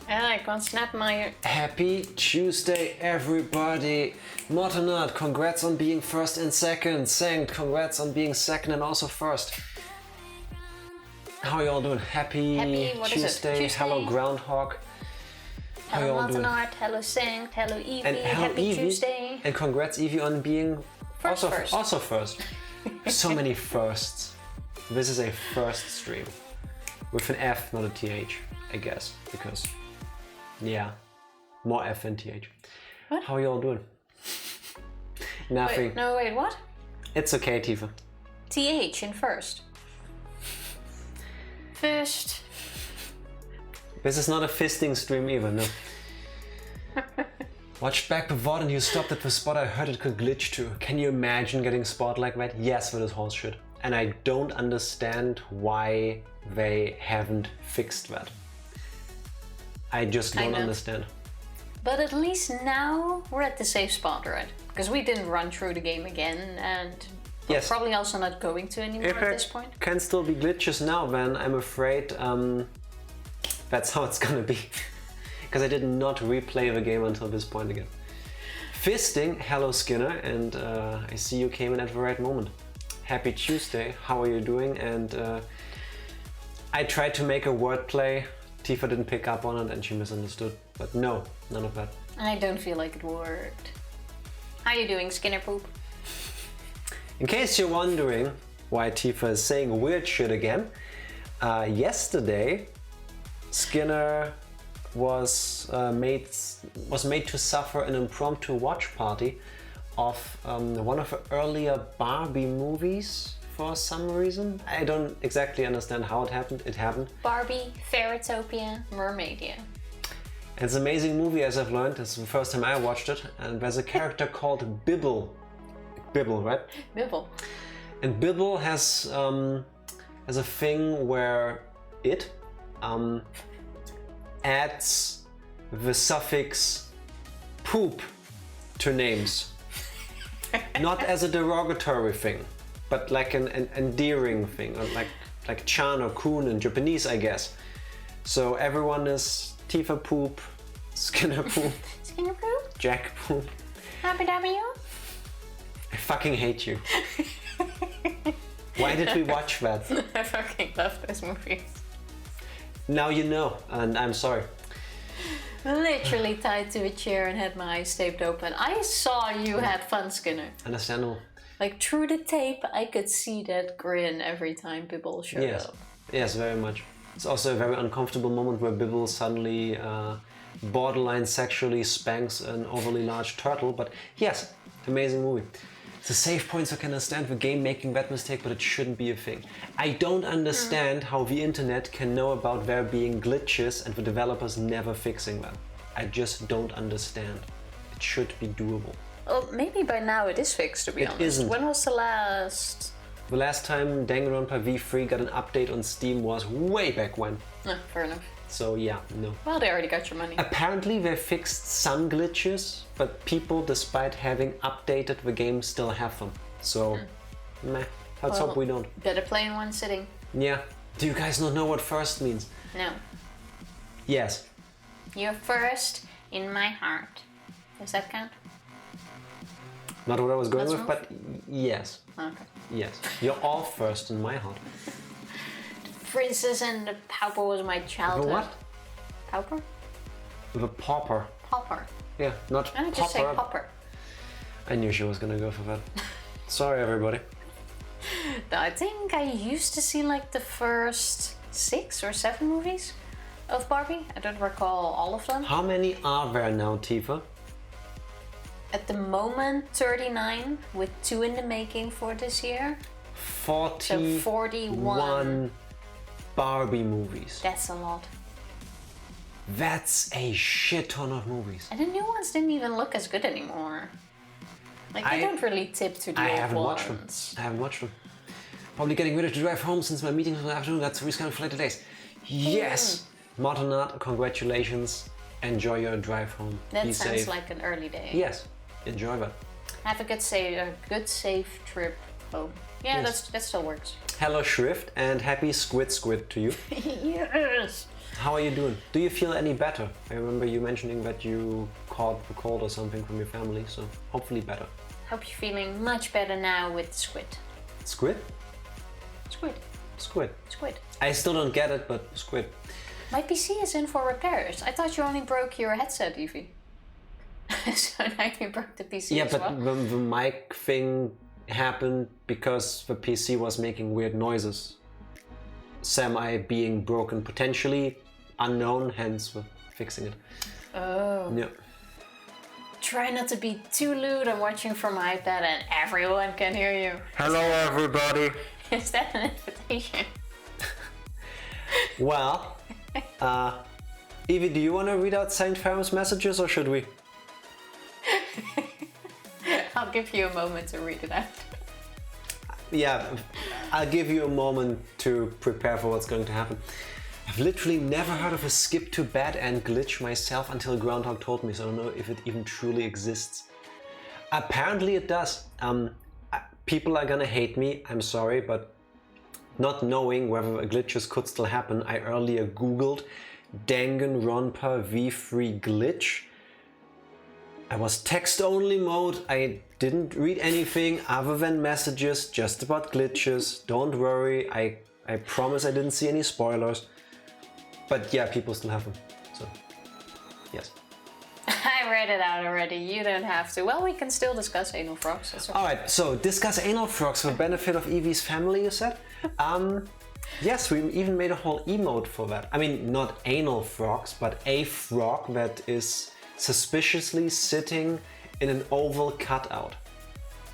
I can't snap my... Happy Tuesday, everybody! Motonard, congrats on being first and second. Sankt, congrats on being second and also first. How are you all doing? Happy what Tuesday. is it? Tuesday? Hello Groundhog. How are you Hello all doing? Motonard, hello Sankt, hello Evie, And hello happy Evie. Tuesday. And congrats Evie on being First. also first. So many firsts. This is a first stream. With an F, not a TH, I guess. Because, yeah, more F than TH. What? How are you all doing? Nothing. Wait, what? It's okay, Tifa. TH in first. First. This is not a fisting stream either, no. Watched back before and you stopped at the spot I heard it could glitch to. Can you imagine getting spot like that? Yes, that is horseshit. And I don't understand why they haven't fixed that. I just don't understand. But at least now we're at the safe spot, right? Because we didn't run through the game again and we're probably also not going to anymore at this point. If can still be glitches now, then I'm afraid that's how it's gonna be. Because I did not replay the game until this point again. Fisting, hello Skinner, and I see you came in at the right moment. Happy Tuesday, how are you doing? And I tried to make a wordplay, Tifa didn't pick up on it and she misunderstood. But no, none of that. I don't feel like it worked. How you doing, Skinner Poop? In case you're wondering why Tifa is saying weird shit again, yesterday Skinner was made to suffer an impromptu watch party of one of the earlier Barbie movies for some reason. I don't exactly understand how it happened. It happened. Barbie, Fairytopia, Mermaidia. It's an amazing movie, as I've learned. It's the first time I watched it. And there's a character called Bibble. Bibble, right? Bibble. And Bibble has a thing where it adds the suffix poop to names. Not as a derogatory thing, but like an endearing thing, or like Chan or Kun in Japanese, I guess. So everyone is Tifa Poop, Skinner Poop, Skinner Poop, Jack Poop. Happy W. I fucking hate you. Why did we watch that? I fucking love those movies. Now you know, and I'm sorry. Literally tied to a chair and had my eyes taped open. I saw you had fun, Skinner. Understandable. Like through the tape, I could see that grin every time Bibble showed up. Yes, very much. It's also a very uncomfortable moment where Bibble suddenly borderline sexually spanks an overly large turtle, but yes, amazing movie. It's a safe point, so I can understand the game making that mistake, but it shouldn't be a thing. I don't understand how the internet can know about there being glitches and the developers never fixing them. I just don't understand. It should be doable. Well, maybe by now it is fixed, to be honest. It isn't. When was the last? The last time Danganronpa V3 got an update on Steam was way back when. Fair enough. So yeah, no. Well, they already got your money. Apparently they fixed some glitches, but people, despite having updated the game, still have them. So, meh. Let's hope we don't. Better play in one sitting. Yeah. Do you guys not know what first means? No. Yes. You're first in my heart. Does that count? Not what I was going with, but yes. Okay. Yes. You're all first in my heart. Princess and the Pauper was my childhood. The what? Pauper? The Pauper. Pauper. Yeah, not I just say Pauper. I knew she was gonna go for that. Sorry, everybody. I think I used to see like the first 6 or 7 movies of Barbie. I don't recall all of them. How many are there now, Tifa? At the moment, 39, with 2 in the making for this year. 41 So 41 Barbie movies. That's a lot. That's a shit ton of movies. And the new ones didn't even look as good anymore. Like, they don't really tip to the old ones. I haven't watched them. Probably getting ready to drive home since my meetings in the afternoon got rescheduled for later days. Yes! Motonard, congratulations. Enjoy your drive home. That Be sounds safe. like an early day. Yes, enjoy that. Have a good safe trip home. Yeah, Yes. that still works. Hello Shrift and happy Squid to you. Yes! How are you doing? Do you feel any better? I remember you mentioning that you caught the cold or something from your family, so hopefully better. Hope you're feeling much better now with squid. Squid? Squid. Squid. Squid. I still don't get it, but squid. My PC is in for repairs. I thought you only broke your headset, Evie. So now you broke the PC as well? Yeah, but the mic thing happened because the PC was making weird noises. Semi being broken, potentially unknown, hence we're fixing it. Oh. Yeah. Try not to be too lewd. I'm watching from my iPad and everyone can hear you. Hello everybody. Is that an invitation? Well, Evie, do you want to read out Saint Farrow's messages or should we? I'll give you a moment to read it out. Yeah, I'll give you a moment to prepare for what's going to happen. I've literally never heard of a skip to bed and glitch myself until Groundhog told me, so I don't know if it even truly exists. Apparently it does. People are gonna hate me, I'm sorry, but not knowing whether glitches could still happen, I earlier googled Danganronpa V3 glitch. I was text only mode, I didn't read anything other than messages just about glitches. Don't worry, I promise I didn't see any spoilers. But yeah, people still have them, so yes. I read it out already, you don't have to. Well, we can still discuss anal frogs. That's okay. Alright, so discuss anal frogs for the benefit of Evie's family, you said? Yes, we even made a whole emote for that. I mean, not anal frogs, but a frog that is suspiciously sitting in an oval cutout.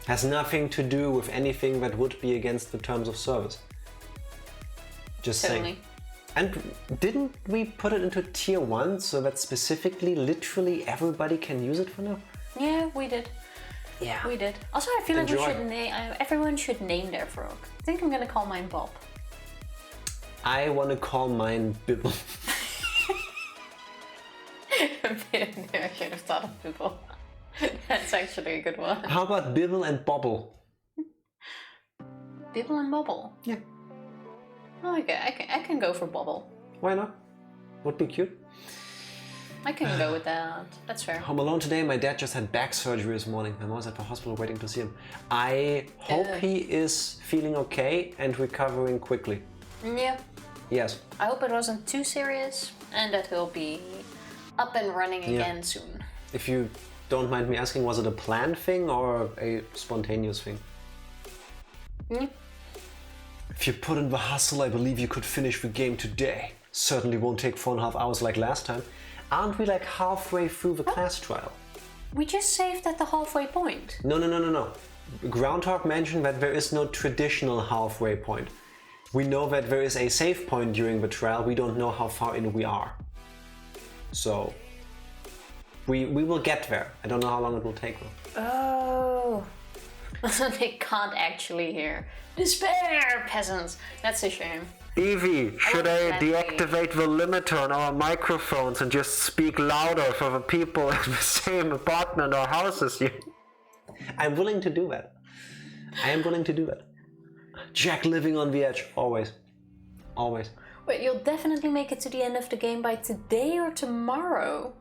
Has nothing to do with anything that would be against the terms of service. Just saying. And didn't we put it into tier 1 so that specifically literally everybody can use it for now? Yeah, we did. Yeah. We did. Also, I feel like we should everyone should name their frog. I think I'm gonna call mine Bob. I want to call mine Bibble. I should have thought of Bibble. That's actually a good one. How about Bibble and Bobble? Bibble and Bobble? Yeah. Oh, okay, I can go for Bobble. Why not? Would be cute. I can go with that. That's fair. Home alone today. My dad just had back surgery this morning. My mom's at the hospital waiting to see him. I hope he is feeling okay and recovering quickly. Yeah. Yes. I hope it wasn't too serious and that he'll be up and running again soon. If you don't mind me asking, was it a planned thing or a spontaneous thing? Mm. If you put in the hustle, I believe you could finish the game today. Certainly won't take 4.5 hours like last time. Aren't we like halfway through the class trial? We just saved at the halfway point. No. Groundhog mentioned that there is no traditional halfway point. We know that there is a save point during the trial. We don't know how far in we are. So, we will get there. I don't know how long it will take though. Oh. They can't actually hear. Despair, peasants. That's a shame. Evie, should I deactivate the limiter on our microphones and just speak louder for the people in the same apartment or house as you? I'm willing to do that. I am willing to do that. Jack living on the edge, always. Always. Wait, you'll definitely make it to the end of the game by today or tomorrow?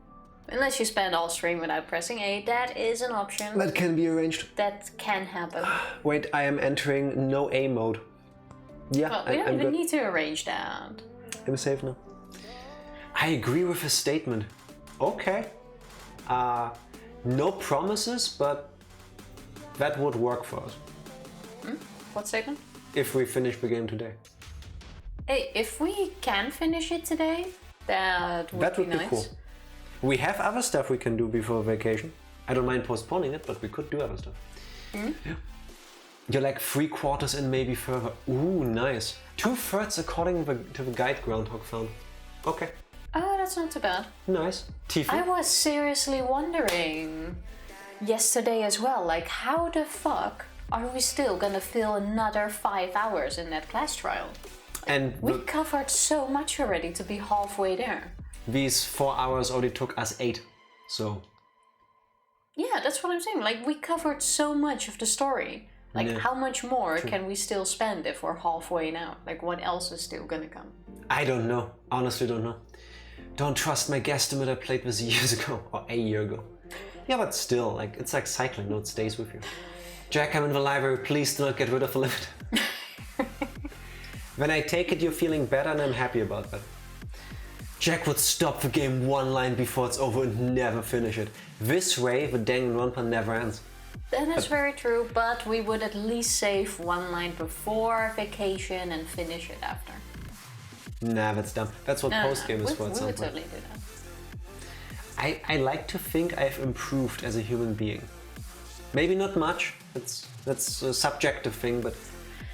Unless you spend all stream without pressing A, that is an option. That can be arranged. That can happen. Wait, I am entering no A mode. Yeah, well, we don't even need to arrange that. I'm safe now. I agree with his statement. Okay. No promises, but that would work for us. What statement? If we finish the game today. Hey, if we can finish it today, that would be nice. Cool. We have other stuff we can do before vacation. I don't mind postponing it, but we could do other stuff. Yeah. You're like 3/4 in, maybe further. Ooh, nice. 2/3 according to the guide Groundhog found. Okay. Oh, that's not too bad. Nice. Tifa? I was seriously wondering yesterday as well, like how the fuck are we still gonna fill another 5 hours in that class trial? And we covered so much already to be halfway there. These 4 hours already took us 8, so... Yeah, that's what I'm saying. Like, we covered so much of the story. Like, how much more can we still spend if we're halfway now? Like, what else is still gonna come? I don't know. Honestly, don't know. Don't trust my guesstimate, I played this years ago, or a year ago. Yeah, but still, like, it's like cycling, no, it stays with you. Jack, I'm in the library, please do not get rid of the limit. When I take it, you're feeling better, and I'm happy about that. Jack would stop the game one line before it's over and never finish it. This way, the Danganronpa never ends. That is very true, but we would at least save one line before vacation and finish it after. Nah, that's dumb. That's what post-game is for at some We would point. totally do that. I like to think I've improved as a human being. Maybe not much, that's a subjective thing, but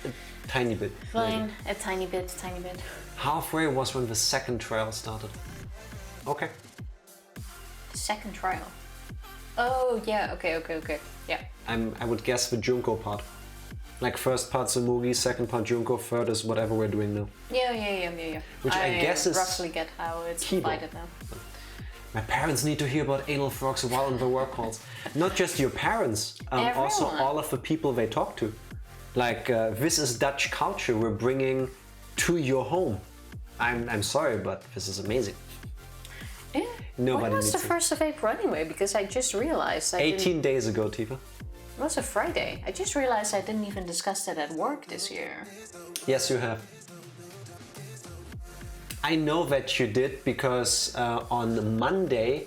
a tiny bit. Fine, a tiny bit, tiny bit. Halfway was when the second trial started. Okay. Second trial. Oh, yeah, okay. Yeah. I would guess the Junko part. Like first part Tsumugi, second part Junko, third is whatever we're doing now. Yeah. Which I guess is roughly get how it's Kibo. divided now. My parents need to hear about anal frogs while on the work calls. Not just your parents, also all of the people they talk to. Like, this is Dutch culture we're bringing to your home. I'm sorry, but this is amazing. Yeah. Nobody When was needs the it. 1st of April anyway? Because I just realized 18 days ago, Tifa. It was a Friday. I just realized I didn't even discuss that at work this year. Yes, you have. I know that you did because on Monday,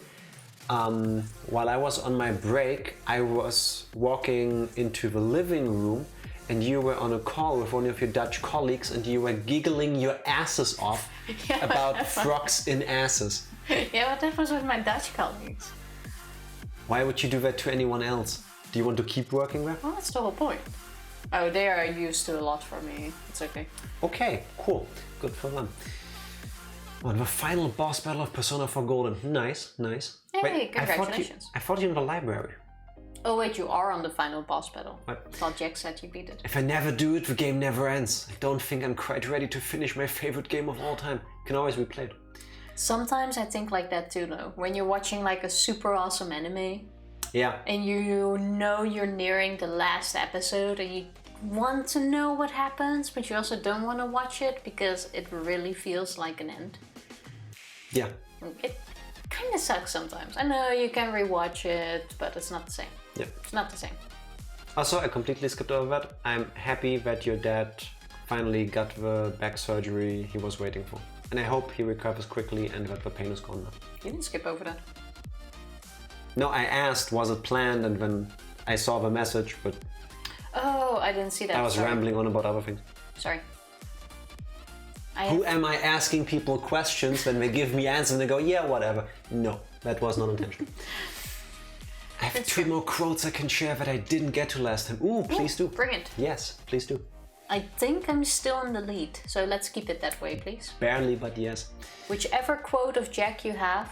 while I was on my break, I was walking into the living room and you were on a call with one of your Dutch colleagues and you were giggling your asses off about frogs in asses. Yeah, but that was with my Dutch colleagues. Why would you do that to anyone else? Do you want to keep working there? Well, that's the whole point. Oh, they are used to a lot for me. It's okay. Okay, cool. Good for them. On the final boss battle of Persona 4 Golden. Nice. Hey, congratulations. I thought you in the library. Oh wait, you are on the final boss battle. What? I thought Jack said you beat it. If I never do it, the game never ends. I don't think I'm quite ready to finish my favorite game of all time. Can always replay it. Sometimes I think like that too though. When you're watching like a super awesome anime Yeah. and you know you're nearing the last episode and you want to know what happens, but you also don't want to watch it because it really feels like an end. Yeah. It kind of sucks sometimes. I know you can rewatch it, but it's not the same. Yeah. It's not the same. Also, I completely skipped over that. I'm happy that your dad finally got the back surgery he was waiting for. And I hope he recovers quickly and that the pain is gone now. You didn't skip over that. No, I asked, was it planned? And then I saw the message, but Oh, I didn't see that. I was Sorry. rambling on about other things. Sorry. Who am I asking people questions, then they give me answers and they go, yeah, whatever. No, that was not intentional. I have two more quotes I can share that I didn't get to last time. Ooh, please do. Bring it. Yes, please do. I think I'm still in the lead, so let's keep it that way, please. Barely, but yes. Whichever quote of Jack you have,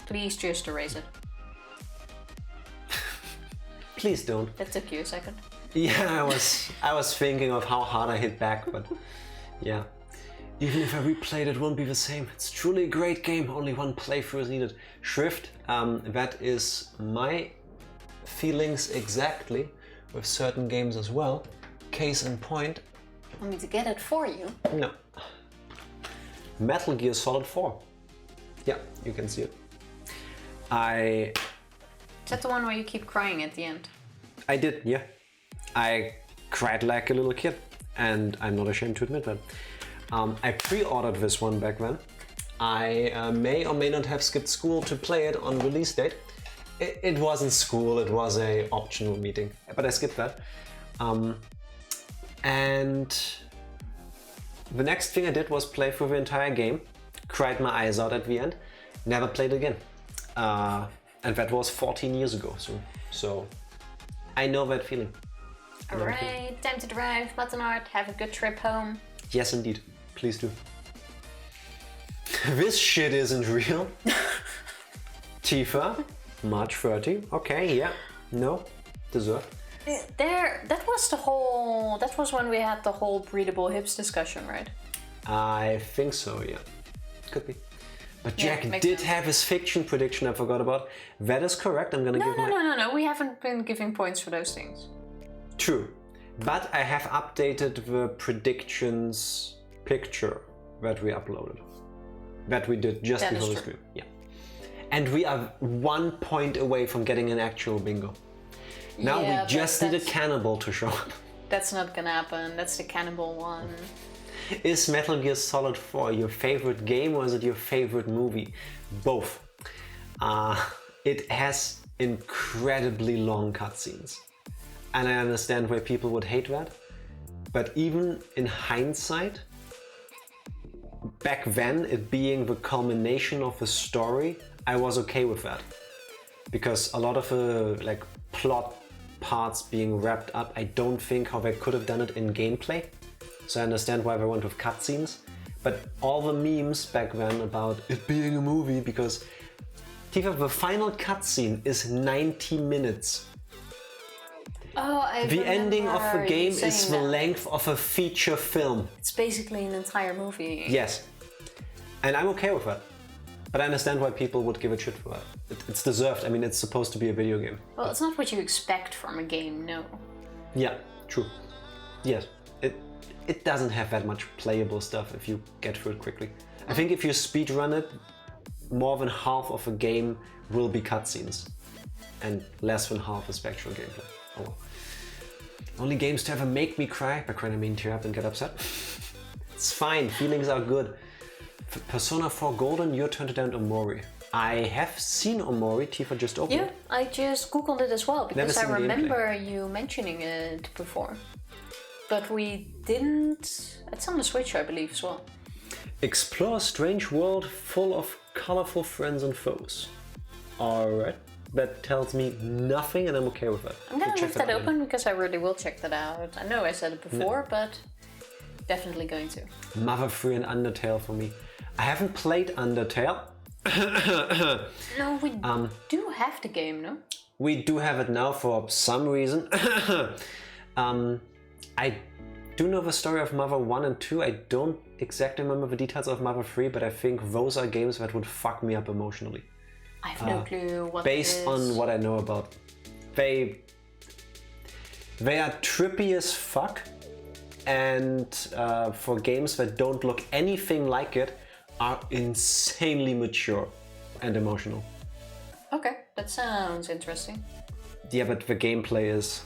please just erase it. Please don't. That took you a second. Yeah, I was thinking of how hard I hit back, but yeah. Even if I replayed it won't be the same. It's truly a great game, only one playthrough is needed. Shrift, that is my feelings exactly with certain games as well. Case in point. Want me to get it for you? No. Metal Gear Solid 4. Yeah, you can see it. Is that the one where you keep crying at the end? I did, yeah. I cried like a little kid, and I'm not ashamed to admit that. I pre-ordered this one back then. I may or may not have skipped school to play it on release date. It wasn't school, it was a optional meeting, but I skipped that. And the next thing I did was play through the entire game, cried my eyes out at the end, never played again. And that was 14 years ago, so I know that feeling. Alright, time to drive, button art, have a good trip home. Yes, indeed. Please do. This shit isn't real. Tifa, March 30. Okay, yeah. No, deserved. That was when we had the whole breedable hips discussion, right? I think so, yeah. Could be. But Yeah, Jack makes did sense. have his fiction prediction I forgot about. That is correct. I'm gonna give No. We haven't been giving points for those things. True. But I have updated the predictions picture that we uploaded. that we did just That is before the true. stream. Yeah. And we are 1 point away from getting an actual bingo. Now Yeah, we just but need a cannibal to show up. That's not gonna happen. That's the cannibal one. Is Metal Gear Solid 4 your favorite game or is it your favorite movie? Both. It has incredibly long cutscenes. And I understand why people would hate that. But even in hindsight, back then, it being the culmination of the story, I was okay with that. Because a lot of the like plot parts being wrapped up, I don't think how they could have done it in gameplay. So I understand why they went with cutscenes. But all the memes back then about it being a movie, because Tifa, the final cutscene is 90 minutes. Oh, I The ending of the remember game you is saying the that. length of a feature film. It's basically an entire movie. Yes. And I'm okay with that. But I understand why people would give it shit for that. It's deserved. I mean, it's supposed to be a video game. Well, it's not what you expect from a game, no. Yeah, true. Yes. It doesn't have that much playable stuff if you get through it quickly. I think if you speedrun it, more than half of a game will be cutscenes. And less than half is actual gameplay. Oh well. Only games to ever make me cry. By crying I mean tear up and get upset. It's fine, feelings are good. Persona 4 Golden, your turn to down Omori. I have seen Omori, Tifa just opened Yeah, it. I just googled it as well because I seen remember you mentioning it before. But we didn't... It's on the Switch, I believe, as well. Explore a strange world full of colorful friends and foes. Alright, that tells me nothing and I'm okay with that. I'm gonna We'll check leave that out open because I really will check that out. I know I said it before, but definitely going to. later. Mother 3 and Undertale for me. I haven't played Undertale. No, we do have the game, no? We do have it now for some reason. I do know the story of Mother 1 and 2. I don't exactly remember the details of Mother 3, but I think those are games that would fuck me up emotionally. I have no clue what Based it is. on what I know about. They are trippy as fuck, and for games that don't look anything like it, are insanely mature and emotional. Okay, that sounds interesting. Yeah, but the gameplay is...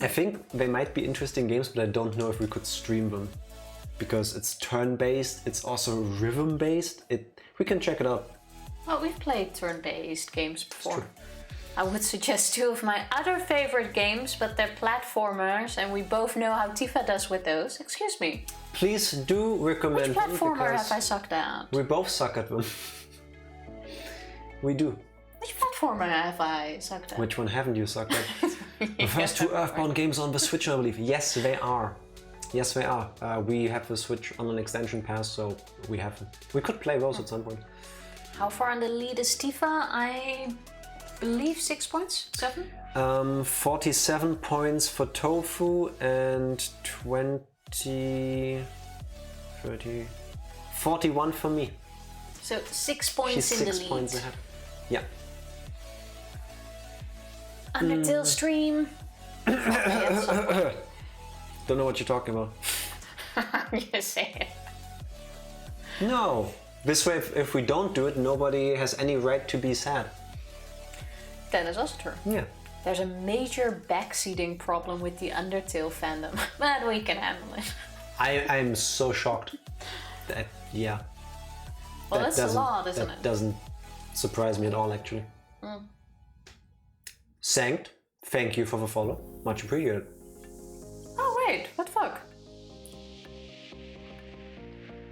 I think they might be interesting games, but I don't know if we could stream them. Because it's turn-based, it's also rhythm-based. We can check it out. Well, we've played turn-based games before. True. I would suggest two of my other favorite games, but they're platformers, and we both know how Tifa does with those. Excuse me. Please do recommend Which them, platformer because have I sucked at? we both suck at them. We do. Which platformer have I sucked at? Which one haven't you sucked at? The first two Earthbound games on the Switch, I believe. Yes, they are. Yes, they are. We have the Switch on an extension pass, so we have them. We could play those at some point. How far in the lead is Tifa? I believe 6 points? 7? 47 points for Tofu and 20... 30... 41 for me. So 6 points She's in the 6 lead. points ahead. Yeah. Undertale stream. Don't know what you're talking about. You say it. No! This way, if we don't do it, nobody has any right to be sad. That is also true. Yeah. There's a major backseating problem with the Undertale fandom, but we can handle it. I'm so shocked. That, yeah. Well, That that's a doesn't- lot, isn't that it? doesn't surprise me at all, actually. Sankt, thank you for the follow. Much appreciated. Oh wait, what the fuck?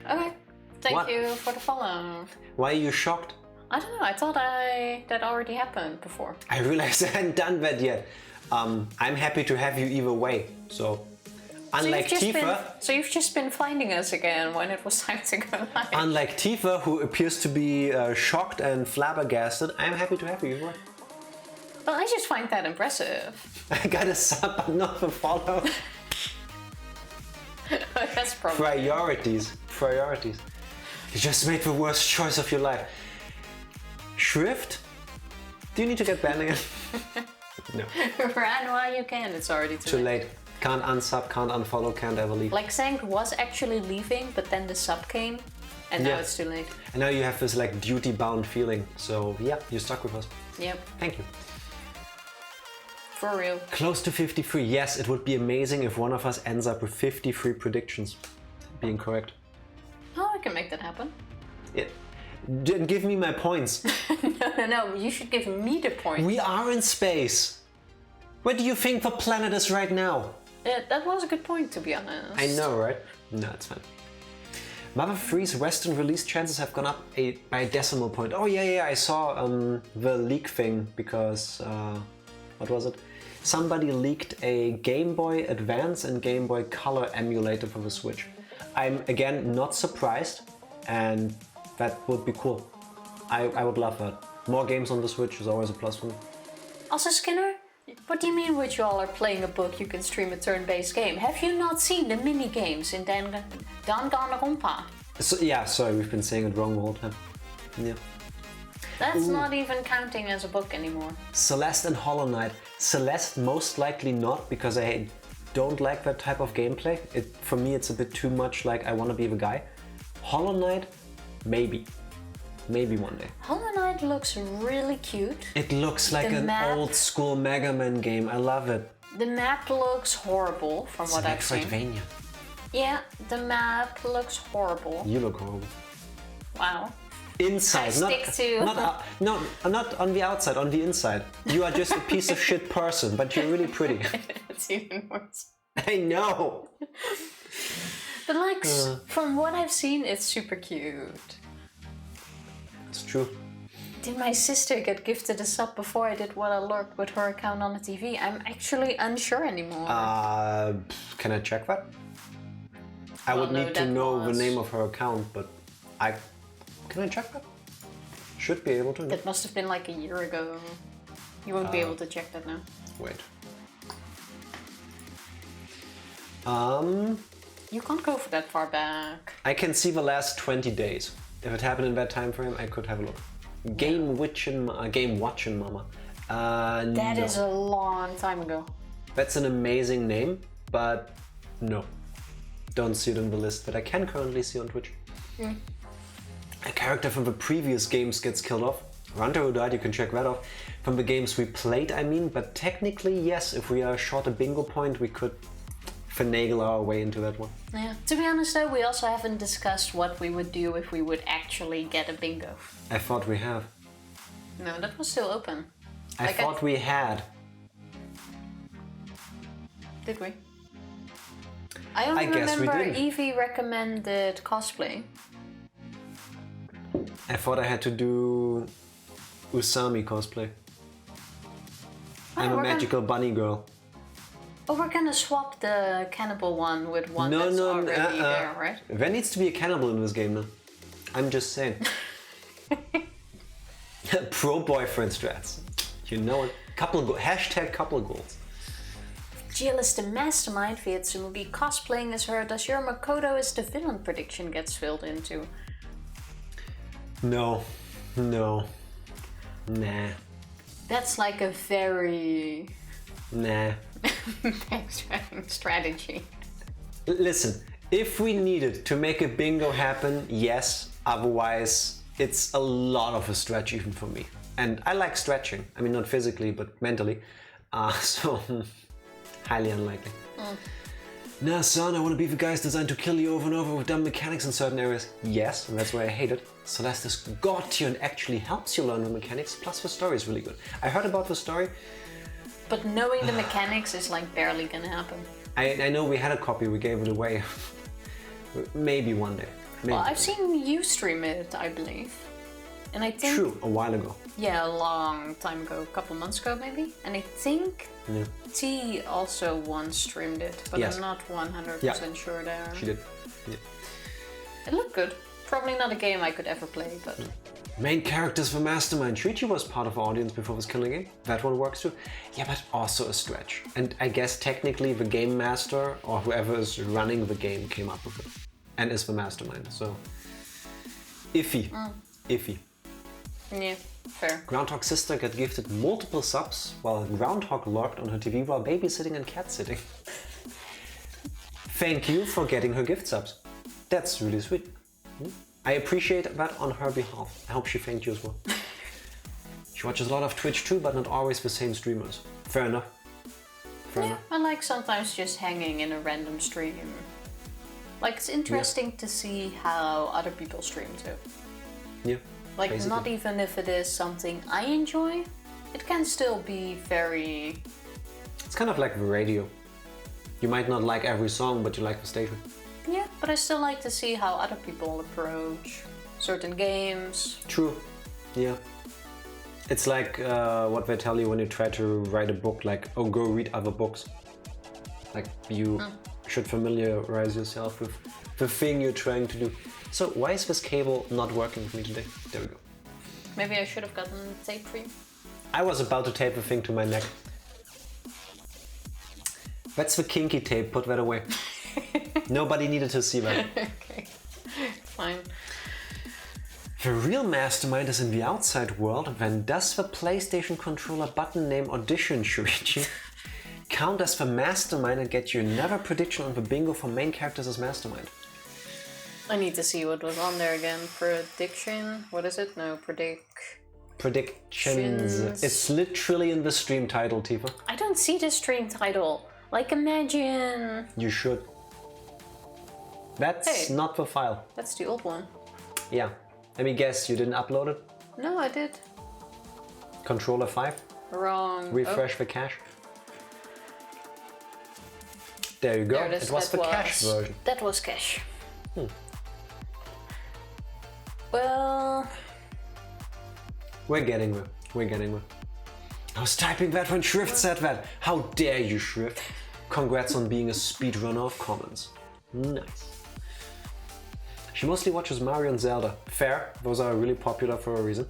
Okay, thank What? you for the follow. Why are you shocked? I don't know, I thought that already happened before. I realized I hadn't done that yet. I'm happy to have you either way. So, unlike Tifa, So you've just been finding us again when it was time to go live. unlike Tifa, who appears to be shocked and flabbergasted, I'm happy to have you either way. Well, I just find that impressive. I got a sub, but not a follow. That's probably... Priorities. You just made the worst choice of your life. Shrift? Do you need to get banned again? No. Run while you can, it's already Too late. Can't unsub, can't unfollow, can't ever leave. Like Sank was actually leaving, but then the sub came, and now it's too late. And now you have this like duty-bound feeling. So yeah, you're stuck with us. Yep. Thank you. For real. Close to 53. Yes, it would be amazing if one of us ends up with 53 predictions being correct. Oh, I can make that happen. Give me my points. No, you should give me the point. We are in space. Where do you think the planet is right now? That was a good point, to be honest. I know, right? No, it's fine. Mother 3's Western release chances have gone up by a decimal point. Oh yeah, I saw the leak thing because, what was it? Somebody leaked a Game Boy Advance and Game Boy Color emulator for the Switch. I'm again not surprised, and that would be cool. I would love that. More games on the Switch is always a plus for me. Also, Skinner, what do you mean with you all are playing a book, you can stream a turn-based game? Have you not seen the mini-games in Danganronpa? So, yeah, sorry, we've been saying it wrong the whole time. Yeah. That's not even counting as a book anymore. Celeste and Hollow Knight. Celeste most likely not, because I don't like that type of gameplay. For me it's a bit too much like I want to be the guy. Hollow Knight, maybe. Maybe one day. Hollow Knight looks really cute. It looks like an old school Mega Man game. I love it. The map looks horrible from what I've seen. Metroidvania. Yeah, the map looks horrible. You look horrible. Wow. Inside, not on the outside, on the inside. You are just a piece of shit person, but you're really pretty. It's even worse. I know. But like, from what I've seen, it's super cute. It's true. Did my sister get gifted a sub before I did what I lurked with her account on the TV? I'm actually unsure anymore. Can I check that? I would need to know the name of her account, but can I check that? Should be able to. That must have been like a year ago. You won't be able to check that now. Wait. You can't go for that far back. I can see the last 20 days. If it happened in that time frame, I could have a look. Game Watchin' Mama. That is a long time ago. That's an amazing name, but no. Don't see it on the list, but I can currently see on Twitch. A character from the previous games gets killed off. Runter who died, you can check that off. From the games we played, I mean, but technically, yes, if we are short a bingo point, we could finagle our way into that one. Yeah. To be honest though, we also haven't discussed what we would do if we would actually get a bingo. I thought we have. No, that was still open. I thought we had. Did we? I only guess we remember didn't. Evie recommended cosplay. I thought I had to do Usami cosplay. I'm a magical bunny girl. Oh, we're gonna swap the cannibal one with one that's already there, right? There needs to be a cannibal in this game now. I'm just saying. Pro boyfriend strats. You know it. Hashtag couple goals. Jill is the mastermind, Vietsumobi cosplaying as her. Does your Makoto is the villain prediction gets filled into? No. Nah. That's like a very... Nah. backtracking strategy. Listen, if we needed to make a bingo happen, yes. Otherwise, it's a lot of a stretch even for me. And I like stretching. I mean, not physically, but mentally. So, highly unlikely. Nah, son, I want to be the guys designed to kill you over and over with dumb mechanics in certain areas. Yes, and that's why I hate it. Celeste is god tier and actually helps you learn the mechanics, plus the story is really good. I heard about the story. But knowing the mechanics is like barely gonna happen. I know we had a copy, we gave it away. Maybe one day. Maybe Well, I've seen you stream it, I believe. And I think... True, a while ago. Yeah, a long time ago, a couple months ago maybe. And I think T also once streamed it, but Yes. I'm not 100% sure there. She did. Yeah. It looked good. Probably not a game I could ever play, but... Main characters for Mastermind. Shuichi was part of our audience before this killing game. That one works too. Yeah, but also a stretch. And I guess technically the game master or whoever is running the game came up with it. And is the mastermind, so... Iffy. Iffy. Yeah, fair. Groundhog sister got gifted multiple subs while Groundhog lurked on her TV while babysitting and cat sitting. thank you for getting her gift subs. That's really sweet. I appreciate that on her behalf. I hope she thanked you as well. She watches a lot of Twitch too, but not always the same streamers. Fair enough. Fair enough. I like sometimes just hanging in a random stream. Like, it's interesting to see how other people stream too. Yeah. Like, basically. not even if it is something I enjoy, it can still be very... It's kind of like the radio. You might not like every song, but you like the station. Yeah, but I still like to see how other people approach certain games. True. Yeah. It's like what they tell you when you try to write a book, like, oh, go read other books. Like, you should familiarize yourself with the thing you're trying to do. So why is this cable not working for me today? There we go. Maybe I should have gotten tape for you. I was about to tape the thing to my neck. That's the kinky tape, put that away. Nobody needed to see that. Okay, fine. The real mastermind is in the outside world, then does the PlayStation controller button name Audition Shuichi count as the mastermind and get you another prediction on the bingo for main characters as mastermind? I need to see what was on there again. Prediction? What is it? No, Predictions. It's literally in the stream title, Tifa. I don't see the stream title. Like, imagine... You should. That's not the file. That's the old one. Yeah. Let me guess, you didn't upload it? No, I did. Controller 5? Wrong. Refresh the cache. There you go. There it is. It was the cache version. That was cache. Well... We're getting there. We're getting there. I was typing that when Shrift said that. How dare you, Shrift? Congrats on being a speedrunner of comments. Nice. She mostly watches Mario and Zelda. Fair. Those are really popular for a reason.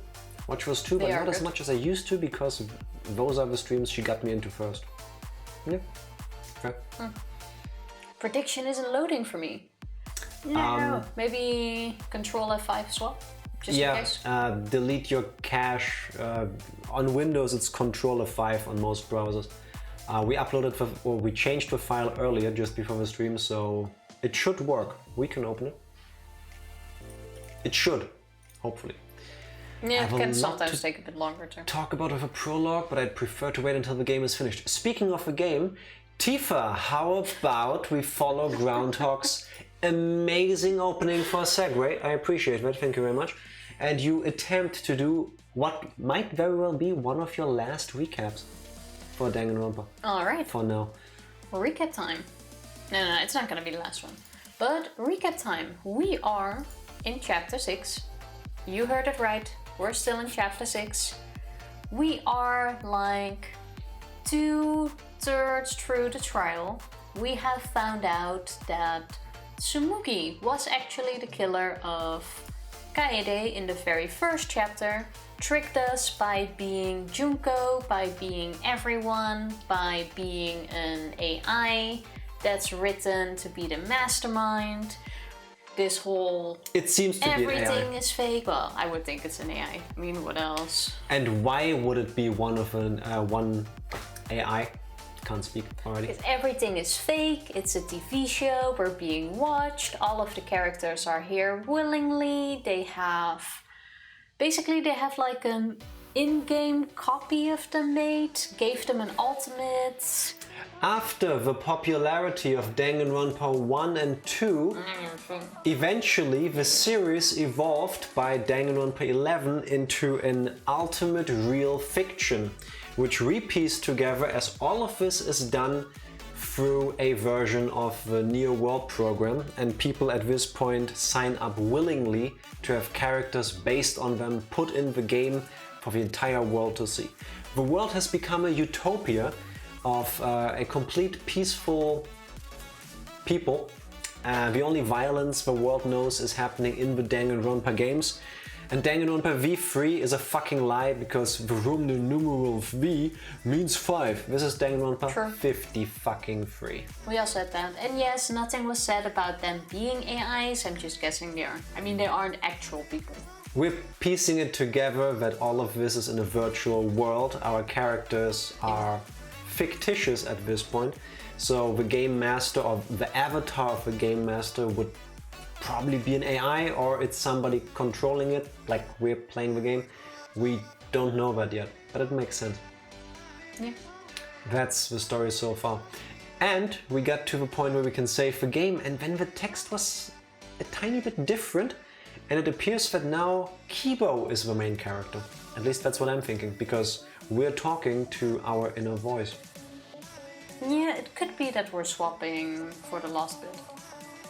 Watch those too, but not as much as I used to because those are the streams she got me into first. Yeah. Fair. Prediction isn't loading for me. No. Maybe Control F5 swap? Just in case? Delete your cache. On Windows, it's Control F5 on most browsers. We changed the file earlier, just before the stream, so it should work. We can open it. It should, hopefully. Yeah, it can sometimes take a bit longer to talk about with a prologue, but I'd prefer to wait until the game is finished. Speaking of the game, Tifa, how about we follow Groundhog's amazing opening for a segue? I appreciate that, thank you very much. And you attempt to do what might very well be one of your last recaps for Danganronpa. Alright. For now. Well, recap time. No, it's not gonna be the last one. But recap time. We are in chapter 6. You heard it right. We're still in chapter 6. We are like 2/3 through the trial. We have found out that Tsumugi was actually the killer of Kaede in the very first chapter, tricked us by being Junko, by being everyone, by being an AI that's written to be the mastermind. This whole... It seems to be an AI. Everything is fake. Well, I would think it's an AI. I mean, what else? And why would it be one AI? Can't speak already. Because everything is fake, it's a TV show, we're being watched, all of the characters are here willingly, they have like an in-game copy of them made, gave them an ultimate. After the popularity of Danganronpa 1 and 2, eventually the series evolved by Danganronpa 11 into an ultimate real fiction, which repieced together as all of this is done through a version of the Neo World program, and people at this point sign up willingly to have characters based on them put in the game for the entire world to see. The world has become a utopia of a complete peaceful people. The only violence the world knows is happening in the Danganronpa games. And Danganronpa V3 is a fucking lie because the Roman numeral V means 5. This is Danganronpa 50 fucking 3. We all said that. And yes, nothing was said about them being AIs. I'm just guessing they are. I mean, they aren't actual people. We're piecing it together that all of this is in a virtual world. Our characters are fictitious at this point. So the game master or the avatar of the game master would probably be an AI, or it's somebody controlling it, like we're playing the game. We don't know that yet, but it makes sense. Yeah. That's the story so far. And we got to the point where we can save the game, and then the text was a tiny bit different, and it appears that now Kibo is the main character. At least that's what I'm thinking, because we're talking to our inner voice. Yeah, it could be that we're swapping for the last bit.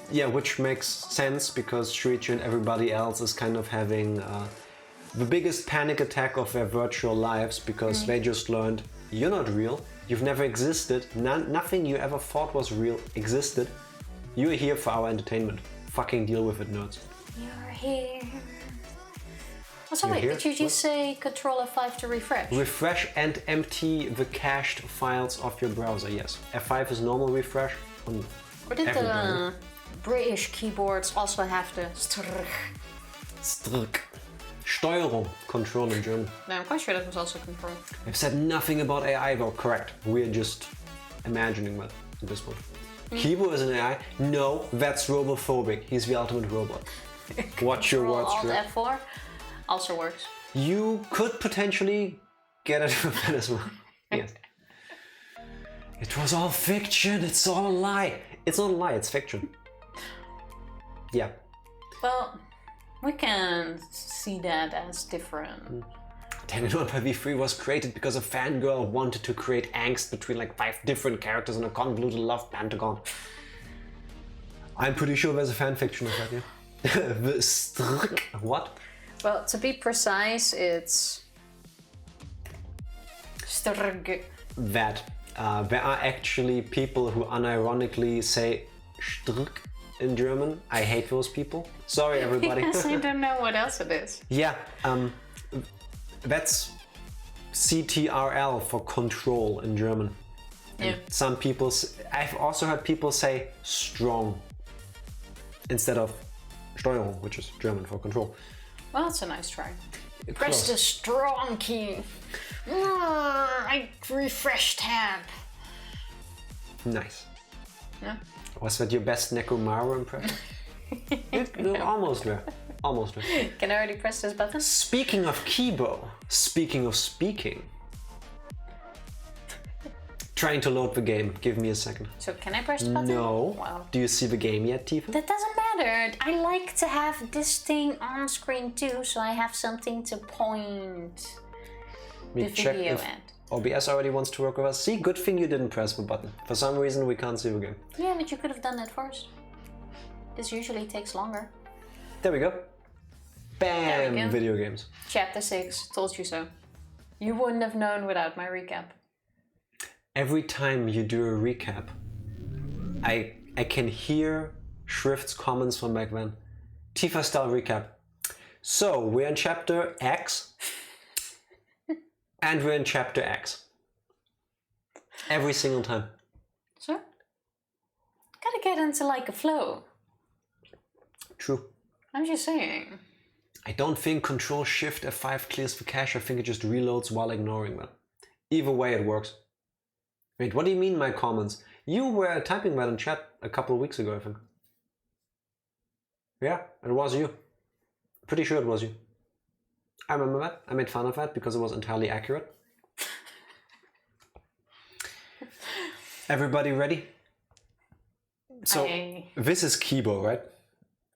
Yeah, which makes sense, because Shuichi and everybody else is kind of having the biggest panic attack of their virtual lives, because they just learned, you're not real, you've never existed, nothing you ever thought was real existed. You're here for our entertainment. Fucking deal with it, nerds. You're here. Oh, so You're wait, here? did you just say Control F5 to refresh? Refresh and empty the cached files of your browser, yes. F5 is normal refresh on Or did every the browser. British keyboards also have the strrrr? Strk. Steuerung, control in German. No, I'm quite sure that was also confirmed. I've said nothing about AI though, correct. We're just imagining that at this point. Kibo is an AI? No, that's robophobic. He's the ultimate robot. Watch your words, Alt Drew. F4 also works. You could potentially get it with that as well. Yes. It was all fiction, it's all a lie. It's not a lie, it's fiction. Yeah. Well, we can see that as different. Danganronpa V3 was created because a fangirl wanted to create angst between like 5 different characters in a convoluted love pentagon. I'm pretty sure there's a fanfiction of that, yeah. The strk. What? Well, to be precise, it's strg. That. There are actually people who unironically say strk in German. I hate those people. Sorry, everybody. Yes, I don't know what else it is. Yeah, that's CTRL for control in German. Yeah. Some people, I've also heard people say strong instead of Steuerung, which is German for control. Well, that's a nice try. Close. Press the strong key. I refresh tab. Nice. Yeah. Was that your best Nekomaru impression? You're almost there. Almost there. Can I already press this button? Speaking of Kibo, speaking of speaking. Trying to load the game. Give me a second. So can I press the button? No. Wow. Do you see the game yet, Tifa? That doesn't matter. I like to have this thing on screen too, so I have something to point We the check video if at. OBS already wants to work with us. See, good thing you didn't press the button. For some reason, we can't see the game. Yeah, but you could have done that first. This usually takes longer. There we go. There Bam! we go. Video games. Chapter 6, told you so. You wouldn't have known without my recap. Every time you do a recap, I can hear Shrift's comments from back then. Tifa style recap. So, we're in chapter X. And we're in chapter X. Every single time. So, gotta get into like a flow. True. I'm just saying. I don't think Control Shift F5 clears the cache. I think it just reloads while ignoring that. Either way, it works. Wait, what do you mean my comments? You were typing that in chat a couple of weeks ago, I think. Yeah, it was you. Pretty sure it was you. I remember that. I made fun of that because it was entirely accurate. Everybody ready? So, this is Kibo, right?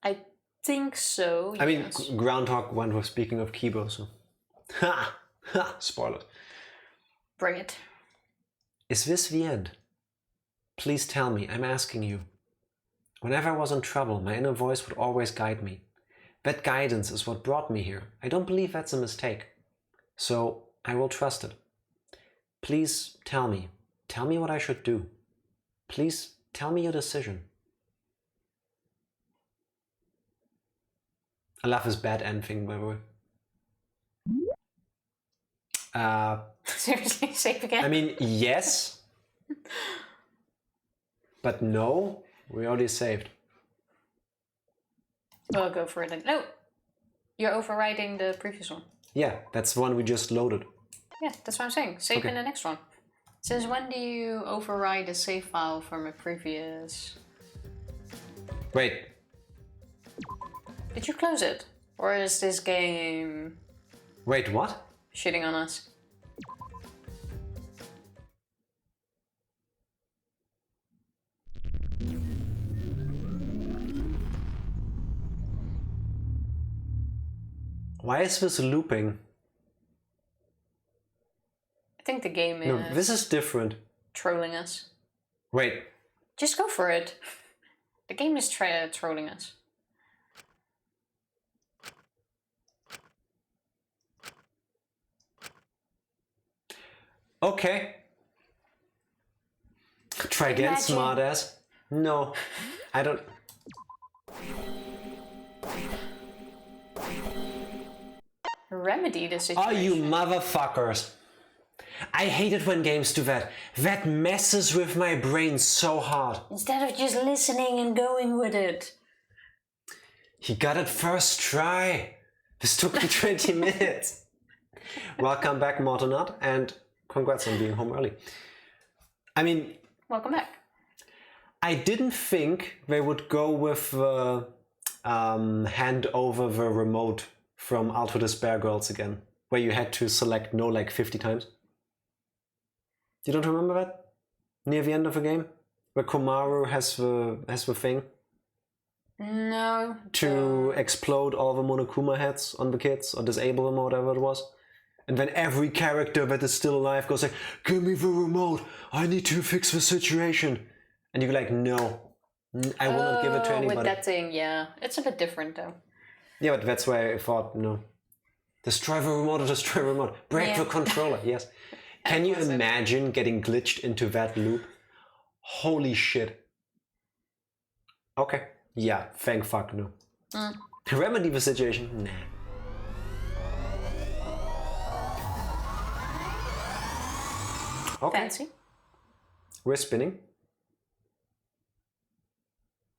I think so, I mean, yes. Groundhog when we're speaking of Kibo, so... Ha! Ha! Spoiler. Bring it. Is this the end? Please tell me, I'm asking you. Whenever I was in trouble, my inner voice would always guide me. That guidance is what brought me here. I don't believe that's a mistake. So, I will trust it. Please tell me. Tell me what I should do. Please tell me your decision. I love this bad end thing, by the way. Seriously, save again? I mean, yes. But no, we already saved. Well, go for it then. No! You're overriding the previous one. Yeah, that's the one we just loaded. Yeah, that's what I'm saying. Save Okay. in the next one. Since when do you override a save file from a previous... Wait. Did you close it? Or is this game... Wait, what? shitting on us? Why is this looping? I think the game is... No, this is different. trolling us. Wait. Just go for it. The game is trolling us. Okay. Try again, Imagine. smartass. No, I don't... Remedy the situation. Oh, you motherfuckers. I hate it when games do that. That messes with my brain so hard. Instead of just listening and going with it. He got it first try. This took me 20 minutes. Welcome back, Mortonut, and congrats on being home early. I mean... Welcome back. I didn't think they would go with hand over the remote from Out with the Spare Girls again, where you had to select no like 50 times. You don't remember that? Near the end of the game? Where Komaru has the thing? No. To explode all the Monokuma heads on the kids, or disable them, or whatever it was. And then every character that is still alive goes like, give me the remote, I need to fix the situation. And you're like, no, I will not give it to anybody. With that thing, yeah. It's a bit different though. Yeah, but that's why I thought, no. Destroy the remote or destroy the remote. Break the controller, yes. Can you imagine getting glitched into that loop? Holy shit. Okay. Yeah, thank fuck, no. Remedy the situation? Nah. Okay. Fancy. We're spinning.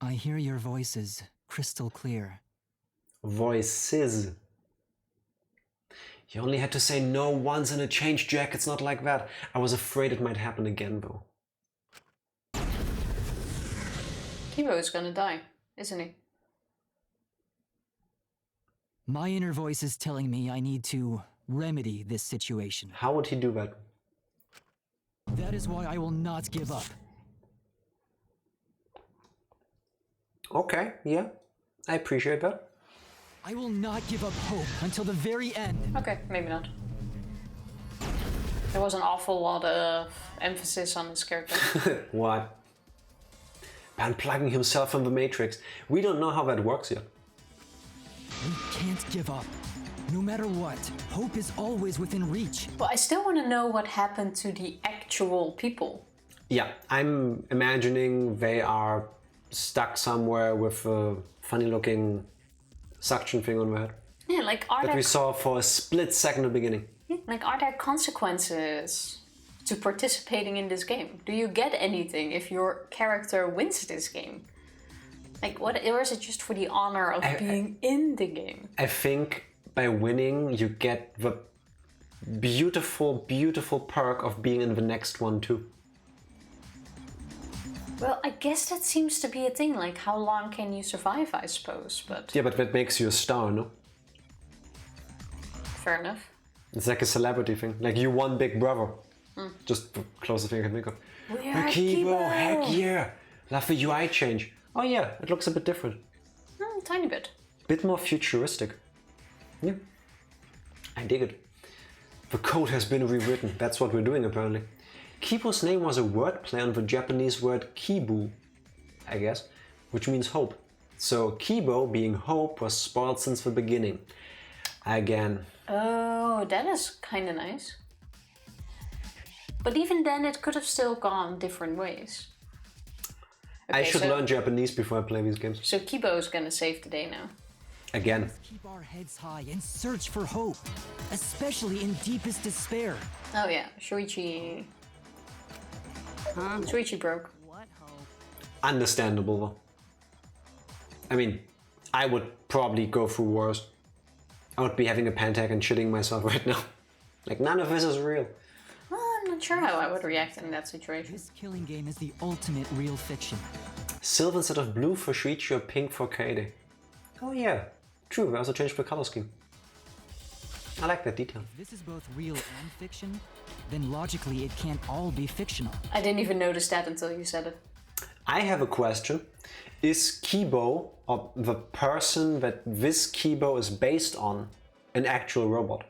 I hear your voices crystal clear. Voices. You only had to say no once and it changed, Jack. It's not like that. I was afraid it might happen again, though. Kibo is gonna die, isn't he? My inner voice is telling me I need to remedy this situation. How would he do that? That is why I will not give up. Okay, yeah. I appreciate that. I will not give up hope until the very end. Okay, maybe not. There was an awful lot of emphasis on this character. What? Unplugging himself from the Matrix. We don't know how that works yet. We can't give up. No matter what, hope is always within reach. Well, I still want to know what happened to the actual people. Yeah, I'm imagining they are stuck somewhere with a funny-looking suction thing on their head. Yeah, like are That there we saw for a split second at the beginning. like are there consequences to participating in this game? Do you get anything if your character wins this game? Like what, or is it just for the honor of being in the game? I think by winning you get the beautiful, beautiful perk of being in the next one too. Well, I guess that seems to be a thing, like how long can you survive, I suppose, but... Yeah, but that makes you a star, no? Fair enough. It's like a celebrity thing. Like you won Big Brother. Just the closest thing I can think of. We're Kibo, Kibo! heck yeah! Love the UI change. Oh yeah, it looks a bit different. Tiny bit. Bit more futuristic. Yeah. I dig it. The code has been rewritten. That's what we're doing apparently. Kibo's name was a wordplay on the Japanese word kibu, I guess, which means hope. So Kibo, being hope, was spoiled since the beginning. Again. Oh, that is kind of nice. But even then, it could have still gone different ways. I Okay, should so- learn Japanese before I play these games. So Kibo is gonna save the day now. Again. Keep our heads high and search for hope, especially in deepest despair. Oh yeah, Shuichi... Shuichi broke. What hope? Understandable though. I mean, I would probably go through worse. I would be having a panic and shitting myself right now. Like, none of this is real. Oh, I'm not not sure how I would react in that situation. This killing game is the ultimate real fiction. Silver instead of blue for Shuichi or pink for Kaede. Oh yeah, true, we also changed the color scheme. I like that detail. If this is both real and fiction, then logically it can't all be fictional. I didn't even notice that until you said it. I have a question. Is Kibo, or the person that this Kibo is based on, an actual robot?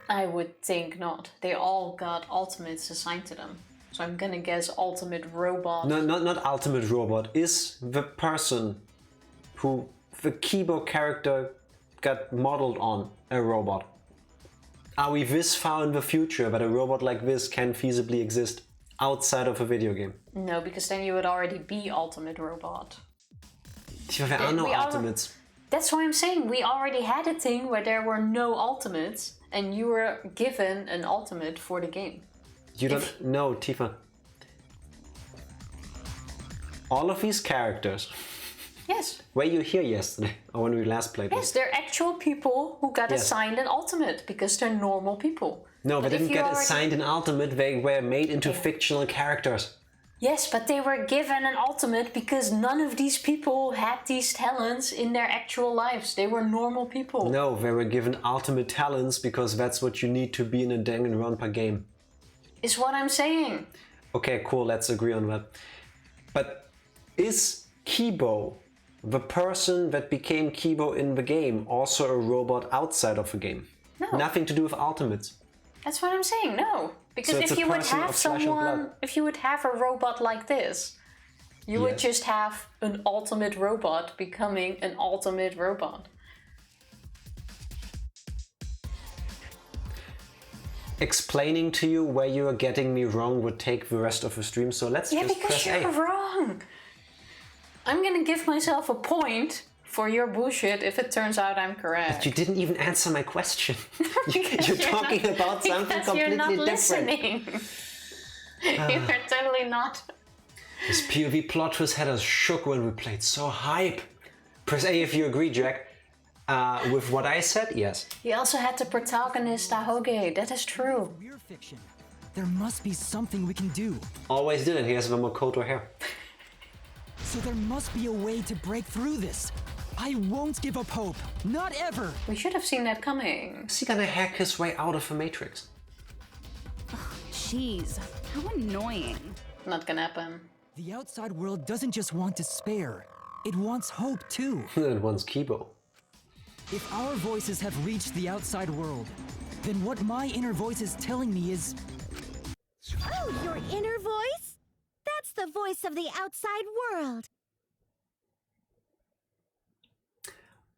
I would think not. They all got ultimates assigned to them. So I'm gonna guess ultimate robot. No, not ultimate robot. Is the person who the Kibo character got modeled on a robot? Are we this far in the future that a robot like this can feasibly exist outside of a video game? No, because then you would already be ultimate robot. There are no ultimates. That's why I'm saying we already had a thing where there were no ultimates and you were given an ultimate for the game. You don't know, Tifa. All of these characters. Yes. Were you here yesterday or when we last played Yes, this? they're actual people who got Yes. assigned an ultimate because they're normal people. No, they But if didn't you get already- assigned an ultimate. They were made into fictional characters. Yes, but they were given an ultimate because none of these people had these talents in their actual lives. They were normal people. No, they were given ultimate talents because that's what you need to be in a Danganronpa game. Is what I'm saying. Okay, cool, let's agree on that. But is Kibo, the person that became Kibo in the game, also a robot outside of the game? No. Nothing to do with ultimates. That's what I'm saying. No, because So it's if a you would person have of flesh and someone, blood. if you would have a robot like this, you would Yes. just have an ultimate robot becoming an ultimate robot. Explaining to you where you are getting me wrong would take the rest of the stream, so let's Yeah, just because press you're A. wrong. I'm gonna give myself a point for your bullshit if it turns out I'm correct. You didn't even answer my question. Because You're talking not- about something because completely you're not different. listening. You're totally not. This POV plot twist had us shook when we played, so hype. Press A if you agree, Jack. With what I said, yes. You also had the protagonist Ahoge. That is true. We're fiction. There must be something we can do. Always did it. He has the Makoto hair. So there must be a way to break through this. I won't give up hope. Not ever. We should have seen that coming. Is he gonna hack his way out of the Matrix? Jeez, how annoying. Not gonna happen. The outside world doesn't just want despair. It wants hope too. It wants Kibo. If our voices have reached the outside world, then what my inner voice is telling me is Oh, your inner voice? That's the voice of the outside world.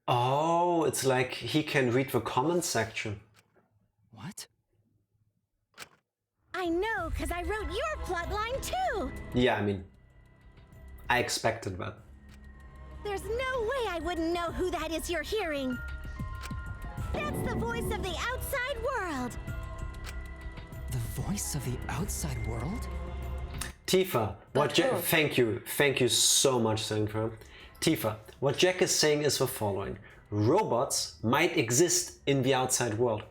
Oh, it's like he can read the comment section. what? I know, because I wrote your plotline too. Yeah, I mean, I expected that. There's no way I wouldn't know who that is you're hearing. That's the voice of the outside world. The voice of the outside world? Tifa, what That's Jack? true. Thank you so much, Sanfra. Tifa, what Jack is saying is the following: robots might exist in the outside world.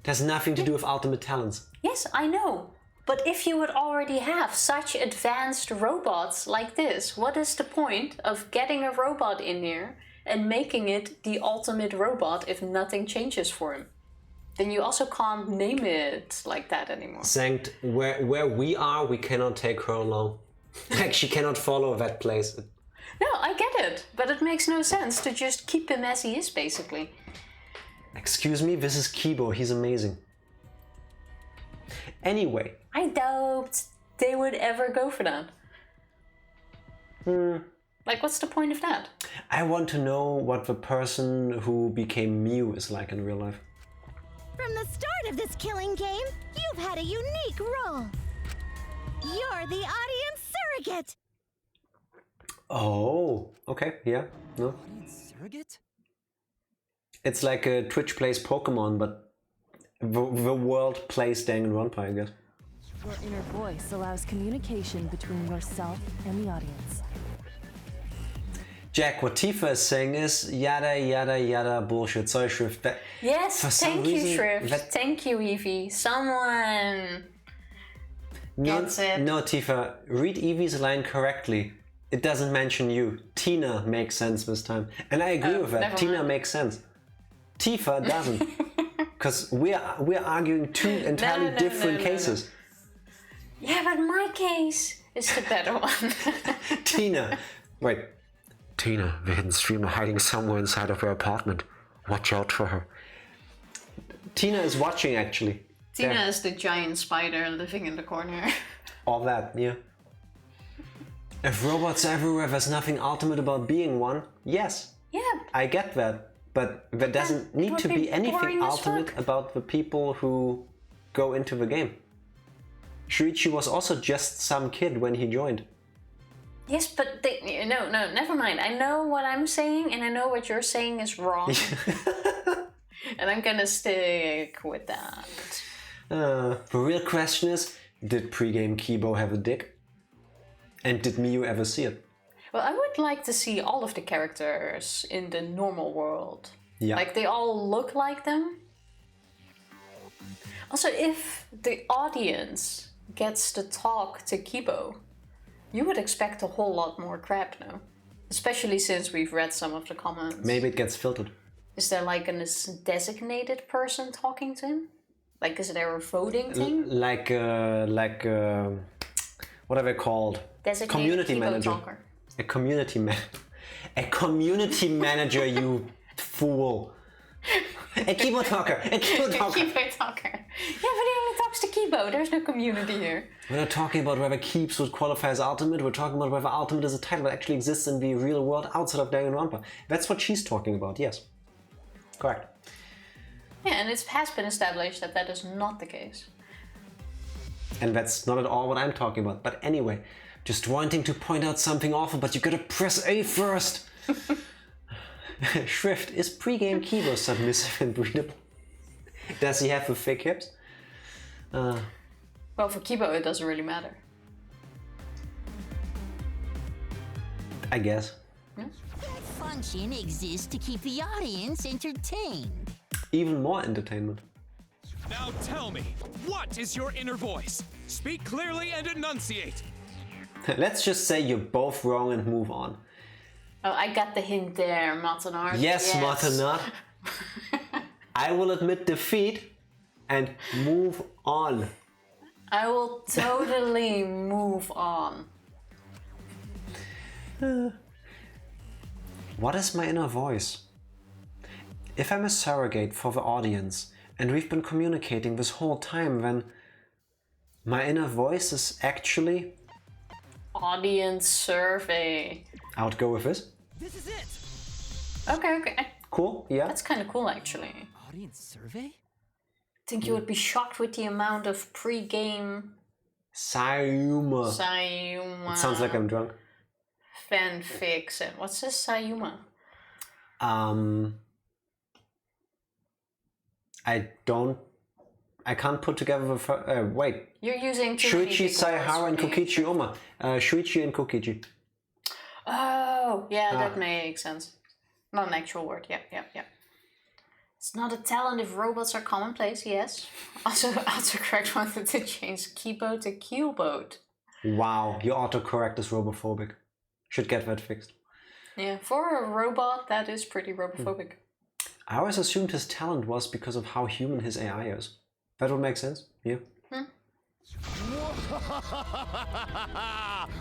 It has nothing to do with ultimate talents. Yes, I know. But if you would already have such advanced robots like this, what is the point of getting a robot in here and making it the ultimate robot if nothing changes for him? Then you also can't name it like that anymore. Sankt, where we are, we cannot take her along. Like, she cannot follow that place. No, I get it, but it makes no sense to just keep him as he is, basically. Excuse me, this is Kibo, he's amazing. Anyway, I doubt they would ever go for that. Like, what's the point of that? I want to know what the person who became Mew is like in real life. From the start of this killing game, you've had a unique role. You're the audience surrogate. Oh, okay, yeah, no. Audience surrogate? It's like a Twitch plays Pokemon, but the world plays Danganronpa, I guess. Your inner voice allows communication between yourself and the audience. Jack, what Tifa is saying is yada yada yada bullshit. Sorry, Shrift. But Yes, for some thank you, reason, Shrift. Thank you, Evie. Someone gets it. No, Tifa, read Evie's line correctly. It doesn't mention you. Tina makes sense this time. And I agree with that. never Tina mind. makes sense. Tifa doesn't. Because we're arguing two entirely different cases. Yeah, but my case is the better one. Tina. Wait. Tina, the hidden streamer hiding somewhere inside of her apartment. Watch out for her. Tina is watching, actually. Tina There. is the giant spider living in the corner. All that, yeah. If robots are everywhere, there's nothing ultimate about being one. Yes, Yeah, I get that. But there doesn't need would to be be anything boring as ultimate fuck. about the people who go into the game. Shuichi was also just some kid when he joined. yes, but no, never mind. I know what I'm saying, and I know what you're saying is wrong. And I'm gonna stick with that. The real question is, did pregame Kibo have a dick? And did Miyu ever see it? Well, I would like to see all of the characters in the normal world. Yeah. Like, they all look like them. Also, if the audience gets to talk to Kibo, you would expect a whole lot more crap now. Especially since we've read some of the comments. Maybe it gets filtered. Is there like a designated person talking to him? Like, is there a voting thing? Like what are they called? Designated Community Kibo manager. talker. A community manager, you fool. A keyboard talker. A keyboard talker. Kibo talker. Yeah, but he only talks to Kibo. There's no community here. We're not talking about whether Keeps would qualify as Ultimate. We're talking about whether Ultimate is a title that actually exists in the real world outside of Danganronpa. That's what she's talking about, yes. Correct. Yeah, and it has been established that that is not the case. And that's not at all what I'm talking about. But anyway, just wanting to point out something awful, but you gotta press A first. Shrift, is pregame Kibo submissive and breedable? Does he have the fake hips? Well, for Kibo, it doesn't really matter. I guess. That function exists to keep the audience entertained. Even more entertainment. Now tell me, what is your inner voice? Speak clearly and enunciate. Let's just say you're both wrong and move on. Oh, I got the hint there, Matanart. Yes, Matanat. I will admit defeat and move on. I will totally move on. What is my inner voice? If I'm a surrogate for the audience and we've been communicating this whole time, then my inner voice is actually... Audience survey. I would go with this. This is it! Okay. Cool, yeah. That's kind of cool, actually. Audience survey? Think you would be shocked with the amount of pre-game Sayuma. Sayuma It sounds like I'm drunk. fanfics. And what's this Sayuma? I can't put together the... wait. You're using too many Shuichi, big words Saihara, and for me. Kokichi Oma. Shuichi and Kokichi. Oh, yeah, that makes sense. Not an actual word. Yep. It's not a talent if robots are commonplace, yes. Also, autocorrect wanted to change Kibo to Keelboat. Wow, your autocorrect is robophobic. Should get that fixed. Yeah, for a robot, that is pretty robophobic. I always assumed his talent was because of how human his AI is. That would make sense, yeah.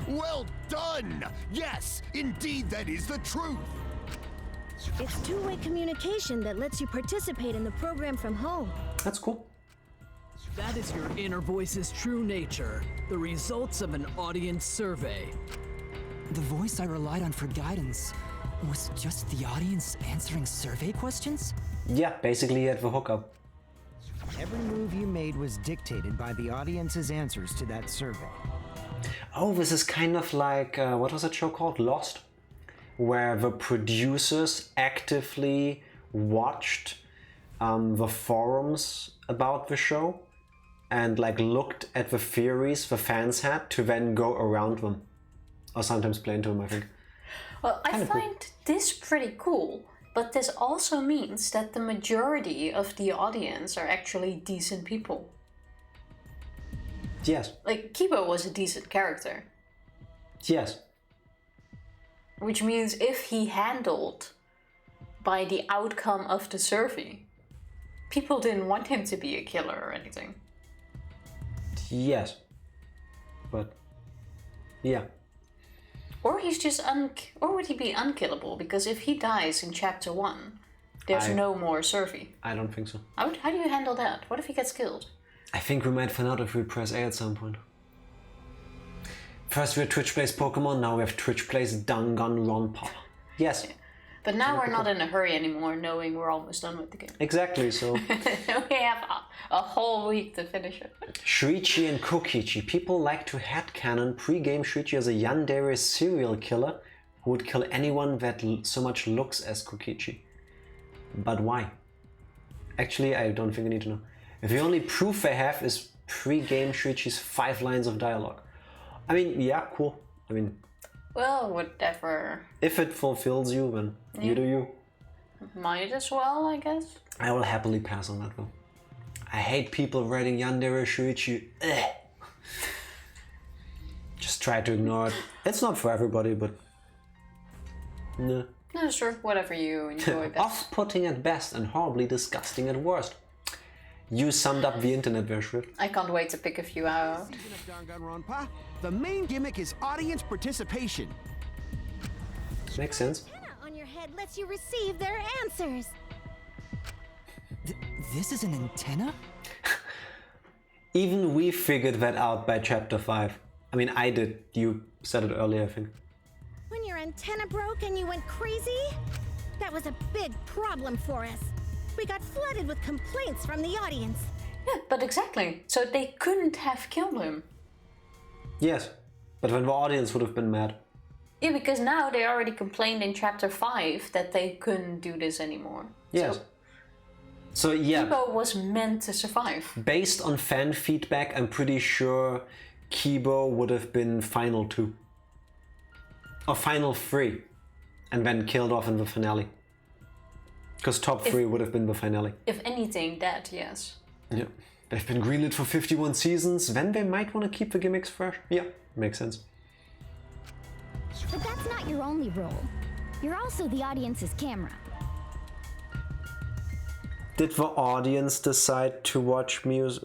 Well done! Yes, indeed that is the truth! It's two-way communication that lets you participate in the program from home. That's cool. That is your inner voice's true nature, the results of an audience survey. The voice I relied on for guidance was just the audience answering survey questions? Yeah, basically he had the hookup. Every move you made was dictated by the audience's answers to that survey. Oh, this is kind of like, what was that show called? Lost? Where the producers actively watched the forums about the show and like looked at the theories the fans had to then go around them. Or sometimes play into them, I think. Well, I Kinda cool. find this pretty cool, but this also means that the majority of the audience are actually decent people. Yes. Like, Kibo was a decent character. Yes. Which means if he handled by the outcome of the survey, people didn't want him to be a killer or anything. Yes. But yeah. Or he's just or would he be unkillable? Because if he dies in chapter 1, there's no more survey. I don't think so. How do you handle that? What if he gets killed? I think we might find out if we press A at some point. First we had Twitch Plays Pokemon, now we have Twitch Plays Danganronpa. Yes. Yeah. But now we're not in a hurry anymore, knowing we're almost done with the game. Exactly, so... We have a whole week to finish it. Shuichi and Kokichi. People like to headcanon pre-game Shuichi as a yandere serial killer who would kill anyone that so much looks as Kokichi. But why? Actually, I don't think I need to know. If the only proof I have is pre-game Shuichi's 5 lines of dialogue. I mean, yeah, cool. I mean... Well, whatever. If it fulfills you, then you do you. Might as well, I guess. I will happily pass on that one. I hate people writing yandere Shuichi. Ugh. Just try to ignore it. It's not for everybody, but... No. No, sure, whatever you enjoy best. Off-putting at best and horribly disgusting at worst. You summed up the internet very swift. I can't wait to pick a few out. Season of Danganronpa, the main gimmick is audience participation. Makes sense. Antenna on your head lets you receive their answers. This is an antenna? Even we figured that out by chapter 5. I mean, I did. You said it earlier, I think. When your antenna broke and you went crazy, that was a big problem for us. We got flooded with complaints from the audience. Yeah, but exactly. So they couldn't have killed him. Yes, but then the audience would have been mad. Yeah, because now they already complained in chapter 5 that they couldn't do this anymore. Yes. So yeah, Kibo was meant to survive. based on fan feedback, I'm pretty sure Kibo would have been final 2. Or final 3. And then killed off in the finale. Because top 3 would have been the finale. If anything, that, yes. Yeah. They've been greenlit for 51 seasons, then they might want to keep the gimmicks fresh. Yeah, makes sense. But that's not your only role. You're also the audience's camera. Did the audience decide to watch Miu's,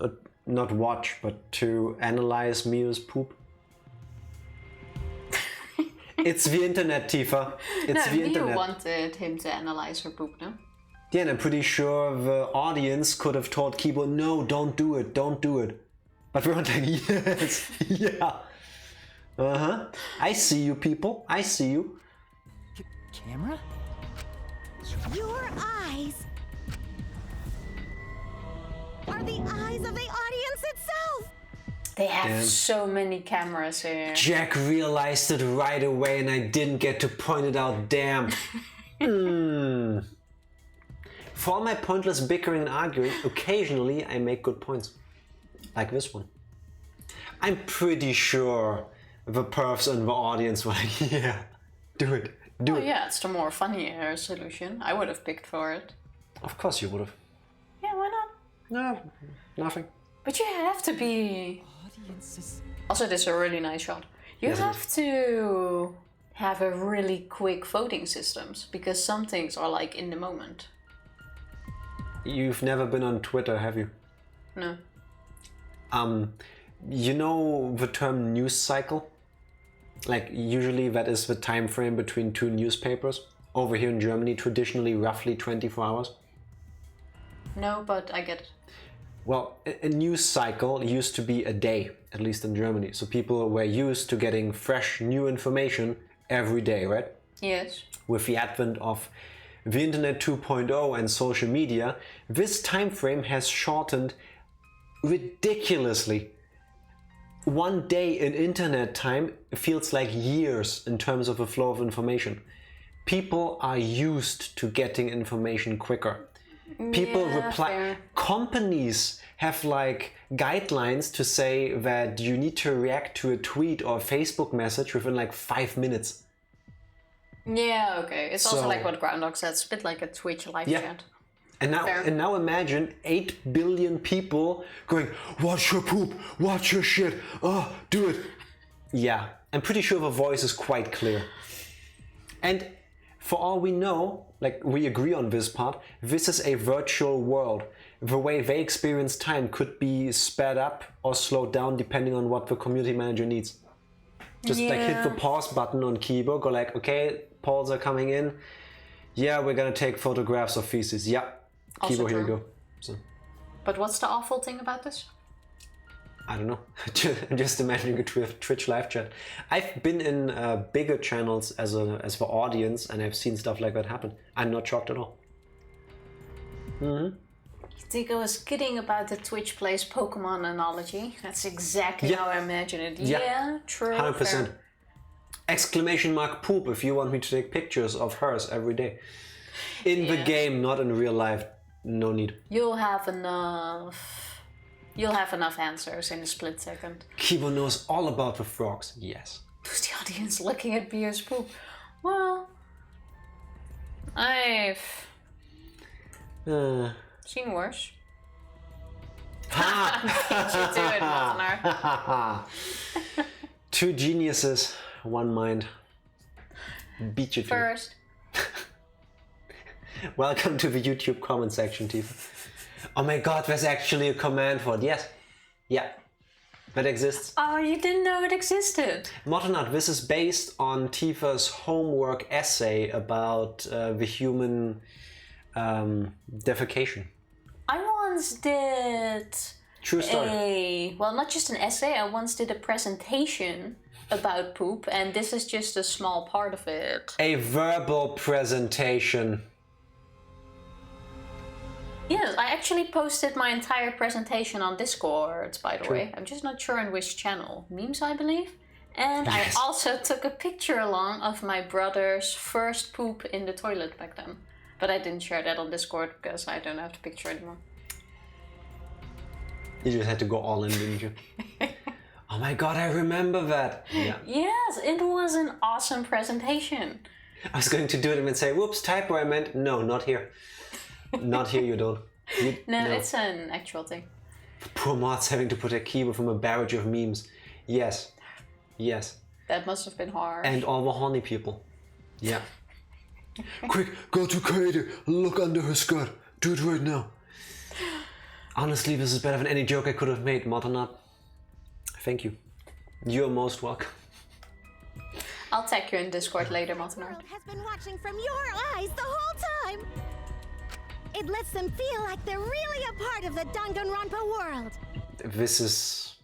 not watch, but to analyze Miu's poop? It's the internet, Tifa. It's the internet. You wanted him to analyze her poop, no? Yeah, and I'm pretty sure the audience could have told Kibo, no, don't do it, don't do it. But we weren't like, yes, yeah. Uh-huh. I see you, people. I see you. Camera? Your eyes are the eyes of the audience itself. They have Damn. so many cameras here. Jack realized it right away and I didn't get to point it out, damn. For all my pointless bickering and arguing, occasionally I make good points. Like this one. I'm pretty sure the perfs in the audience were like, yeah, do it, do it. Yeah, it's the more funnier solution. I would have picked for it. Of course you would have. Yeah, why not? No, nothing. But you have to be... Audiences. Also, this is a really nice shot. You Yes, it have to have a really quick voting systems, because some things are like in the moment. You've never been on Twitter, have you? No. You know the term news cycle? Like, usually that is the time frame between 2 newspapers. Over here in Germany, traditionally roughly 24 hours. No, but I get it. Well, a news cycle used to be a day, at least in Germany. So people were used to getting fresh new information every day, right? Yes. With the advent of the Internet 2.0 and social media, this time frame has shortened ridiculously. One day in internet time feels like years in terms of the flow of information. People are used to getting information quicker. People reply. Fair. Companies have like guidelines to say that you need to react to a tweet or a Facebook message within like 5 minutes. Yeah, okay. It's also So- like what Groundhog said. It's a bit like a Twitch live Yeah. chat. And now imagine 8 billion people going, watch your poop, watch your shit, oh, do it. Yeah, I'm pretty sure the voice is quite clear. And for all we know, like we agree on this part, this is a virtual world. The way they experience time could be sped up or slowed down depending on what the community manager needs. Just like hit the pause button on keyboard, go like, okay, polls are coming in. Yeah, we're gonna take photographs of feces. Yeah, Also keyboard, here you true. go. So, But what's the awful thing about this? I don't know. I'm just imagining a Twitch live chat. I've been in bigger channels as the audience, and I've seen stuff like that happen. I'm not shocked at all. You think I was kidding about the Twitch plays Pokemon analogy? That's exactly how I imagine it. Yeah, true. 100%. fair. Exclamation mark poop if you want me to take pictures of hers every day. In the game, not in real life. No need. You'll have enough. You'll have enough answers in a split second. Kibo knows all about the frogs. Yes. Who's the audience looking at Beer's poop? Well, I've seen worse. Beat you to it, Matnar. Two geniuses, one mind. Beat you to it. First. Welcome to the YouTube comment section, Tifa. Oh my god, there's actually a command for it. Yes. Yeah. That exists. Oh, you didn't know it existed. Motonat, this is based on Tifa's homework essay about the human defecation. I once did True story. well, not just an essay, I once did a presentation about poop, and this is just a small part of it. A verbal presentation. Yes, I actually posted my entire presentation on Discord, by the way. I'm just not sure on which channel. Memes, I believe. And I also took a picture along of my brother's first poop in the toilet back then. But I didn't share that on Discord because I don't have the picture anymore. You just had to go all in, didn't you? Oh my god, I remember that. Yeah. Yes, it was an awesome presentation. I was going to do it and then say, whoops, typo, I meant, no, not here. Not here, you don't. No, it's an actual thing. Poor Mods having to put a keyboard from a barrage of memes. Yes. Yes. That must have been hard. And all the horny people. Yeah. Quick, go to Kaede, look under her skirt. Do it right now. Honestly, this is better than any joke I could have made, Motonat. Thank you. You're most welcome. I'll tag you in Discord later, Matnar. world has been watching from your eyes the whole time. It lets them feel like they're really a part of the Danganronpa world. This is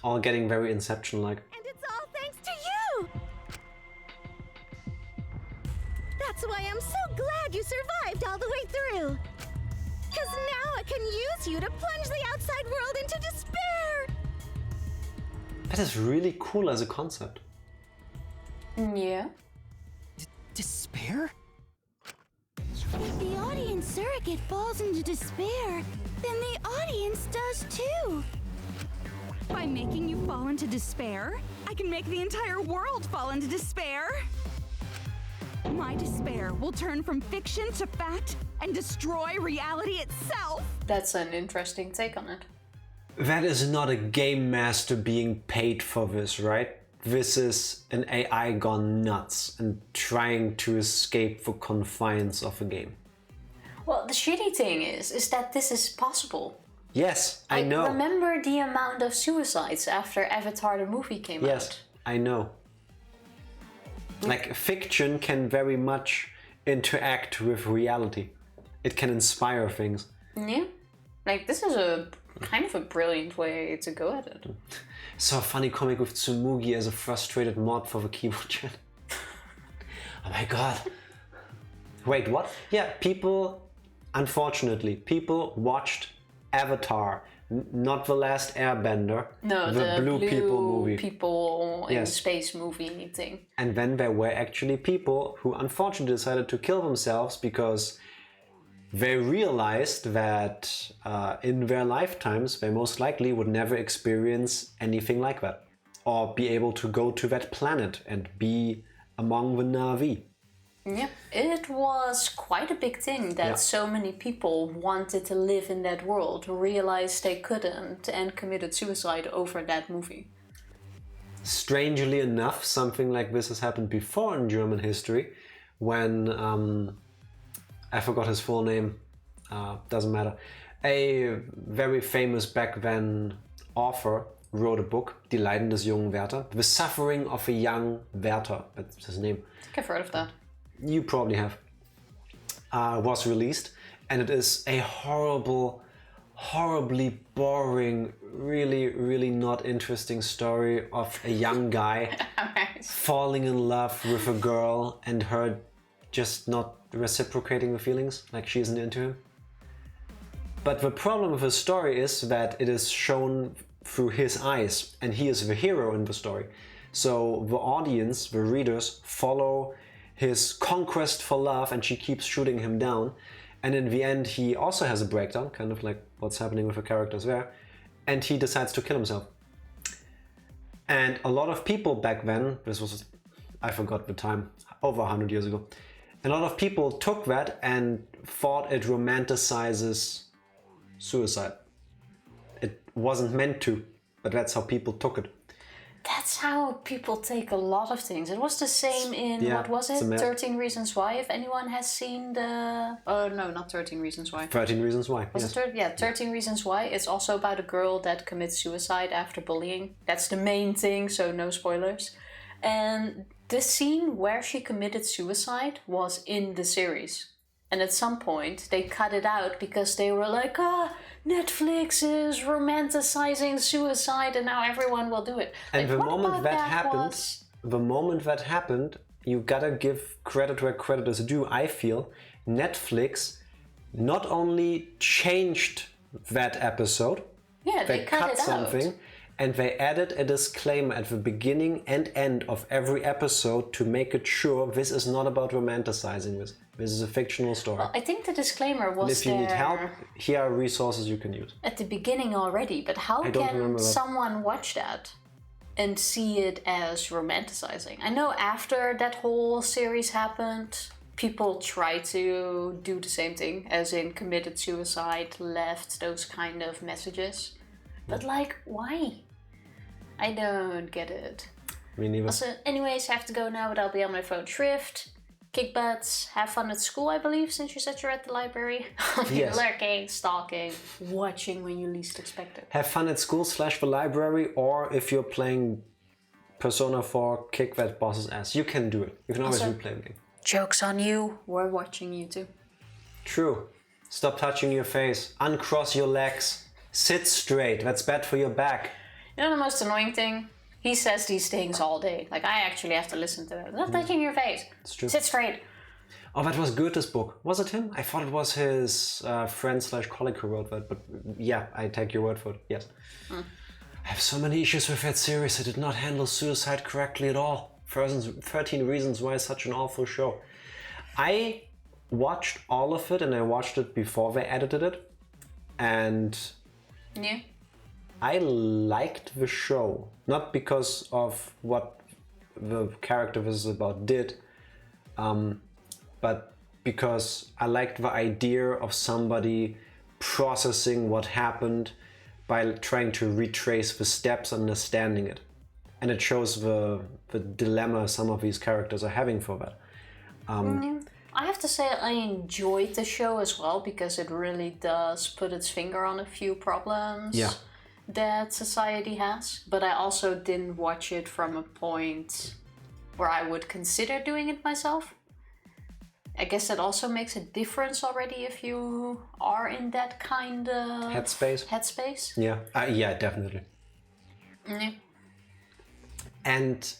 all getting very Inception-like. And it's all thanks to you! That's why I'm so glad you survived all the way through. Because now I can use you to plunge the outside world into despair! That is really cool as a concept. Yeah. Despair? If the audience surrogate falls into despair, then the audience does too. By making you fall into despair, I can make the entire world fall into despair. My despair will turn from fiction to fact and destroy reality itself. That's an interesting take on it. That is not a game master being paid for this, right? This is an AI gone nuts and trying to escape the confines of a game. Well, the shitty thing is that this is possible. Yes, I know. Remember the amount of suicides after Avatar the movie came out? Yes, I know. Like, fiction can very much interact with reality. It can inspire things. Yeah. Like, this is a kind of a brilliant way to go at it. Saw a funny comic with Tsumugi as a frustrated mod for the keyboard chat. Oh my god. Wait, what? Yeah, people, unfortunately, people watched Avatar, not The Last Airbender, No, the Blue People movie. People in Yes. space movie thing. And then there were actually people who unfortunately decided to kill themselves because they realized that in their lifetimes they most likely would never experience anything like that. Or be able to go to that planet and be among the Na'vi. Yeah, it was quite a big thing that so many people wanted to live in that world, realized they couldn't, and committed suicide over that movie. Strangely enough, something like this has happened before in German history, when I forgot his full name, doesn't matter. A very famous back then author wrote a book, Die Leiden des jungen Werther, The Suffering of a Young Werther, that's his name. I think I've heard of that. You probably have. Was released, and it is a horribly boring, really not interesting story of a young guy falling in love with a girl and her just not reciprocating the feelings, like she isn't into him. But the problem with the story is that it is shown through his eyes, and he is the hero in the story. So the audience, the readers, follow his conquest for love, and she keeps shooting him down. And in the end, he also has a breakdown, kind of like what's happening with the characters there, and he decides to kill himself. And a lot of people back then, this was, I forgot the time, over 100 years ago, a lot of people took that and thought it romanticizes suicide. It wasn't meant to, but that's how people took it. That's how people take a lot of things. It was the same in, what was it? 13 Reasons Why, if anyone has seen the... Oh, no, not 13 Reasons Why. 13 Reasons Why, Was it 13 Reasons Why. It's also about a girl that commits suicide after bullying. That's the main thing, so no spoilers. And the scene where she committed suicide was in the series. And at some point, they cut it out because they were like, Netflix is romanticizing suicide and now everyone will do it. And like, the moment that happened, you gotta give credit where credit is due, I feel. Netflix not only changed that episode, they cut something, out. And they added a disclaimer at the beginning and end of every episode to make it sure this is not about romanticizing this. This is a fictional story. Well, I think the disclaimer was and if you need help, here are resources you can use. At the beginning already, but how can someone watch that and see it as romanticizing? I know after that whole series happened, people try to do the same thing, as in committed suicide, left, those kind of messages. But like, why? I don't get it. Me neither. Also, anyways, I have to go now, but I'll be on my phone. Shrift, kick butts, have fun at school, I believe, since you said you're at the library. Yes. Lurking, stalking, watching when you least expect it. Have fun at school / the library, or if you're playing Persona 4, kick that boss's ass. You can do it. You can always replay the game. Joke's on you. We're watching you too. True. Stop touching your face. Uncross your legs. Sit straight. That's bad for your back. You know the most annoying thing? He says these things all day. Like, I actually have to listen to it. Not touching your face. It's true. Sit straight. Oh, that was Goethe's book. Was it him? I thought it was his friend / colleague who wrote that. But yeah, I take your word for it. Yes. I have so many issues with that series. I did not handle suicide correctly at all. 13 Reasons Why is such an awful show. I watched all of it, and I watched it before they edited it. And... yeah. I liked the show, not because of what the character this is about did, but because I liked the idea of somebody processing what happened by trying to retrace the steps, understanding it. And it shows the dilemma some of these characters are having for that. I have to say I enjoyed the show as well, because it really does put its finger on a few problems that society has. But I also didn't watch it from a point where I would consider doing it myself. I guess that also makes a difference already if you are in that kind of headspace. Yeah, yeah, definitely. Yeah. And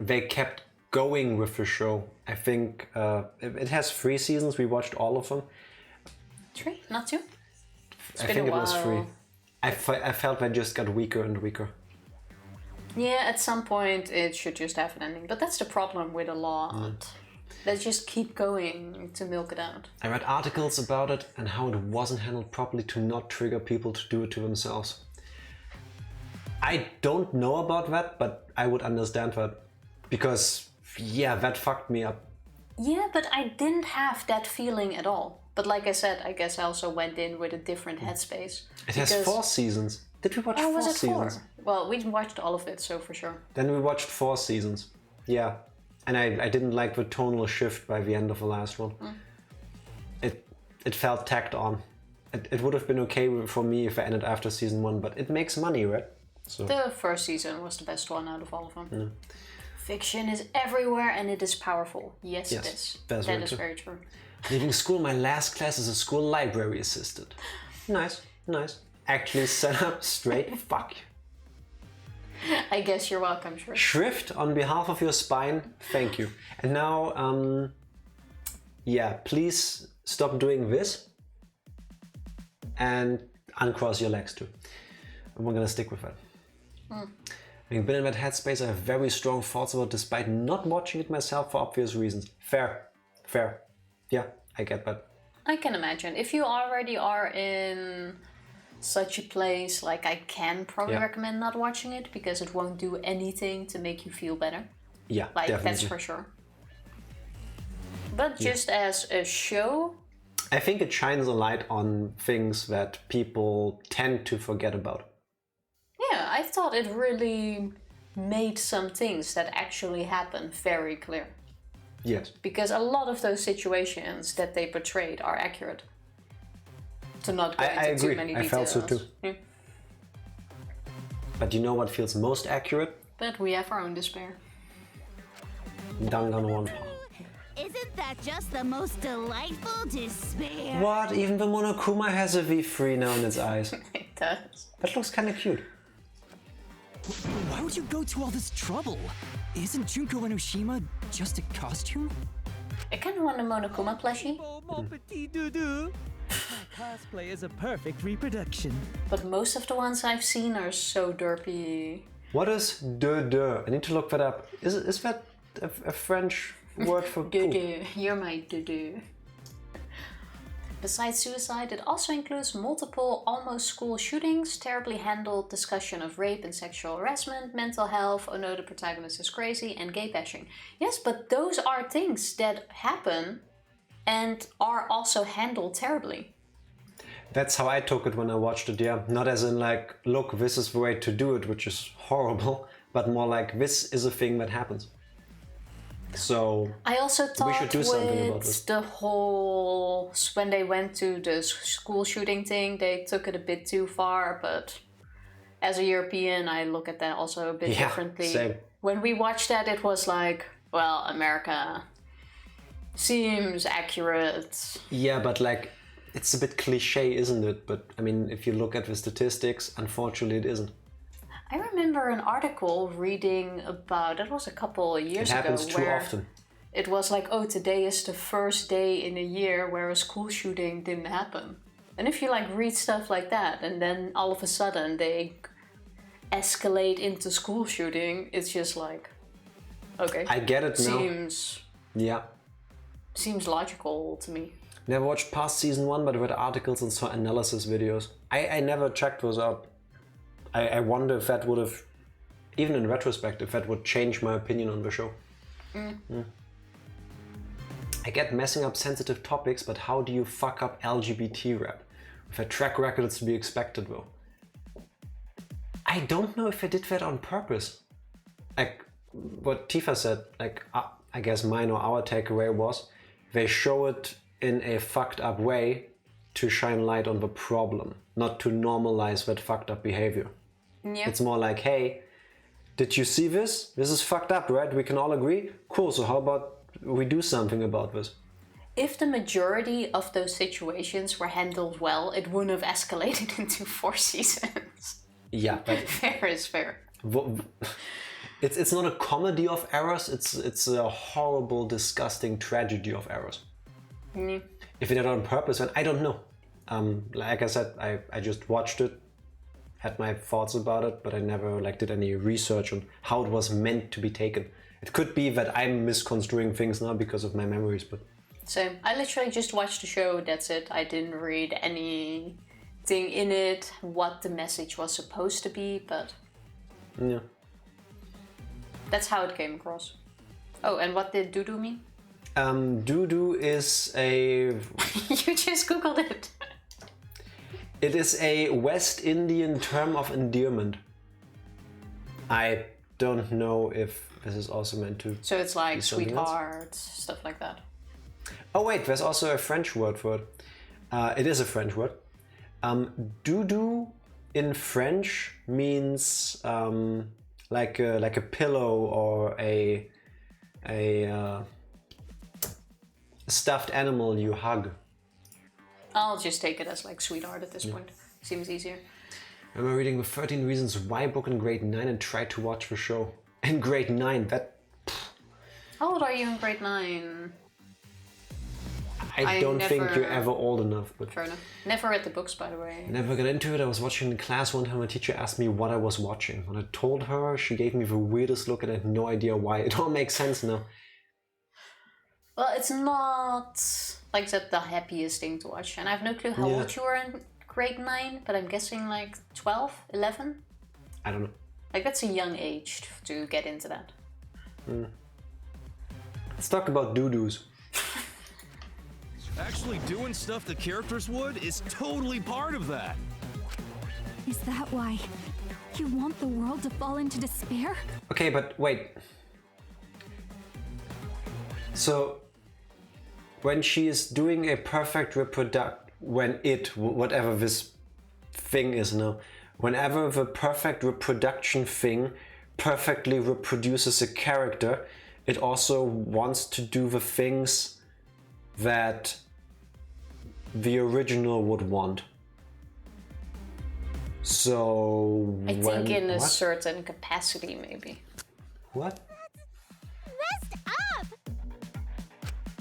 they kept going with the show. I think it has 3 seasons. We watched all of them. 3? Not 2? I think it was 3. I felt they just got weaker and weaker. Yeah, at some point it should just have an ending. But that's the problem with a lot. They just keep going to milk it out. I read articles about it and how it wasn't handled properly to not trigger people to do it to themselves. I don't know about that, but I would understand that. Because, yeah, that fucked me up. Yeah, but I didn't have that feeling at all. But like I said, I guess I also went in with a different headspace. It has 4 seasons. Did we watch 4 was it seasons? 4? Well, we watched all of it, so for sure. Then we watched 4 seasons. Yeah. And I didn't like the tonal shift by the end of the last one. It felt tacked on. It would have been okay for me if I ended after season 1, but it makes money, right? So. The first season was the best one out of all of them. Fiction is everywhere and it is powerful. Yes, it is. That is very true. Leaving school, my last class is a school library assistant. Nice, nice. Actually set up straight fuck. I guess you're welcome, Shrift. Shrift, on behalf of your spine, thank you. And now, yeah, please stop doing this and uncross your legs too. And we're gonna stick with that. Having been in that headspace, I have very strong thoughts about despite not watching it myself for obvious reasons. Fair. Yeah, I get that. I can imagine. If you already are in such a place, like I can probably recommend not watching it because it won't do anything to make you feel better. Yeah, like definitely. That's for sure. But just as a show, I think it shines a light on things that people tend to forget about. Yeah, I thought it really made some things that actually happen very clear. Yes. Because a lot of those situations that they portrayed are accurate. To not go into too many details. I felt so too. Yeah. But you know what feels most accurate? But we have our own despair. Danganronpa. Isn't that just the most delightful despair? What? Even the Monokuma has a V3 now in its eyes. It does. That looks kind of cute. Why would you go to all this trouble? Isn't Junko Enoshima just a costume? I kind of want a Monokuma plushie. My cosplay is a perfect reproduction. But most of the ones I've seen are so derpy. What is de? I need to look that up. Is that a French word for poop? You're my doo-doo. Besides suicide, it also includes multiple almost school shootings, terribly handled discussion of rape and sexual harassment, mental health, oh no, the protagonist is crazy, and gay bashing. Yes, but those are things that happen and are also handled terribly. That's how I took it when I watched it, yeah. Not as in like, look, this is the way to do it, which is horrible, but more like, this is a thing that happens. So I also thought we should do something about this. The whole, when they went to the school shooting thing, they took it a bit too far, but as a European, I look at that also a bit differently. Same. When we watched that, it was like, well, America seems accurate. Yeah, but like, it's a bit cliche, isn't it? But I mean, if you look at the statistics, unfortunately it isn't. I remember an article reading about, it was a couple of years ago. It happens too often. It was like, oh, today is the first day in a year where a school shooting didn't happen. And if you like read stuff like that and then all of a sudden they escalate into school shooting, it's just like, okay. I get it now. Seems logical to me. Never watched past season 1, but read articles and saw analysis videos. I never checked those out. I wonder if that would have, even in retrospect, if that would change my opinion on the show. I get messing up sensitive topics, but how do you fuck up LGBT rap? With a track record, it's to be expected though. I don't know if I did that on purpose. Like what Tifa said, like I guess mine or our takeaway was, they show it in a fucked up way to shine light on the problem, not to normalize that fucked up behavior. Yeah. It's more like, hey, did you see this? This is fucked up, right? We can all agree? Cool, so how about we do something about this? If the majority of those situations were handled well, it wouldn't have escalated into 4 seasons. Yeah, but fair is fair. It's not a comedy of errors, it's a horrible, disgusting tragedy of errors. If they did it on purpose, then I don't know. Like I said, I just watched it, had my thoughts about it, but I never did any research on how it was meant to be taken. It could be that I'm misconstruing things now because of my memories, but... So, I literally just watched the show, that's it. I didn't read anything in it, what the message was supposed to be, but... That's how it came across. Oh, and what did Dudu mean? Doo-doo is a... You just googled it. It is a West Indian term of endearment. I don't know if this is also meant to... So it's like be something else. sweetheart, stuff like that. Oh wait, there's also a French word for it. It is a French word. Doo-doo in French means like a pillow or a stuffed animal you hug. I'll just take it as like sweetheart at this point. Seems easier. I remember reading the 13 Reasons Why book in grade 9 and tried to watch the show. In grade 9, that... How old are you in grade 9? I don't think you're ever old enough. But fair enough. Never read the books, by the way. Never got into it. I was watching in class one time. My teacher asked me what I was watching. When I told her, she gave me the weirdest look and I had no idea why. It all makes sense now. Well, it's not like the happiest thing to watch. And I have no clue how old you were in grade 9, but I'm guessing like 12, 11? I don't know. Like that's a young age to get into that. Let's talk about doo-doos. Actually doing stuff the characters would is totally part of that. Is that why you want the world to fall into despair? Okay, but wait. So, when she is doing a perfect whatever this thing is now, whenever the perfect reproduction thing perfectly reproduces a character, it also wants to do the things that the original would want. So I think in a certain capacity, maybe. What? Messed up!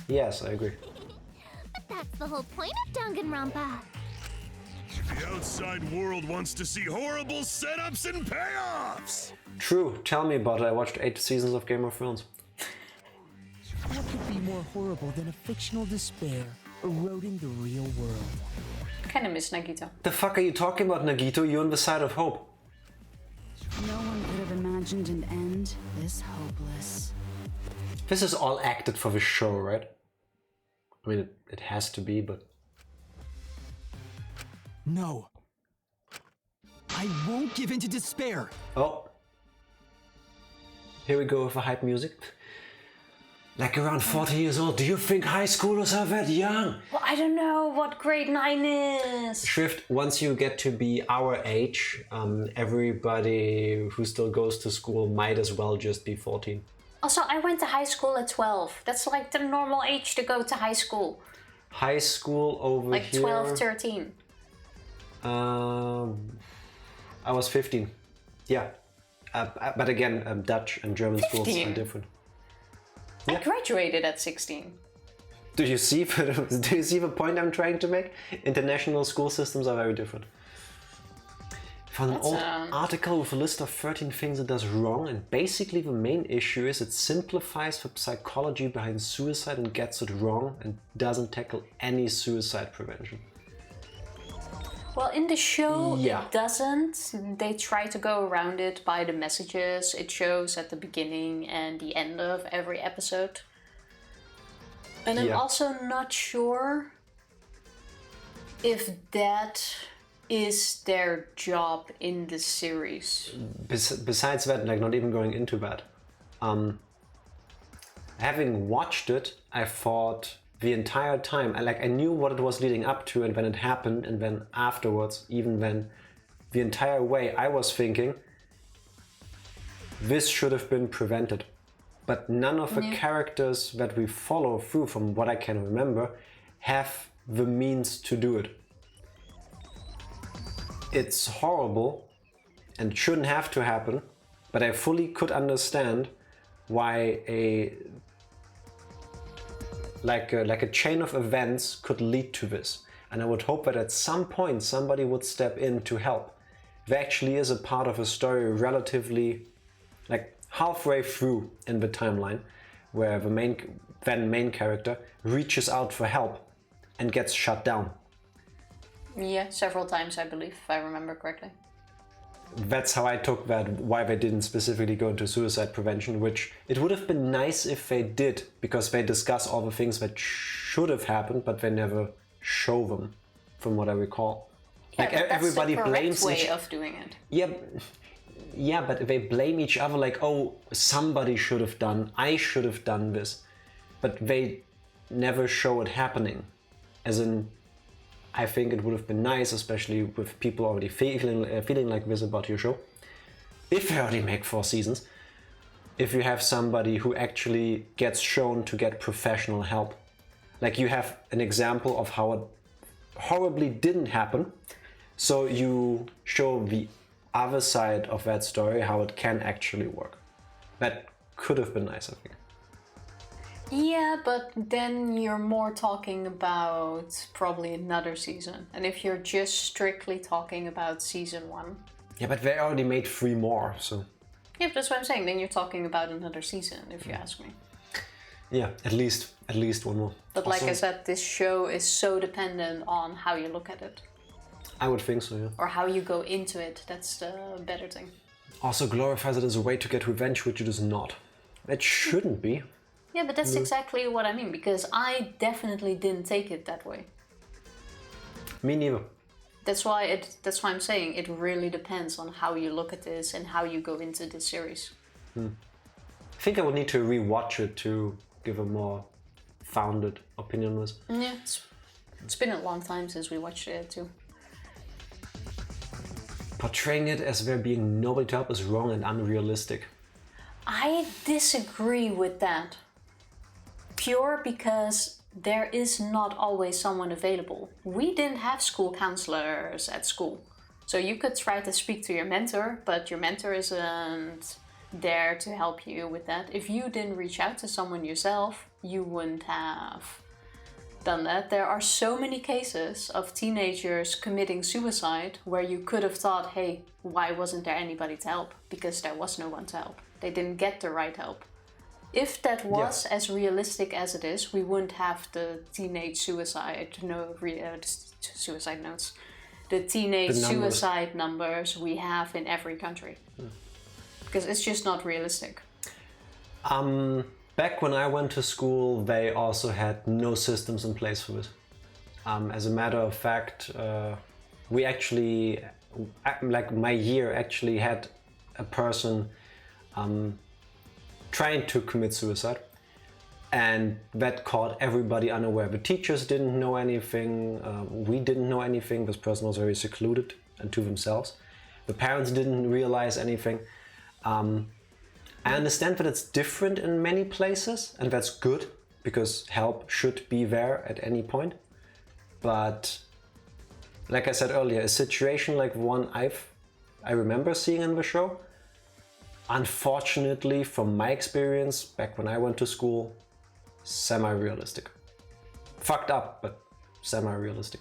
Yes, I agree. But that's the whole point of Danganronpa. The outside world wants to see horrible setups and payoffs! True, tell me about it. I watched 8 seasons of Game of Thrones. What could be more horrible than a fictional despair eroding the real world? Kind of miss Nagito. The fuck are you talking about, Nagito? You're on the side of hope. No one could have imagined an end this hopeless. This is all acted for the show, right? I mean, it has to be, but... No. I won't give in to despair. Oh. Here we go with the hype music. Like around 40 years old, do you think high schoolers are that young? Well, I don't know what grade 9 is. Shrift, once you get to be our age, everybody who still goes to school might as well just be 14. Also, I went to high school at 12. That's like the normal age to go to high school. High school over like here... Like 12, 13. I was 15. Yeah. But again, Dutch and German 15? schools are different. I graduated at 16. Do you see the point I'm trying to make? International school systems are very different. I found an old article with a list of 13 things it does wrong, and basically the main issue is it simplifies the psychology behind suicide and gets it wrong and doesn't tackle any suicide prevention. Well, in the show, it doesn't. They try to go around it by the messages it shows at the beginning and the end of every episode. And I'm also not sure if that is their job in the series. Besides that, like not even going into that. Having watched it, I thought the entire time, I knew what it was leading up to, and when it happened, and then afterwards, even then, the entire way I was thinking, this should have been prevented. But none of the characters that we follow through, from what I can remember, have the means to do it. It's horrible, and it shouldn't have to happen, but I fully could understand why a chain of events could lead to this. And I would hope that at some point somebody would step in to help. There actually is a part of a story relatively, like halfway through in the timeline, where the main character reaches out for help and gets shut down. Yeah, several times I believe, if I remember correctly. that's how I took that, why they didn't specifically go into suicide prevention, which it would have been nice if they did, because they discuss all the things that should have happened, but they never show them, from what I recall. Yeah, like but that's everybody the correct blames way of doing it. Yeah, but they blame each other like, oh, somebody should have done, I should have done this. But they never show it happening. As in, I think it would have been nice, especially with people already feeling like this about your show, if they already make 4 seasons, if you have somebody who actually gets shown to get professional help. Like you have an example of how it horribly didn't happen, so you show the other side of that story, how it can actually work. That could have been nice, I think. Yeah, but then you're more talking about probably another season. And if you're just strictly talking about season 1... Yeah, but they already made 3 more, so... Yeah, but that's what I'm saying. Then you're talking about another season, if you ask me. Yeah, at least 1 more. But also, like I said, this show is so dependent on how you look at it. I would think so, yeah. Or how you go into it. That's the better thing. Also glorifies it as a way to get revenge, which it is not. It shouldn't be. Yeah, but that's exactly what I mean, because I definitely didn't take it that way. Me neither. That's why I'm saying it really depends on how you look at this and how you go into this series. I think I would need to rewatch it to give a more founded opinion on this. Yeah, it's been a long time since we watched it too. Portraying it as there being nobody to help is wrong and unrealistic. I disagree with that. Pure because there is not always someone available. We didn't have school counselors at school. So you could try to speak to your mentor, but your mentor isn't there to help you with that. If you didn't reach out to someone yourself, you wouldn't have done that. There are so many cases of teenagers committing suicide where you could have thought, hey, why wasn't there anybody to help? Because there was no one to help. They didn't get the right help. If that was as realistic as it is, we wouldn't have the teenage suicide suicide notes. The teenage suicide numbers we have in every country. Because it's just not realistic. Back when I went to school, they also had no systems in place for this. As a matter of fact, we actually, like my year actually had a person trying to commit suicide, and that caught everybody unaware. The teachers didn't know anything, we didn't know anything. This person was very secluded and to themselves. The parents didn't realize anything. I understand that it's different in many places, and that's good, because help should be there at any point. But like I said earlier, a situation like one I remember seeing in the show, unfortunately, from my experience back when I went to school, semi-realistic. Fucked up, but semi-realistic.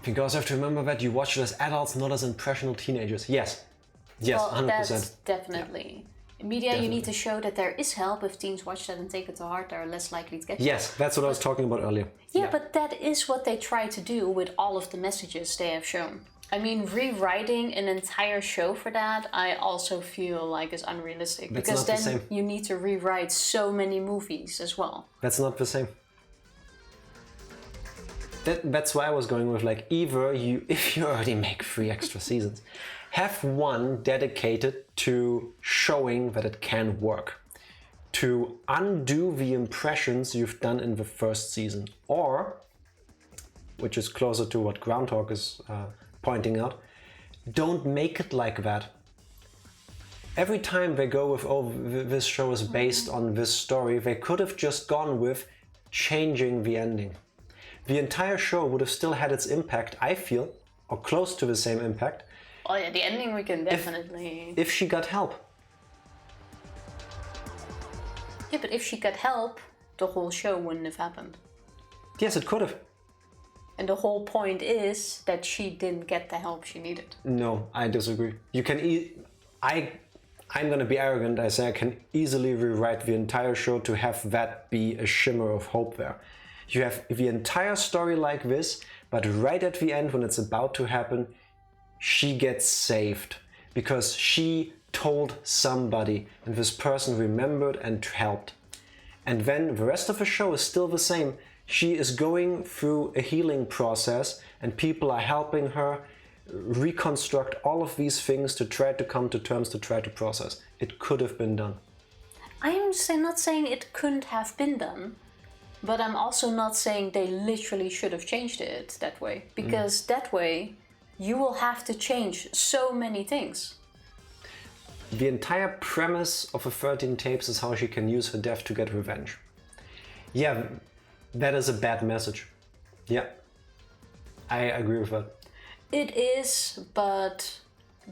Because you have to remember that you watch it as adults, not as impressionable teenagers. Yes, Well, 100%. that's definitely. In media, you need to show that there is help. If teens watch that and take it to heart, they're less likely to get help. Yes, that's what I was talking about earlier. Yeah, but that is what they try to do with all of the messages they have shown. I mean, rewriting an entire show for that, I also feel like is unrealistic. That's because not the then same. you need to rewrite so many movies as well. That's not the same. That's why I was going with, like, either you, if you already make 3 extra seasons, have one dedicated to showing that it can work, to undo the impressions you've done in the first season, or, which is closer to what Groundhog is pointing out, don't make it like that. Every time they go with, oh, this show is based on this story, they could have just gone with changing the ending. The entire show would have still had its impact, I feel, or close to the same impact. Oh yeah, the ending we can definitely... If she got help. Yeah, but if she got help, the whole show wouldn't have happened. Yes, it could have. And the whole point is that she didn't get the help she needed. No, I disagree. You can I'm gonna be arrogant, I say I can easily rewrite the entire show to have that be a shimmer of hope there. You have the entire story like this, but right at the end when it's about to happen, she gets saved because she told somebody and this person remembered and helped. And then the rest of the show is still the same. She is going through a healing process and people are helping her reconstruct all of these things to try to come to terms, to try to process. It could have been done. I'm not saying it couldn't have been done, but I'm also not saying they literally should have changed it that way. Because that way, you will have to change so many things. The entire premise of the 13 tapes is how she can use her death to get revenge. Yeah, that is a bad message. Yeah, I agree with that. It is, but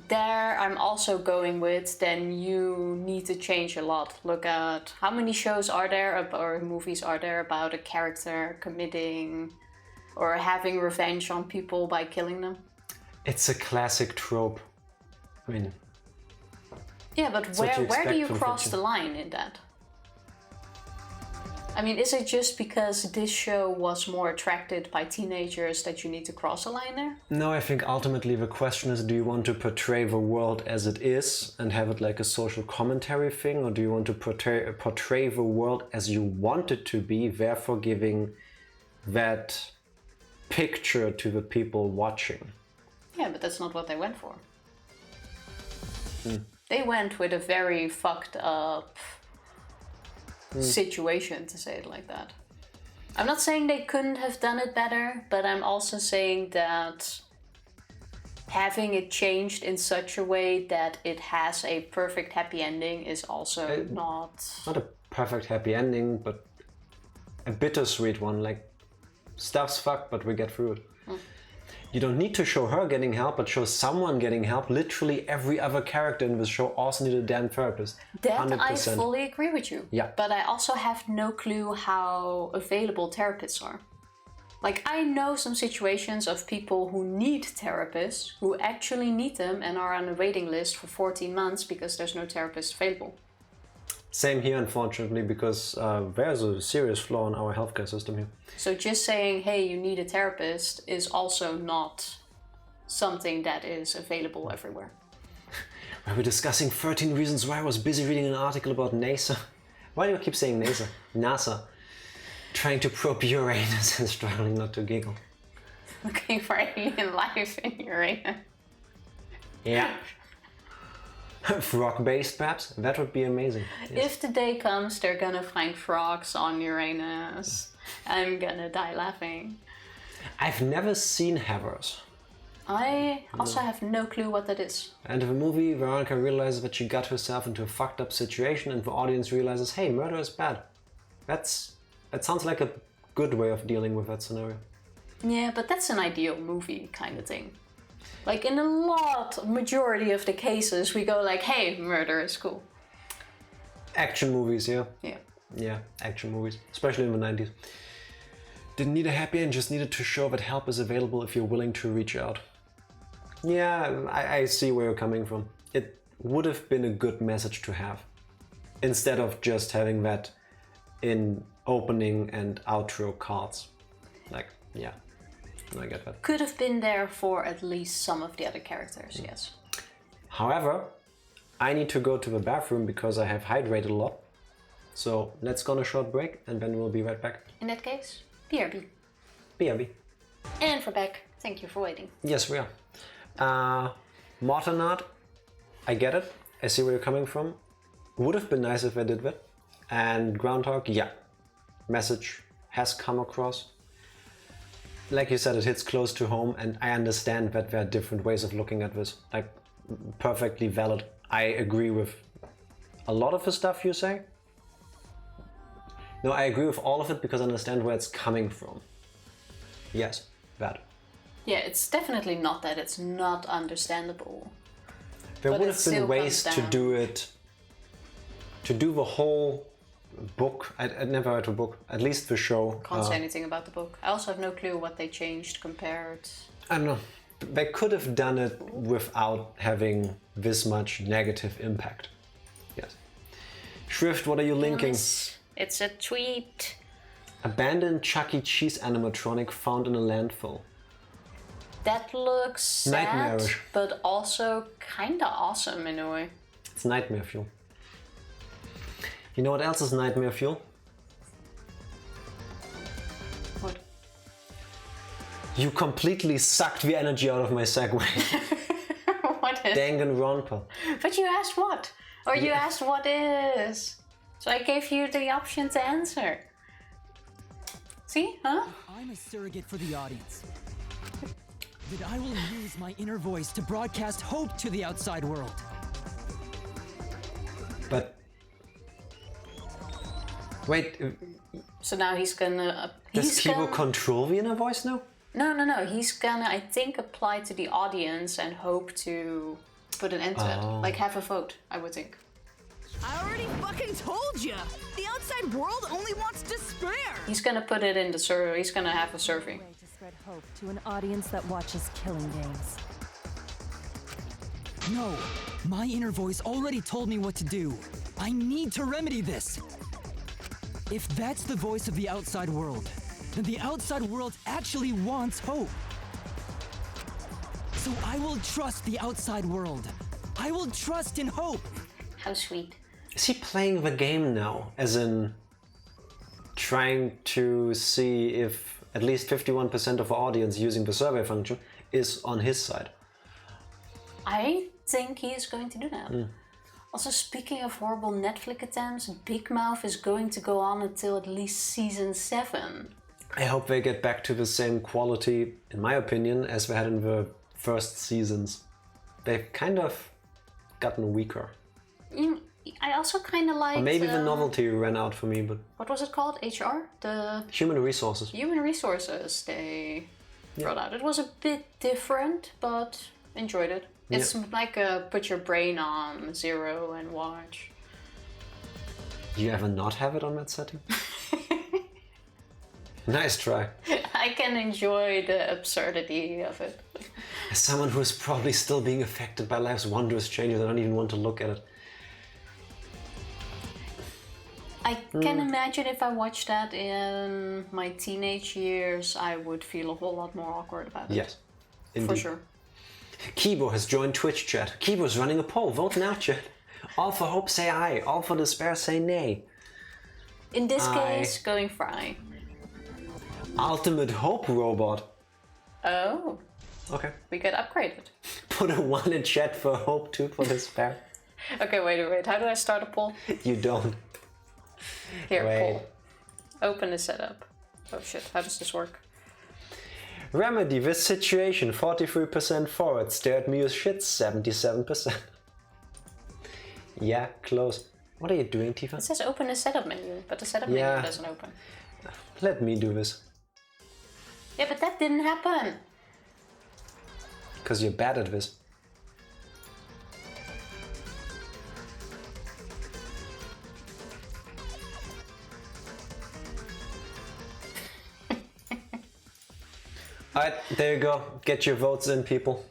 there I'm also going with, then you need to change a lot. Look at how many shows are there or movies are there about a character committing or having revenge on people by killing them. It's a classic trope. I mean, yeah, but where do you cross the line in that? I mean, is it just because this show was more attracted by teenagers that you need to cross a line there? No, I think ultimately the question is, do you want to portray the world as it is and have it like a social commentary thing, or do you want to portray the world as you want it to be, therefore giving that picture to the people watching? Yeah, but that's not what they went for. They went with a very fucked up situation, to say it like that. I'm not saying they couldn't have done it better, but I'm also saying that having it changed in such a way that it has a perfect happy ending is also not a perfect happy ending, but a bittersweet one. Like, stuff's fucked, but we get through it. You don't need to show her getting help, but show someone getting help. Literally every other character in this show also needed a damn therapist. That 100%. I fully agree with you. Yeah. But I also have no clue how available therapists are. Like, I know some situations of people who need therapists, who actually need them and are on a waiting list for 14 months because there's no therapist available. Same here, unfortunately, because there's a serious flaw in our healthcare system here. So just saying, hey, you need a therapist is also not something that is available everywhere. We're discussing 13 reasons why I was busy reading an article about NASA. Why do you keep saying NASA? NASA. Trying to probe Uranus and struggling not to giggle. Looking for alien life in Uranus. Yeah. Frog-based, perhaps? That would be amazing. Yes. If the day comes, they're gonna find frogs on Uranus. I'm gonna die laughing. I've never seen Havers. I also have no clue what that is. And in the movie, Veronica realizes that she got herself into a fucked up situation and the audience realizes, hey, murder is bad. That sounds like a good way of dealing with that scenario. Yeah, but that's an ideal movie kind of thing. Like, in majority of the cases, we go like, hey, murder is cool. Action movies, yeah. Yeah. Yeah, action movies, especially in the 90s. Didn't need a happy end, just needed to show that help is available if you're willing to reach out. Yeah, I see where you're coming from. It would have been a good message to have, instead of just having that in opening and outro cards. Like, yeah, I get that. Could have been there for at least some of the other characters, yes. However, I need to go to the bathroom because I have hydrated a lot. So let's go on a short break and then we'll be right back. In that case, BRB. BRB. And we're back. Thank you for waiting. Yes, we are. Mortonard, I get it. I see where you're coming from. Would have been nice if I did that. And Groundhog, yeah. Message has come across. Like you said, it hits close to home, and I understand that there are different ways of looking at this. Like, perfectly valid. I agree with a lot of the stuff you say. No, I agree with all of it because I understand where it's coming from. Yes, that. Yeah, it's definitely not that it's not understandable. There would have been ways to do it, to do the whole book. I'd never read a book, at least the show. Can't say anything about the book. I also have no clue what they changed compared. I don't know. They could have done it without having this much negative impact. Yes. Shrift, what are you linking? It's a tweet. Abandoned Chuck E. Cheese animatronic found in a landfill. That looks sad, Nightmarish. but also kinda awesome in a way. It's nightmare fuel. You know what else is nightmare fuel? What? You completely sucked the energy out of my segue. What is? Danganronpa. But you asked what? Or you asked what is? So I gave you the option to answer. See? Huh? I'm a surrogate for the audience. That I will use my inner voice to broadcast hope to the outside world. But wait, So now he's gonna... does Kibo control the inner voice now? No. He's gonna, I think, apply to the audience and hope to put an end to it. Like have a vote, I would think. I already fucking told you! The outside world only wants despair! He's gonna put it in the survey. He's gonna have a survey. Way to spread hope to an audience that watches killing games. No, my inner voice already told me what to do. I need to remedy this. If that's the voice of the outside world, then the outside world actually wants hope. So I will trust the outside world. I will trust in hope. How sweet. Is he playing the game now? As in trying to see if at least 51% of the audience using the survey function is on his side? I think he is going to do that. Also, speaking of horrible Netflix attempts, Big Mouth is going to go on until at least season 7. I hope they get back to the same quality, in my opinion, as they had in the first seasons. They've kind of gotten weaker. I also kind of like... Or maybe the novelty ran out for me, but... What was it called? HR? The Human resources. human resources they brought out. It was a bit different, but enjoyed it. It's like a put your brain on 0 and watch. Do you ever not have it on that setting? Nice try. I can enjoy the absurdity of it. As someone who is probably still being affected by life's wondrous changes, I don't even want to look at it. I can imagine if I watched that in my teenage years, I would feel a whole lot more awkward about it. Yes, indeed. For sure. Kibo has joined Twitch chat. Kibo is running a poll. Vote now, chat. All for hope, say aye. All for despair, say nay. In this case, going for aye. Ultimate hope robot. Oh. Okay. We get upgraded. Put a 1 in chat for hope, 2 for despair. Okay, wait. How do I start a poll? You don't. Here, Wait. poll. Open the setup. Oh shit, how does this work? Remedy this situation, 43% for it. Stared me as shit, 77%. Yeah, close. What are you doing, Tifa? It says open the setup menu, but the setup menu doesn't open. Let me do this. Yeah, but that didn't happen. Because you're bad at this. Alright, there you go. Get your votes in, people.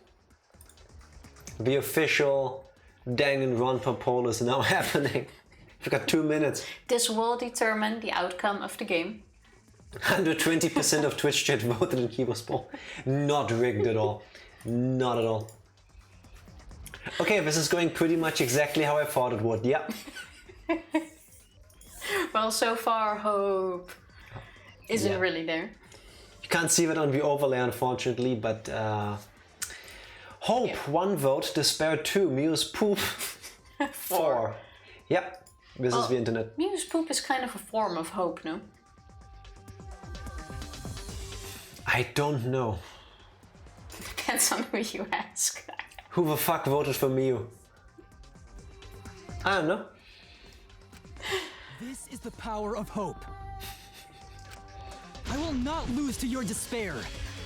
The official Danganronpa poll is now happening. We've got 2 minutes. This will determine the outcome of the game. 120% of Twitch chat voted in Kibo's poll. Not rigged at all. Not at all. Okay, this is going pretty much exactly how I thought it would. Yeah. Well, so far, hope isn't really there. You can't see that on the overlay, unfortunately, but hope 1 vote, despair 2, Muse poop 4. Yep, this is the internet. Muse poop is kind of a form of hope, no? I don't know. Depends on who you ask. Who the fuck voted for Mew? I don't know. This is the power of hope. I will not lose to your despair.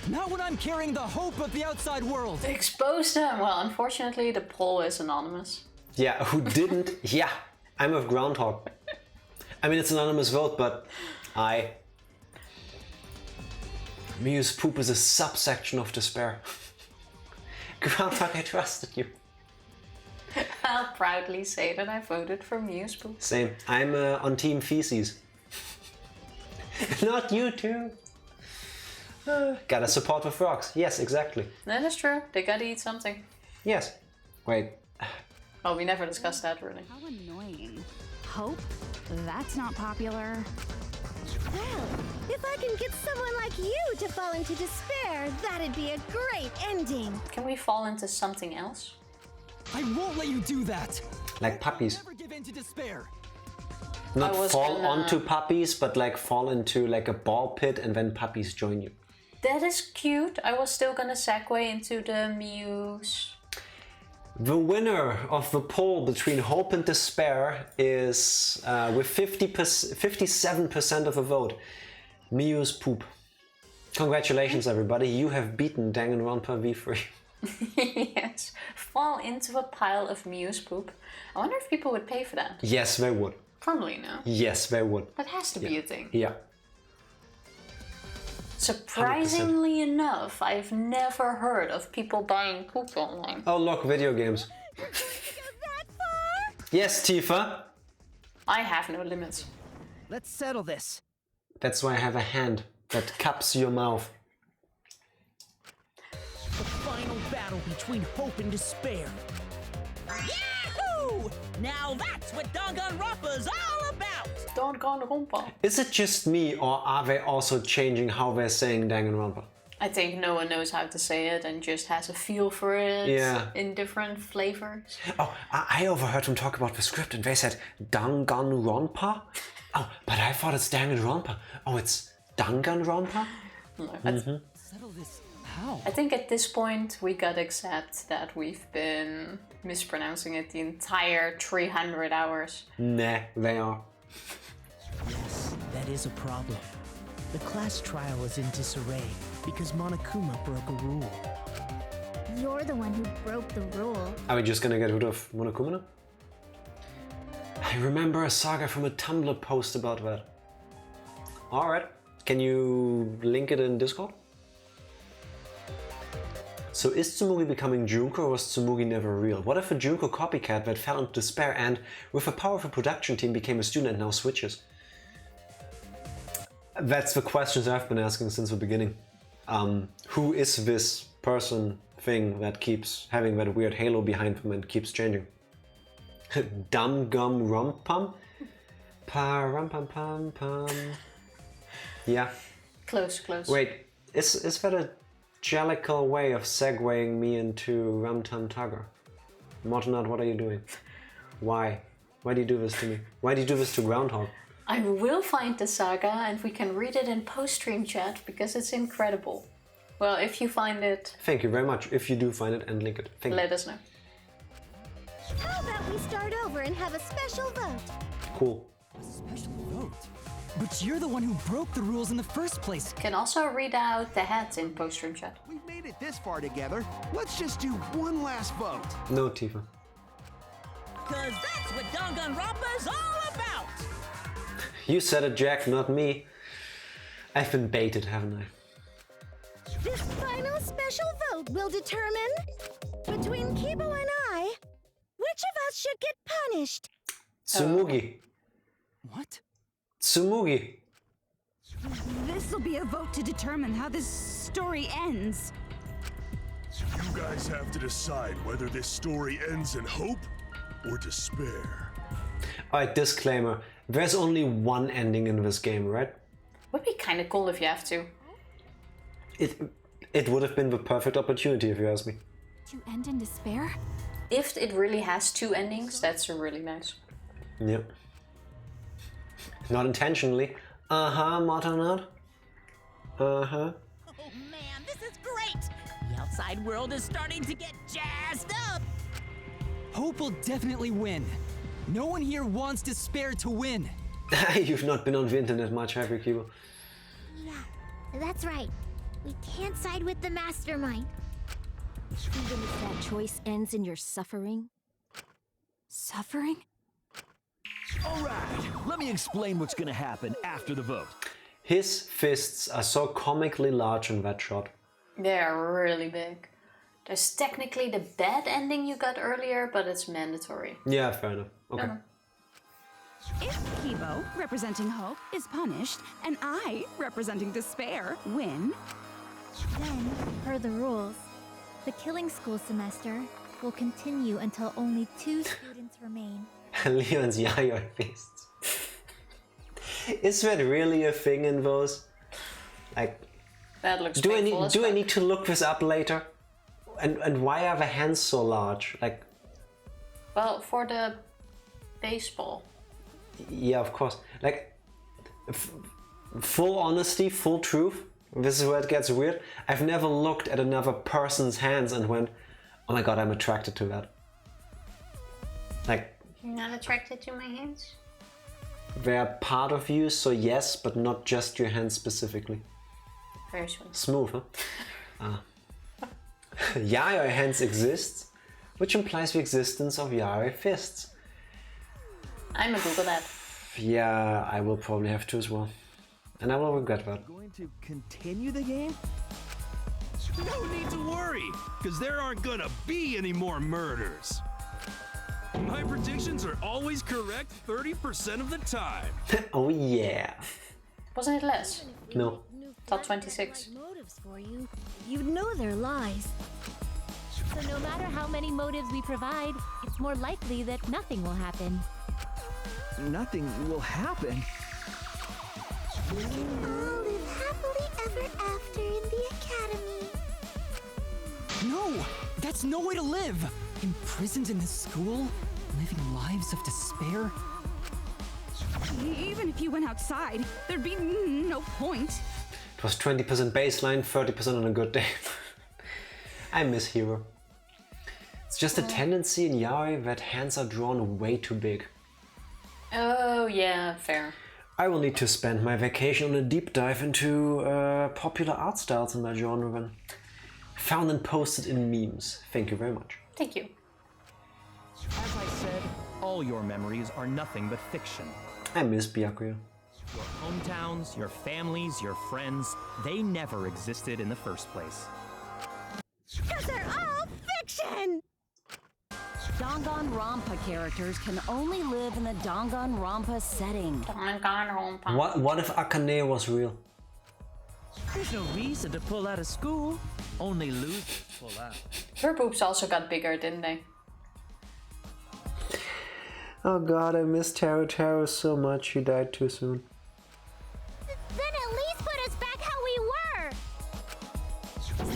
Not when I'm carrying the hope of the outside world. Expose them! Well, unfortunately, the poll is anonymous. Yeah, who didn't? Yeah, I'm with Groundhog. I mean, it's an anonymous vote, but Mew's poop is a subsection of despair. Groundhog, I trusted you. I'll proudly say that I voted for Mew's poop. Same. I'm on Team Feces. Not you too. Gotta support the frogs. Yes, exactly. That is true. They gotta eat something. Yes. Wait. Oh, we never discussed that really. How annoying. Hope? That's not popular. Well, if I can get someone like you to fall into despair, that'd be a great ending. Can we fall into something else? I won't let you do that. Like puppies. Never give in to despair. Not I was fall gonna- onto puppies, but like fall into like a ball pit and then puppies join you. That is cute. I was still gonna segue into the Muse. The winner of the poll between hope and despair is with 57% of the vote, Miu's poop. Congratulations, everybody! You have beaten Danganronpa V3. Yes, fall into a pile of Muse poop. I wonder if people would pay for that. Yes, they would. Probably no. Yes, they would. That has to be a thing. Yeah. Surprisingly enough, I've never heard of people buying poop online. Oh look, video games. Yes, Tifa. I have no limits. Let's settle this. That's why I have a hand that cups your mouth. The final battle between hope and despair. Yahoo! Now that's what Danganronpa's all about! Danganronpa. Is it just me, or are they also changing how they're saying Danganronpa? I think no one knows how to say it and just has a feel for it in different flavors. Oh, I overheard them talk about the script and they said Danganronpa? Oh, but I thought it's Danganronpa. Oh, it's Danganronpa? No, Settle this. How? I think at this point we gotta accept that we've been mispronouncing it the entire 300 hours. Nah, they are. Yes, that is a problem. The class trial is in disarray because Monokuma broke a rule. You're the one who broke the rule. Are we just gonna get rid of Monokuma now? I remember a saga from a Tumblr post about that. Alright, can you link it in Discord? So is Tsumugi becoming Junko, or was Tsumugi never real? What if a Junko copycat that fell into despair and, with a powerful production team, became a student and now switches? That's the questions I've been asking since the beginning. Who is this person thing that keeps having that weird halo behind them and keeps changing? Dum gum rum pum? Pa rum pum pum pum. Yeah. Close, close. Wait, is that a jellical way of segueing me into Rum Tum Tugger? Mortonard, what are you doing? Why? Why do you do this to me? Why do you do this to Groundhog? I will find the saga and we can read it in post-stream chat because it's incredible. Well, if you find it... Thank you very much. If you do find it and link it. Thank you. Let us know. How about we start over and have a special vote? Cool. A special vote? But you're the one who broke the rules in the first place. Can also read out the heads in post-stream chat. We've made it this far together. Let's just do one last vote. No, Tifa. Cause that's what Danganronpa's all about! You said it, Jack, not me. I've been baited, haven't I? This final special vote will determine, between Kibo and I, which of us should get punished. Tsumugi. What? Tsumugi. This'll be a vote to determine how this story ends. You guys have to decide whether this story ends in hope or despair. Alright, disclaimer. There's only one ending in this game, right? Would be kind of cool if you have to. It would have been the perfect opportunity if you ask me. To end in despair? If it really has two endings, that's really nice. Yep. Not intentionally. Uh-huh, Mortonard. Uh-huh. Oh man, this is great! The outside world is starting to get jazzed up! Hope will definitely win. No one here wants despair to win. You've not been on the internet much, have you, Kibo? Yeah, that's right. We can't side with the mastermind. Even if that choice ends in your suffering? Suffering? Alright, let me explain what's gonna happen after the vote. His fists are so comically large in that shot. They are really big. There's technically the bad ending you got earlier, but it's mandatory. Yeah, fair enough. Okay. If Kibo, representing hope, is punished, and I, representing despair, win, Then, per the rules, the killing school semester will continue until only 2 students remain. Leon's yayoi fists. Is that really a thing in those? Like, That looks do painful as I fuck. need to look this up later? And why are the hands so large? Like, Well, for the baseball. yeah, of course. Like, full honesty, full truth. This is where it gets weird. I've never looked at another person's hands and went, oh my god, I'm attracted to that. Like, You're not attracted to my hands? they're part of you, so yes, but not just your hands specifically. Very sweet. Smooth, huh? Yayoi hands exists, which implies the existence of yayoi fists. I'm gonna Google that. Yeah, I will probably have to as well. And I will regret that. Going to continue the game? No need to worry, because there aren't gonna be any more murders. My predictions are always correct 30% of the time. Oh yeah. Wasn't it less? No. Top 26. Motives for you, you'd know they're lies. So no matter how many motives we provide, it's more likely that nothing will happen. Nothing will happen. We can all live happily ever after in the academy. No! That's no way to live! Imprisoned in this school? Living lives of despair? Even if you went outside, there'd be no point. It was 20% baseline, 30% on a good day. I miss Hero. It's just a tendency in yaoi that hands are drawn way too big. Oh yeah, fair. I will need to spend my vacation on a deep dive into popular art styles in that genre then. Found and posted in memes. Thank you very much. Thank you. As I said, all your memories are nothing but fiction. I miss Byakuya. Your hometowns, your families, your friends, they never existed in the first place. Because they're all fiction! Danganronpa characters can only live in the Danganronpa setting. Danganronpa. What if Akane was real? There's no reason to pull out of school. Only losers pull out. Her boobs also got bigger, didn't they? Oh god, I miss Taro Taro so much. She died too soon. Then at least put us back how we were!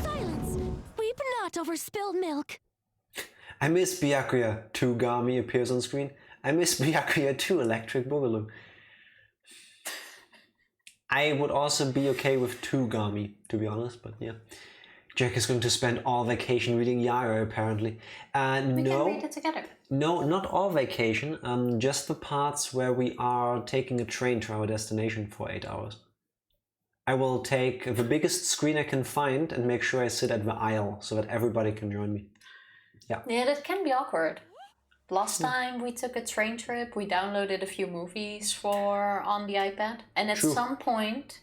Silence! Weep not over spilled milk. I miss Byakuya 2 Gami appears on screen. I miss Byakuya 2 Electric Boogaloo. I would also be okay with 2 Gami, to be honest, but yeah. Jack is going to spend all vacation reading Yara apparently. We can No, read it together. no, not all vacation, just the parts where we are taking a train to our destination for 8 hours. I will take the biggest screen I can find and make sure I sit at the aisle so that everybody can join me. Yeah, that can be awkward. Last time we took a train trip, we downloaded a few movies on the iPad, and at some point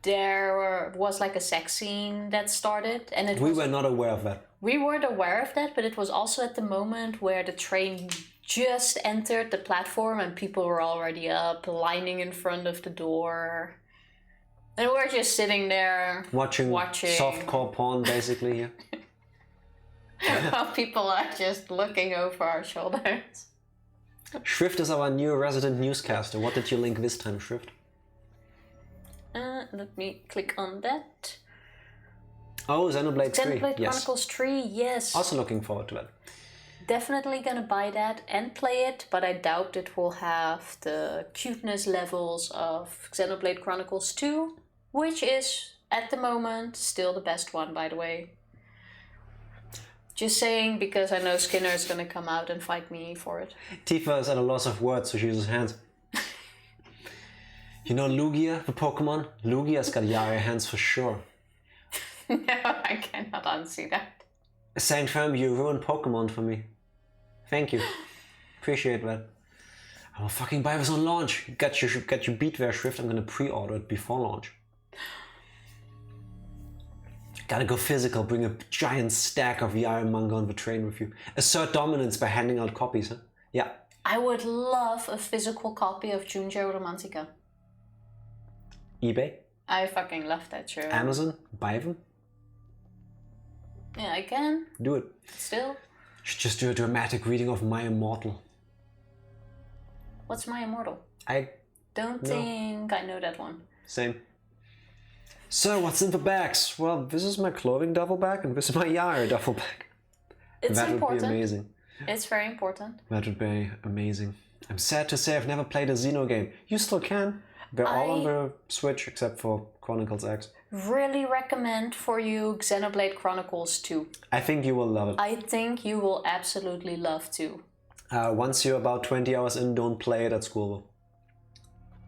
there was like a sex scene that started, and we were not aware of that. We weren't aware of that, but it was also at the moment where the train just entered the platform and people were already up, lining in front of the door. And we're just sitting there Watching. Softcore porn, basically, yeah. While people are just looking over our shoulders. Shrift is our new resident newscaster. What did you link this time, Shrift? Let me click on that. Oh, Xenoblade 3. Xenoblade Yes. Chronicles 3, yes. Also looking forward to that. Definitely gonna buy that and play it, but I doubt it will have the cuteness levels of Xenoblade Chronicles 2, which is, at the moment, still the best one, by the way. Just saying, because I know Skinner's gonna come out and fight me for it. Tifa is at a loss of words, so she uses hands. You know Lugia, the Pokemon? Lugia's got Yaya hands for sure. No, I cannot unsee that. Saint Fam, you ruined Pokemon for me. Thank you. Appreciate that. I will fucking buy this on launch. Get your beat there, Shrift. I'm gonna pre-order it before launch. Gotta go physical, bring a giant stack of Yaya manga on the train with you. Assert dominance by handing out copies, huh? Yeah. I would love a physical copy of Junjo Romantica. eBay? I fucking love that show. Amazon? Buy them? Yeah, I can. Do it. Still. Should just do a dramatic reading of My Immortal. What's My Immortal? I don't think I know that one. Same. So, what's in the bags? Well, this is my clothing duffel bag and this is my Yara duffel bag. It's that important. would be amazing. It's very important. That would be amazing. I'm sad to say I've never played a Xeno game. You still can. They're all on the Switch except for Chronicles X. Really recommend for you Xenoblade Chronicles 2. I think you will love it. I think you will absolutely love 2. Once you're about 20 hours in, don't play it at school.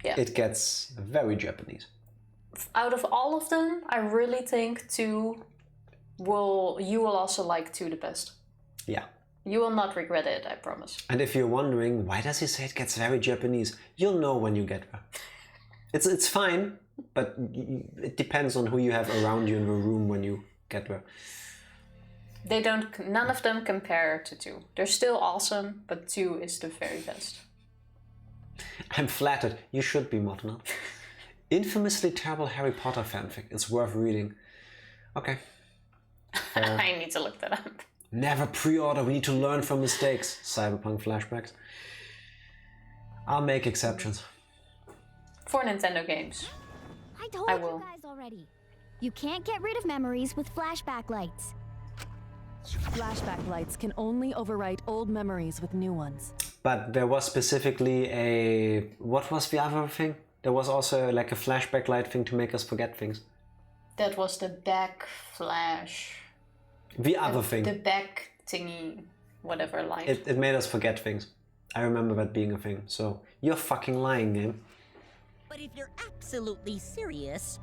Yeah. It gets very Japanese. Out of all of them, I really think 2 you will also like 2 the best. Yeah. You will not regret it, I promise. And if you're wondering, why does he say it gets very Japanese? You'll know when you get there. It's fine, but it depends on who you have around you in the room when you get there. None of them compare to 2. They're still awesome, but 2 is the very best. I'm flattered. You should be, Motna. Infamously terrible Harry Potter fanfic. It's worth reading. Okay. I need to look that up. Never pre-order. We need to learn from mistakes. Cyberpunk flashbacks. I'll make exceptions. For Nintendo games. I told you guys already. You can't get rid of memories with flashback lights. Flashback lights can only overwrite old memories with new ones. But there was specifically a... What was the other thing? There was also like a flashback light thing to make us forget things. That was the back flash. The other thing. The back thingy, whatever light. It made us forget things. I remember that being a thing. So, you're fucking lying, game. But if you're absolutely serious,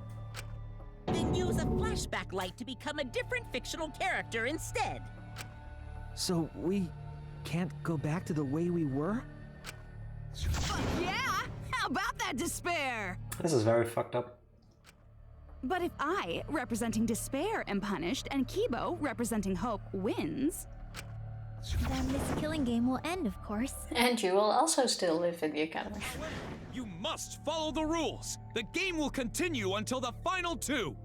then use a flashback light to become a different fictional character instead. So we can't go back to the way we were? Yeah! How about that despair? This is very fucked up. But if I, representing despair, am punished, and Kibo, representing hope, wins... Then this killing game will end, of course. And you will also still live in the academy. You must follow the rules. The game will continue until the final 2.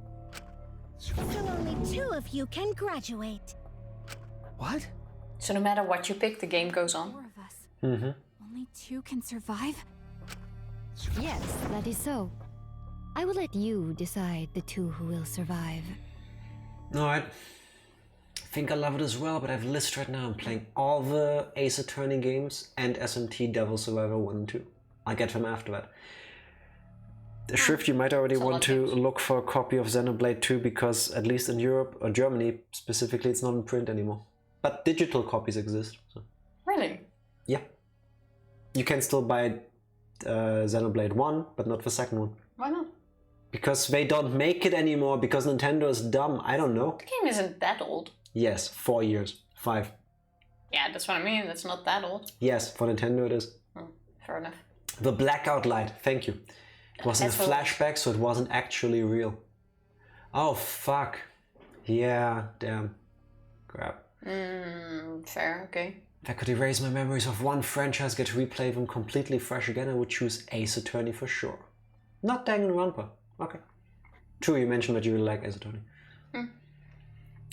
So only 2 of you can graduate. What? So no matter what you pick, the game goes on. 4 of us. Mm-hmm. Only 2 can survive? Yes, that is so. I will let you decide the 2 who will survive. Alright. I think I love it as well, but I have a list right now. I'm playing all the Ace Attorney games and SMT Devil Survivor 1 and 2. I'll get them after that. The Shrift, you might already want to look for a copy of Xenoblade 2 because at least in Europe, or Germany specifically, it's not in print anymore. But digital copies exist. So. Really? Yeah. You can still buy Xenoblade 1, but not the second one. Why not? Because they don't make it anymore, because Nintendo is dumb. I don't know. The game isn't that old. Yes, 4 years. 5. Yeah, that's what I mean. That's not that old. Yes, for Nintendo it is. Fair enough. The blackout light, thank you. It was in a flashback, so it wasn't actually real. Oh, fuck. Yeah, damn. Crap. Fair, okay. If I could erase my memories of one franchise, get to replay them completely fresh again, I would choose Ace Attorney for sure. Not Danganronpa. Okay. True, you mentioned that you really like Ace Attorney.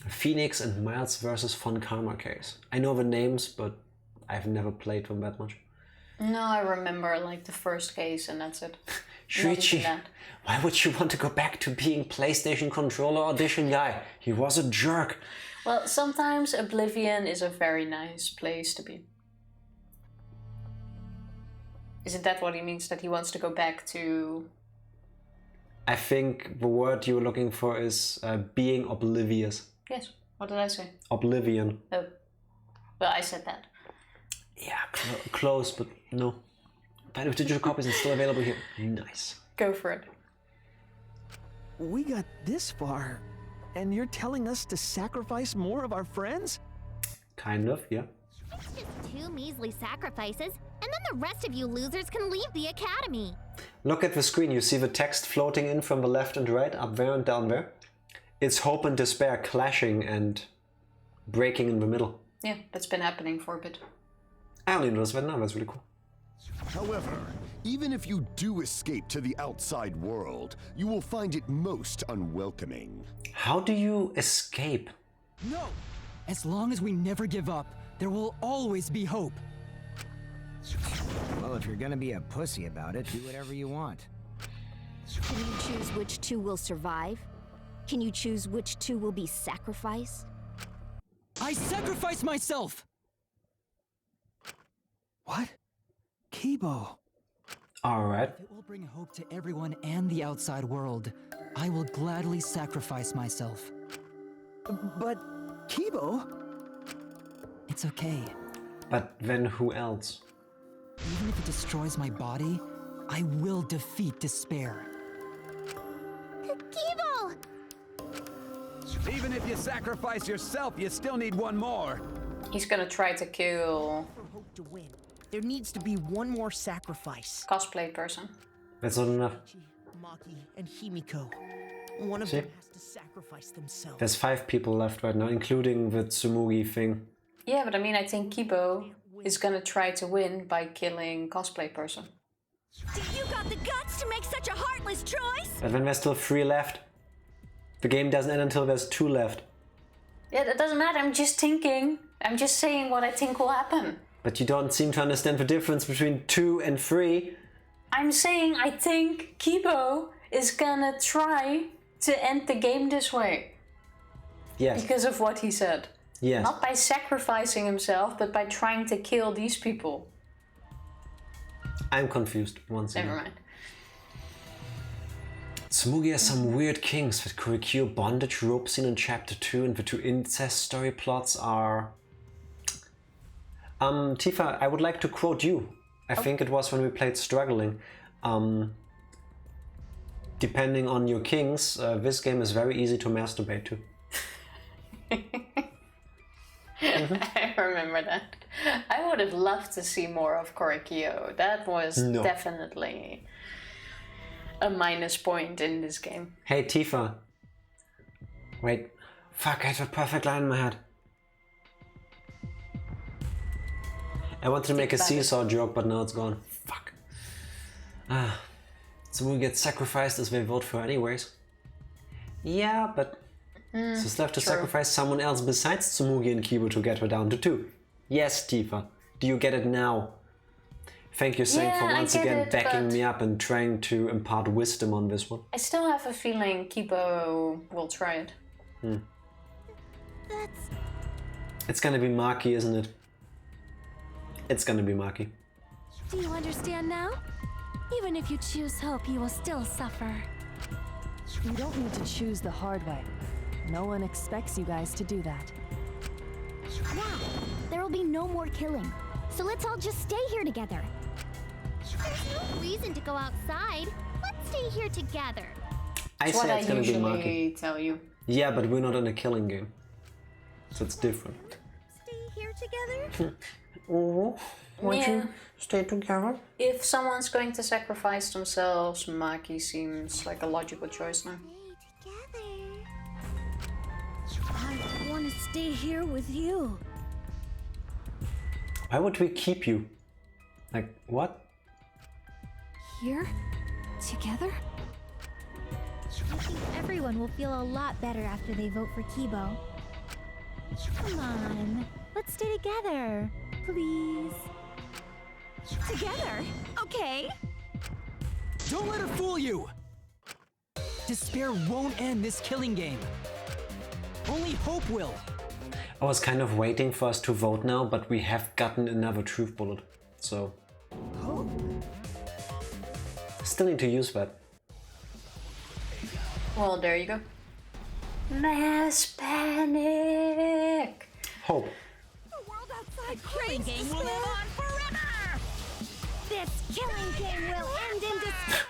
Phoenix and Miles vs. Von Karma case. I know the names, but I've never played them that much. No, I remember like the first case and that's it. Shuichi, why would you want to go back to being PlayStation controller audition guy? He was a jerk. Well, sometimes Oblivion is a very nice place to be. Isn't that what he means, that he wants to go back to? I think the word you were looking for is being oblivious. Yes, what did I say? Oblivion. Oh, well, I said that. Yeah, close, but no. But with digital copies, it's still available here. Nice. Go for it. We got this far, and you're telling us to sacrifice more of our friends? Kind of, yeah. It's just 2 measly sacrifices, and then the rest of you losers can leave the academy. Look at the screen. You see the text floating in from the left and right, up there and down there? It's hope and despair clashing and breaking in the middle. Yeah, that's been happening for a bit. I only noticed that now. That's really cool. However, even if you do escape to the outside world, you will find it most unwelcoming. How do you escape? No! As long as we never give up, there will always be hope. Well, if you're gonna be a pussy about it, do whatever you want. Can you choose which two will survive? Can you choose which two will be sacrificed? I sacrifice myself! What? Kibo. Alright. If it will bring hope to everyone and the outside world, I will gladly sacrifice myself. But, Kibo? It's okay. But then who else? Even if it destroys my body, I will defeat despair. Kibo! Even if you sacrifice yourself, you still need one more. He's gonna try to kill For hope to win, there needs to be one more sacrifice. cosplay person. That's not enough. Maki and Himiko. One of See? them has to sacrifice themselves. There's 5 people left right now, including the Tsumugi thing. Yeah, but I mean, I think Kibo is gonna try to win by killing cosplay person. You got the guts to make such a heartless choice? But then there's still 3 left. The game doesn't end until there's 2 left. Yeah, that doesn't matter. I'm just thinking. I'm just saying what I think will happen. But you don't seem to understand the difference between 2 and 3. I'm saying I think Kibo is gonna try to end the game this way. Yes. Because of what he said. Yes. Not by sacrificing himself, but by trying to kill these people. I'm confused once again. Never mind. Tsumugi has some weird kinks. The Kurikyo bondage rope scene in chapter 2 and the 2 incest story plots are... Tifa, I would like to quote you. I think it was when we played Struggling. Depending on your kinks, this game is very easy to masturbate to. I remember that. I would have loved to see more of Korikyo. That was definitely a minus point in this game. Hey Tifa. Wait. Fuck, I had a perfect line in my head. I wanted to make a seesaw joke, but now it's gone. Fuck. Tsumugi gets sacrificed as they vote for anyways. Yeah, but so it's left to sacrifice someone else besides Tsumugi and Kibo to get her down to 2. Yes, Tifa. Do you get it now? Thank you, Sang, for once again backing me up and trying to impart wisdom on this one. I still have a feeling Kibo will try it. It's gonna be Maki, isn't it? It's gonna be Maki. Do you understand now? Even if you choose hope, you will still suffer. You don't need to choose the hard way. No one expects you guys to do that. Now, there will be no more killing. So let's all just stay here together. There's no reason to go outside. Let's stay here together. I say it's gonna be Maki. That's what I usually tell you. Yeah, but we're not in a killing game. So it's different. Stay here together? Want you stay together? If someone's going to sacrifice themselves, Maki seems like a logical choice now. I want to stay here with you. Why would we keep you? Like, what? Here? Together? I think everyone will feel a lot better after they vote for Kibo. Come on, let's stay together, please. Together? Okay. Don't let her fool you! Despair won't end this killing game. Only hope will. I was kind of waiting for us to vote now, but we have gotten another truth bullet. So... Hope? Still need to use that. Well, there you go. Mass panic! Hope. The world outside Killing game will live on forever! This killing game will end in despair.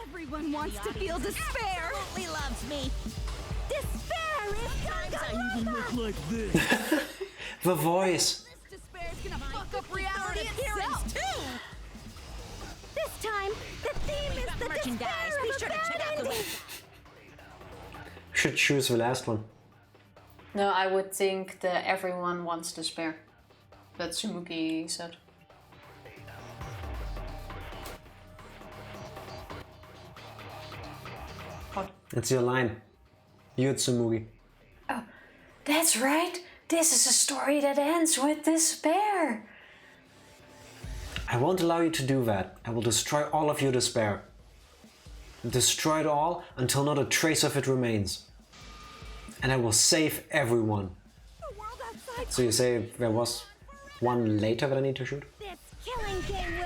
Everyone wants to feel despair. Absolutely loves me. Despair is I even look like this. The voice. Despair's gonna fuck up reality itself. Too. This time, the theme is the merchandise. despair Be of a sure to check bad out the ending. Should choose the last one. No, I would think that everyone wants despair. That Tsumugi said. It's your line. You, Tsumugi. That's right. This is a story that ends with despair. I won't allow you to do that. I will destroy all of your despair. Destroy it all until not a trace of it remains. And I will save everyone. So you say there was one later that I need to shoot?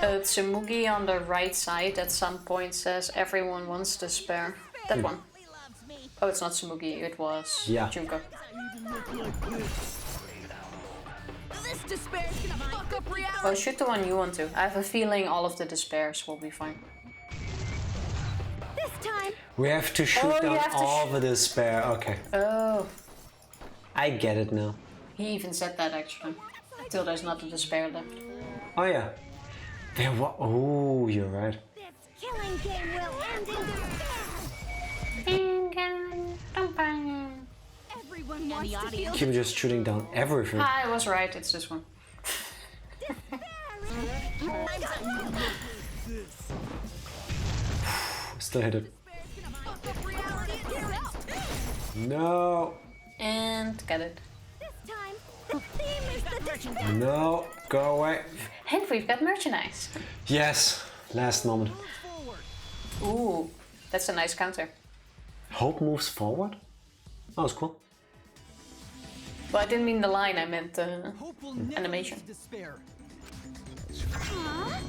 Tsumugi on the right side at some point says everyone wants despair. That one. Oh, it's not Tsumugi, it was Junko. This despair's gonna fuck up reality. Oh, shoot the one you want to. I have a feeling all of the despairs will be fine. This time. We have to shoot down all the despair. Okay. Oh. I get it now. He even said that actually. Till there's not a despair left. Oh yeah. There was. Oh, you're right. Killing game will end in despair. Everyone wants to feel. Keep just shooting down everything. I was right, it's this one. Still hit it. No. And get it. No. Go away. And we've got merchandise. Yes. Last moment. Ooh, that's a nice counter. Hope moves forward? Oh, that's cool. Well, I didn't mean the line, I meant the animation. Huh?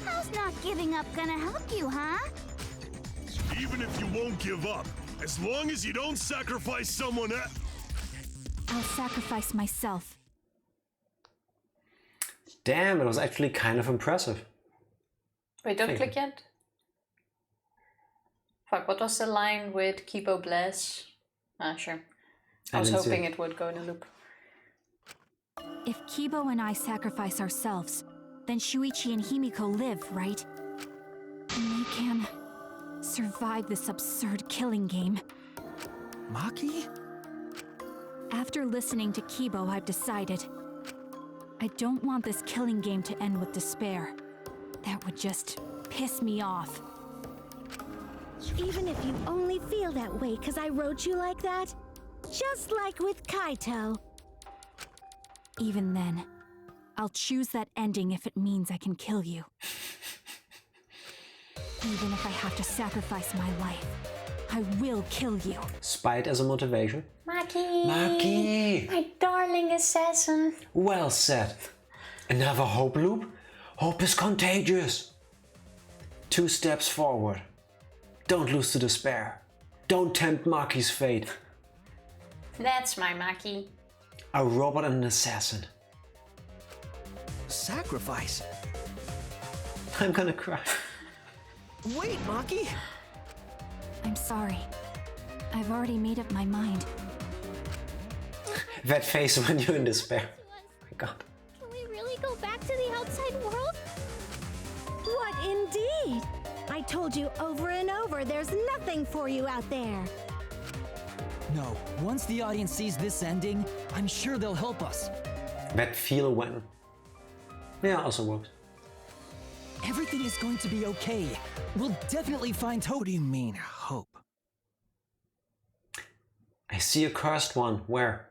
How's not giving up gonna help you, huh? Even if you won't give up, as long as you don't sacrifice someone else. I'll sacrifice myself. Damn, it was actually kind of impressive. Wait, don't click yet. Fuck, what was the line with Kibo Bless? Ah, sure. I was hoping it would go in a loop. If Kibo and I sacrifice ourselves, then Shuichi and Himiko live, right? And they can survive this absurd killing game. Maki? After listening to Kibo, I've decided I don't want this killing game to end with despair. That would just piss me off. Even if you only feel that way because I wrote you like that, just like with Kaito. Even then, I'll choose that ending if it means I can kill you. Even if I have to sacrifice my life, I will kill you. Spite as a motivation. Maki! Maki! My darling assassin! Well said. Another hope loop? Hope is contagious. 2 steps forward. Don't lose to despair. Don't tempt Maki's fate. That's my Maki. A robot and an assassin. Sacrifice? I'm gonna cry. Wait, Maki! I'm sorry. I've already made up my mind. That face when you're in despair. Oh my god. Can we really go back to the outside world? What indeed? I told you over and over there's nothing for you out there. No, once the audience sees this ending, I'm sure they'll help us. That feel when. Yeah, also works. Everything is going to be okay. We'll definitely find hope. What do you mean, hope? I see a cursed one. Where?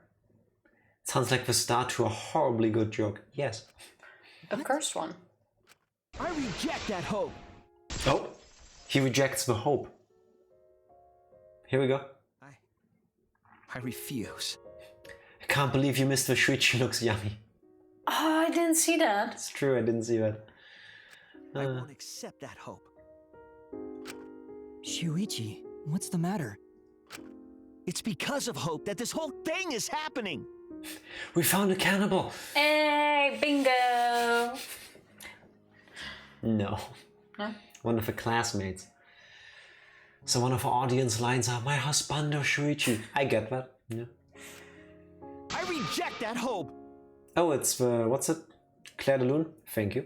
Sounds like the start to a horribly good joke. Yes. A cursed one. I reject that hope. Oh, he rejects the hope. Here we go. I refuse. I can't believe you missed the Shuichi looks yummy. Oh, I didn't see that. It's true, I didn't see that. I won't accept that hope. Shuichi, what's the matter? It's because of hope that this whole thing is happening. We found a cannibal. Hey, bingo! No. Huh? One of the classmates. So one of our audience lines are, my husbando Shuichi. I get that. Yeah. I reject that hope. Oh, it's what's it? Claire de Lune. Thank you.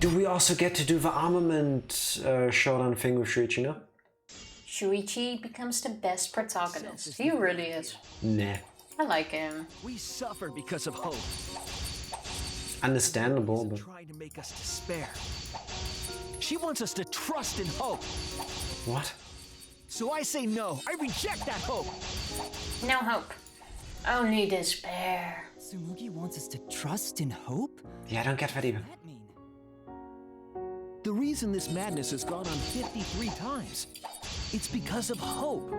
Do we also get to do the armament showdown thing with Shuichi now? Shuichi becomes the best protagonist. He really is. Nah. I like him. We suffer because of hope. Understandable, but Trying to make us despair. She wants us to trust in hope. what? So I say no. I reject that hope. No hope. Only despair. Tsumugi wants us to trust in hope? Yeah, I don't get that either. The reason this madness has gone on 53 times, it's because of hope.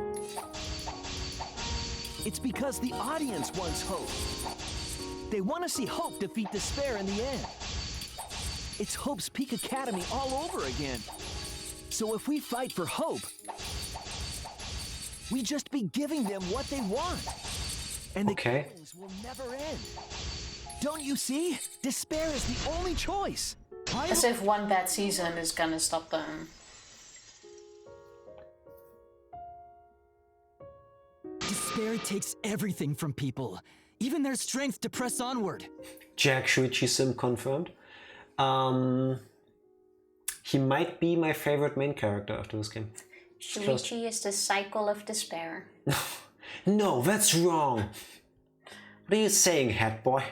It's because the audience wants hope. They want to see hope defeat despair in the end. It's Hope's Peak Academy all over again. So if we fight for hope, we just be giving them what they want. And the killings will never end. Don't you see? Despair is the only choice. As if one bad season is gonna stop them. Despair takes everything from people, even their strength to press onward. Jack Shuichi Sim confirmed. He might be my favorite main character after this game. Shuichi is the cycle of despair. No, that's wrong. What are you saying, hat boy?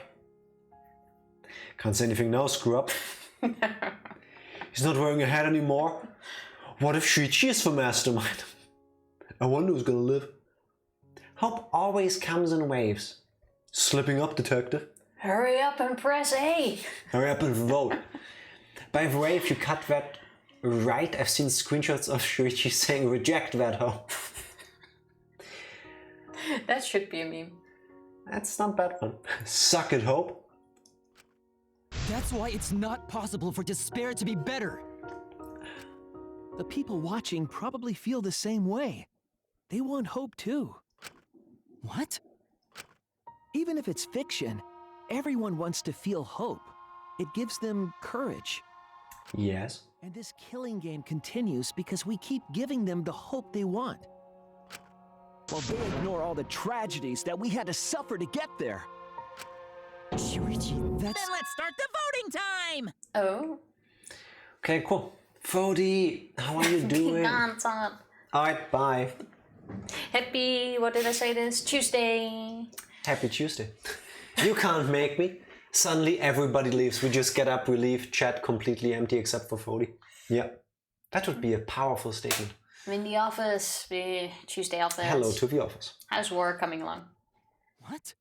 Can't say anything now, screw up. He's not wearing a hat anymore. What if Shuichi is the mastermind? I wonder who's gonna live. Hope always comes in waves. Slipping up, detective. Hurry up and press A. Hurry up and vote. By the way, if you cut that right, I've seen screenshots of Shuichi saying reject that hope. That should be a meme. That's not bad one. Suck it, Hope. That's why it's not possible for despair to be better. The people watching probably feel the same way. They want hope too. What? Even if it's fiction, everyone wants to feel hope. It gives them courage. Yes. And this killing game continues because we keep giving them the hope they want. While they ignore all the tragedies that we had to suffer to get there. Shuichi, that's... Then let's start the voting time! Oh. Okay, cool. Fody, how are you doing? Alright, bye. Happy, what did I say this? Tuesday. Happy Tuesday. You can't make me. Suddenly everybody leaves. We just get up, we leave, chat completely empty except for Fody. Yeah. That would be a powerful statement. I'm in the office. The Tuesday office. Hello to the office. How's work coming along? What?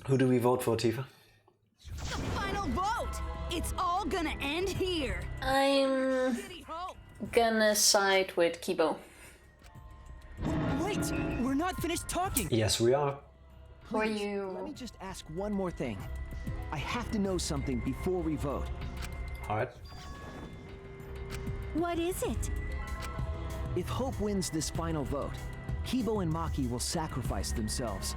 Who do we vote for, Tifa? The final vote! It's all gonna end here! I'm gonna side with Kibo. Wait! We're not finished talking! Yes, we are. For you. Let me just ask one more thing. I have to know something before we vote. Alright. What is it? If Hope wins this final vote, Kibo and Maki will sacrifice themselves.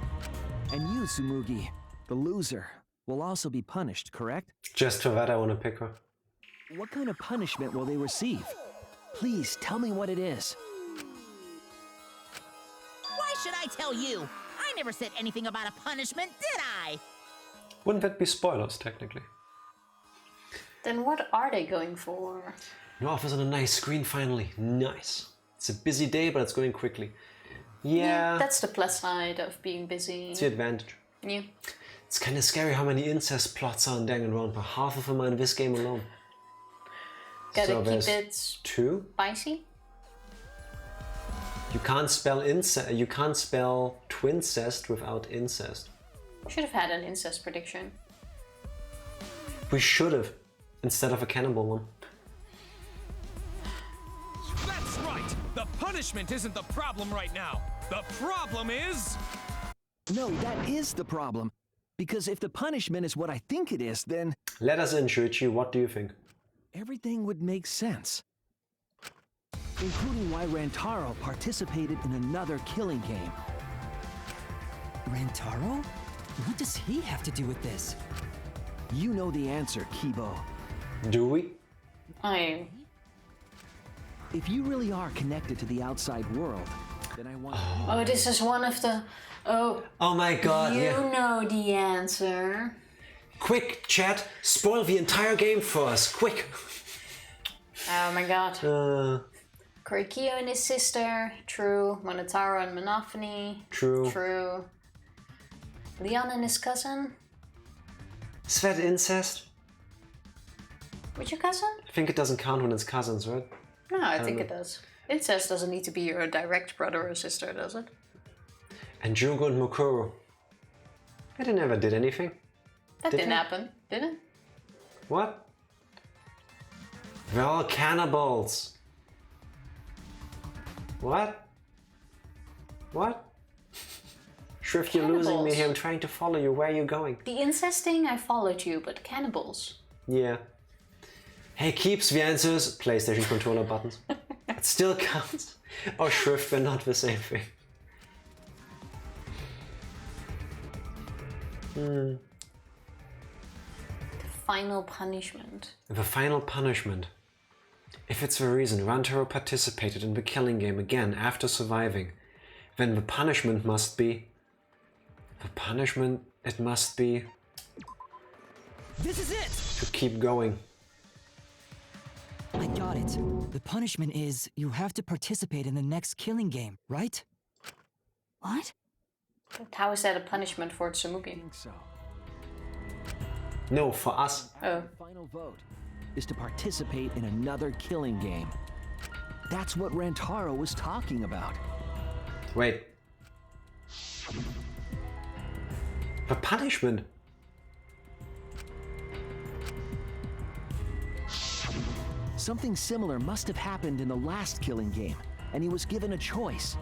And you, Tsumugi, the loser, will also be punished, correct? Just for that I want to pick her. What kind of punishment will they receive? Please tell me what it is. Why should I tell you? I never said anything about a punishment, did I? Wouldn't that be spoilers, technically? Then what are they going for? New office on a nice screen finally. Nice. It's a busy day, but it's going quickly. Yeah. That's the plus side of being busy. It's the advantage. Yeah. It's kind of scary how many incest plots are in Danganronpa. Half of them are in this game alone. Gotta keep it two. Spicy. You can't spell incest. You can't spell twincest without incest. Should have had an incest prediction. We should have, instead of a cannibal one. That's right! The punishment isn't the problem right now. The problem is... No, that is the problem. Because if the punishment is what I think it is, then... Let us in, Shuichi. What do you think? Everything would make sense. Including why Rantaro participated in another killing game. Rantaro? What does he have to do with this? You know the answer, Kibo. Do we? If you really are connected to the outside world, then I want... Oh, this is one of the... Oh my god, you know the answer. Quick, chat, spoil the entire game for us, quick! Oh my god. Korikyo and his sister, true. Monotaro and Monophony, true. True. Leon and his cousin? Is that incest? Which your cousin? I think it doesn't count when it's cousins, right? No, I think it does. Incest doesn't need to be your direct brother or sister, does it? And Junko and Mukuro. They never did anything. That didn't happen, did it? What? We're all cannibals. What? What? Shrift, you're losing me here. I'm trying to follow you. Where are you going? The incest thing, I followed you, but cannibals. Yeah. Hey, keeps the answers. PlayStation controller buttons. It still counts. Oh, Shrift, we're not the same thing. The final punishment. The final punishment. If it's the reason Rantaro participated in the killing game again after surviving, then the punishment must be... it must be... This is it! To keep going. I got it. The punishment is you have to participate in the next killing game, right? What? But how is that a punishment for Tsumugi? I think so. No, for us. Oh. The final vote is to participate in another killing game. That's what Rantaro was talking about. Wait. The punishment? Something similar must have happened in the last killing game, and he was given a choice.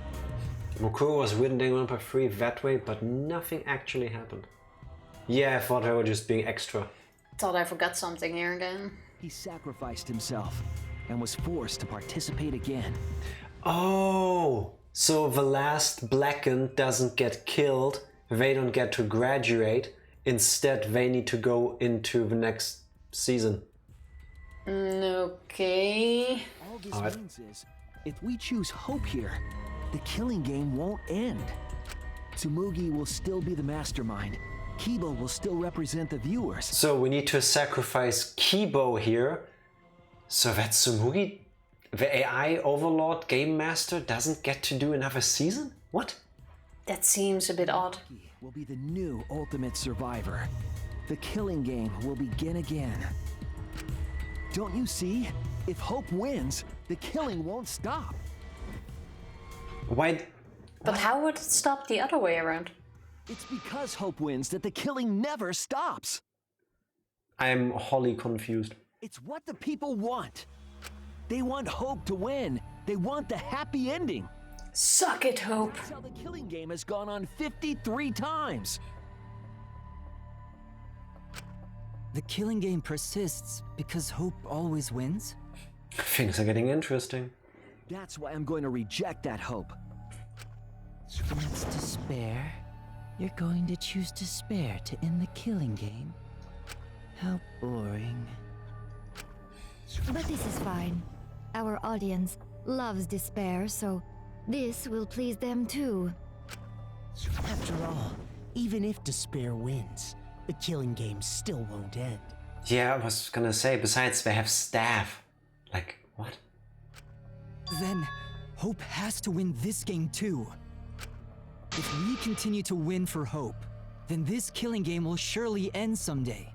Mukuro was written Danganronpa V3 that way, but nothing actually happened. Yeah, I thought I was just being extra. Thought I forgot something here again. He sacrificed himself and was forced to participate again. Oh, so the last Blackened doesn't get killed, they don't get to graduate, instead they need to go into the next season. Okay. All this means is, if we choose Hope here, the killing game won't end. Tsumugi will still be the mastermind. Kibo will still represent the viewers. So we need to sacrifice Kibo here, so that Tsumugi, the AI overlord game master, doesn't get to do another season? What? That seems a bit odd. Will be the new ultimate survivor. The killing game will begin again. Don't you see? If Hope wins, the killing won't stop. Why? But how would it stop the other way around? It's because Hope wins that the killing never stops. I'm wholly confused. It's what the people want. They want Hope to win. They want the happy ending. Suck it, Hope. That's how the killing game has gone on 53 times. The killing game persists because Hope always wins? Things are getting interesting. That's why I'm going to reject that Hope. That's despair. You're going to choose despair to end the killing game? How boring. But this is fine. Our audience loves despair, so this will please them too. After all, even if despair wins, the killing game still won't end. Yeah, I was gonna say, besides they have staff. Like, what? Then, Hope has to win this game too. If we continue to win for Hope, then this killing game will surely end someday.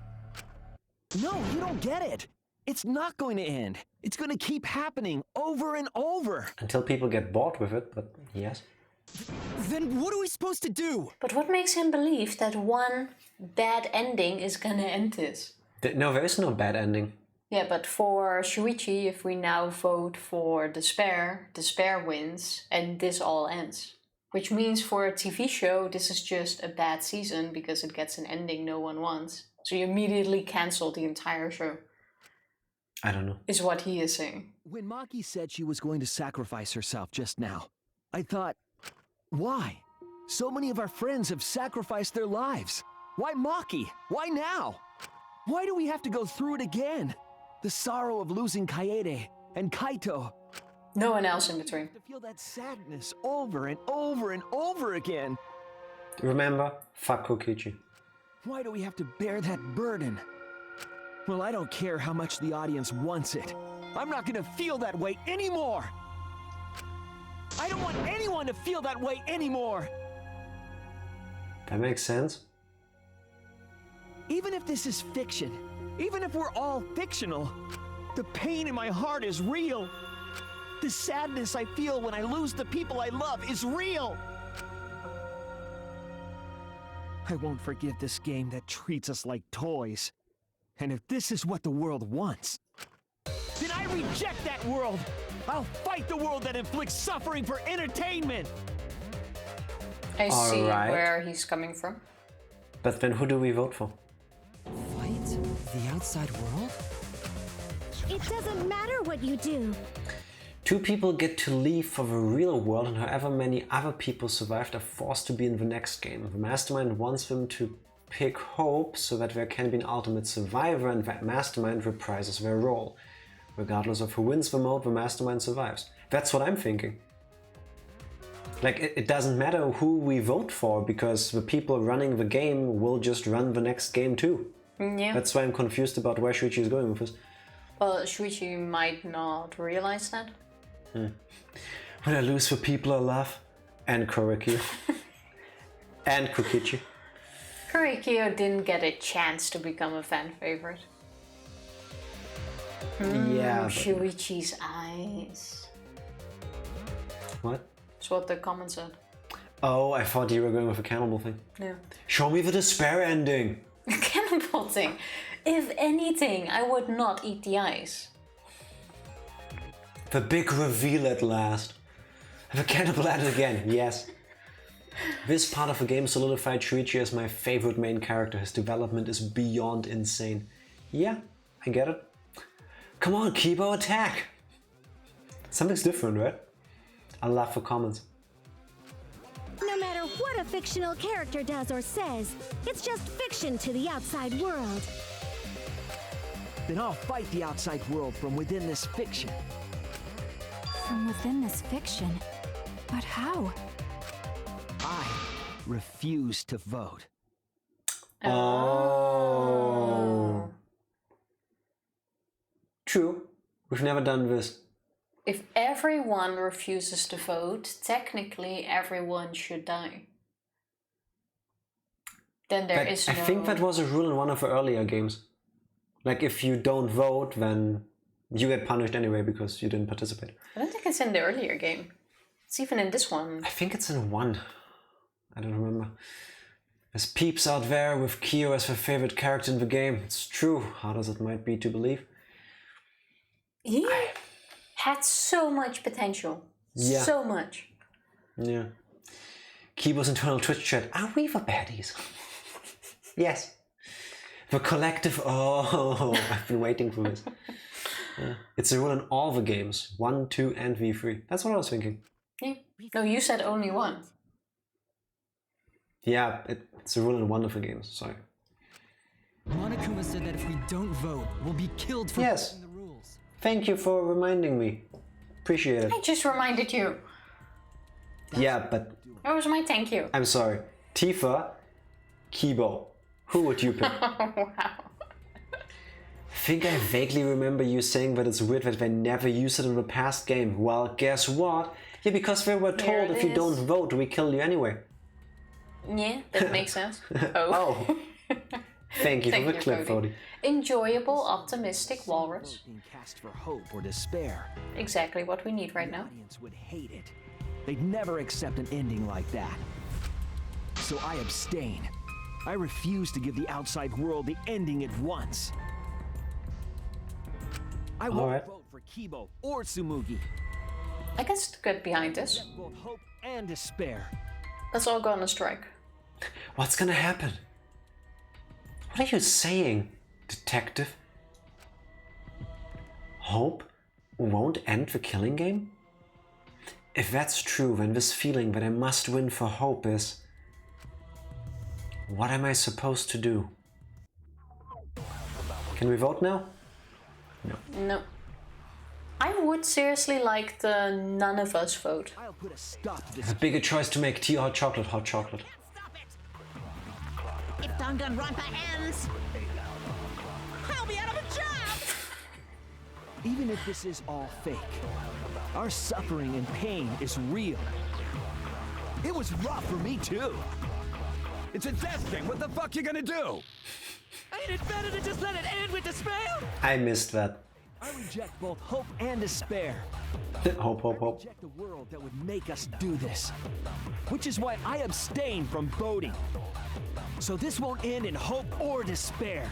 No, you don't get it. It's not going to end. It's going to keep happening over and over. Until people get bored with it, but yes. Then what are we supposed to do? But what makes him believe that one bad ending is gonna end this? No, there is no bad ending. Yeah, but for Shuichi, if we now vote for despair, despair wins, and this all ends. Which means for a TV show, this is just a bad season because it gets an ending no one wants. So you immediately cancel the entire show. I don't know. Is what he is saying. When Maki said she was going to sacrifice herself just now, I thought, why? So many of our friends have sacrificed their lives. Why Maki? Why now? Why do we have to go through it again? The sorrow of losing Kaede and Kaito. No one else in between. To feel that sadness over and over and over again. Remember, fuck Kokichi. Why do we have to bear that burden? Well, I don't care how much the audience wants it. I'm not gonna feel that way anymore! I don't want anyone to feel that way anymore! That makes sense. Even if this is fiction, even if we're all fictional, the pain in my heart is real. The sadness I feel when I lose the people I love is real. I won't forgive this game that treats us like toys. And if this is what the world wants, then I reject that world. I'll fight the world that inflicts suffering for entertainment. I see where he's coming from. But then who do we vote for? Fight the outside world? It doesn't matter what you do. Two people get to leave for the real world, and however many other people survived are forced to be in the next game. The mastermind wants them to pick Hope so that there can be an ultimate survivor, and that mastermind reprises their role. Regardless of who wins the mode, the mastermind survives. That's what I'm thinking. Like, it doesn't matter who we vote for, because the people running the game will just run the next game too. Yeah. That's why I'm confused about where Shuichi is going with this. Well, Shuichi might not realize that. When I lose the people I love, and Korekiyo, and Kokichi. Korekiyo didn't get a chance to become a fan favorite. Yeah. But... Shuichi's eyes. What? That's what the comment said. Oh, I thought you were going with a cannibal thing. Yeah. Show me the despair ending. Cannibal thing. If anything, I would not eat the eyes. The big reveal at last. The cannibal at it again, yes. This part of the game solidified Shuichi as my favorite main character. His development is beyond insane. Yeah, I get it. Come on, Kibo, attack! Something's different, right? I love the comments. No matter what a fictional character does or says, it's just fiction to the outside world. Then I'll fight the outside world from within this fiction. From within this fiction? But how? I refuse to vote. Oh. True. We've never done this. If everyone refuses to vote, technically everyone should die. Then there is no... I think that was a rule in one of the earlier games. Like, if you don't vote, then you get punished anyway because you didn't participate. I don't think it's in the earlier game. It's even in this one. I think it's in 1. I don't remember. There's peeps out there with Kyo as their favorite character in the game. It's true, hard as it might be to believe. He had so much potential. Yeah. So much. Yeah. Kibo's internal Twitch chat. Are we the baddies? Yes. The collective... Oh, I've been waiting for this. Yeah. It's a rule in all the games. 1, 2 and V3. That's what I was thinking. Yeah. No, you said only 1. Yeah, it's a rule in one of the games. Sorry. Monokuma said that if we don't vote, we'll be killed for breaking the rules. Thank you for reminding me. Appreciate it. I just reminded you. Yeah, but... That was my thank you. I'm sorry. Tifa, Kibo. Who would you pick? Wow. I think I vaguely remember you saying that it's weird that they never used it in the past game. Well, guess what? Yeah, because they were told if you don't vote, we kill you anyway. Yeah, that makes sense. Oh. Thank you for the clip, Cody. Enjoyable, optimistic walrus. Being cast for hope or despair. Exactly what we need right now. The audience would hate it. They'd never accept an ending like that. So I abstain. I refuse to give the outside world the ending it wants. I won't vote for Kibo or Tsumugi. I can get behind this. Both hope and despair. Let's all go on a strike. What's gonna happen? What are you saying, detective? Hope won't end the killing game? If that's true, then this feeling that I must win for hope is... What am I supposed to do? Can we vote now? No. No. I would seriously like the none of us vote. I'll put a stop to this. A bigger choice to make tea or hot chocolate, hot chocolate. If Danganronpa ends, I'll be out of a job! Even if this is all fake, our suffering and pain is real. It was rough for me too. It's a death game. What the fuck you gonna do? Ain't it better to just let it end with despair? I missed that. I reject both hope and despair. Hope, hope, I hope. reject a world that would make us do this. Which is why I abstain from voting. So this won't end in hope or despair.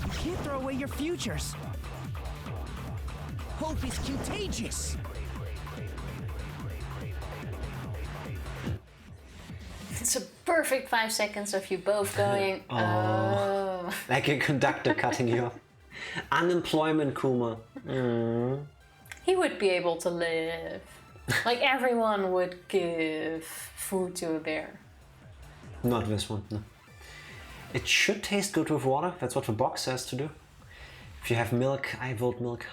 You can't throw away your futures. Hope is contagious. It's a perfect 5 seconds of you both going, oh. Like a conductor cutting you off. Unemployment, Kuma. He would be able to live. Like everyone would give food to a bear. Not this one, no. It should taste good with water. That's what the box says to do. If you have milk, I vote milk.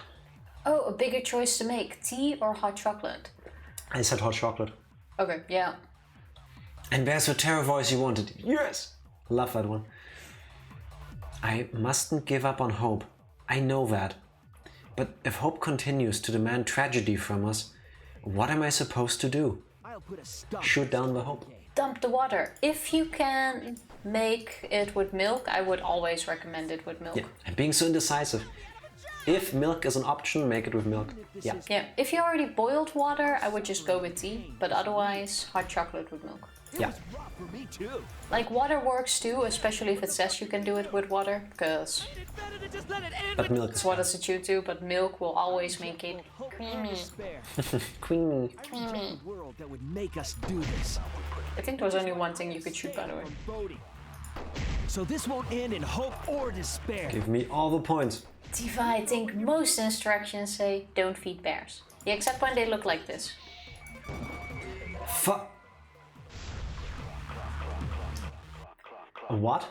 Oh, a bigger choice to make. Tea or hot chocolate? I said hot chocolate. Okay, yeah. And there's the terror voice you wanted. Yes! Love that one. I mustn't give up on hope. I know that. But if hope continues to demand tragedy from us, what am I supposed to do? Shoot down the hope. Dump the water. If you can make it with milk, I would always recommend it with milk. Yeah, and being so indecisive. If milk is an option, make it with milk. Yeah. Yeah, if you already boiled water, I would just go with tea. But otherwise, hot chocolate with milk. Yeah. Like water works too, especially if it says you can do it with water, because But milk it's what does it you do, but milk will always make it creamy. Creamy. Creamy. World that would make us do this. I think there was only one thing you could shoot, by the way. So this won't end in hope or despair. Give me all the points. Tifa, I think most instructions say don't feed bears. Yeah, except when they look like this. What?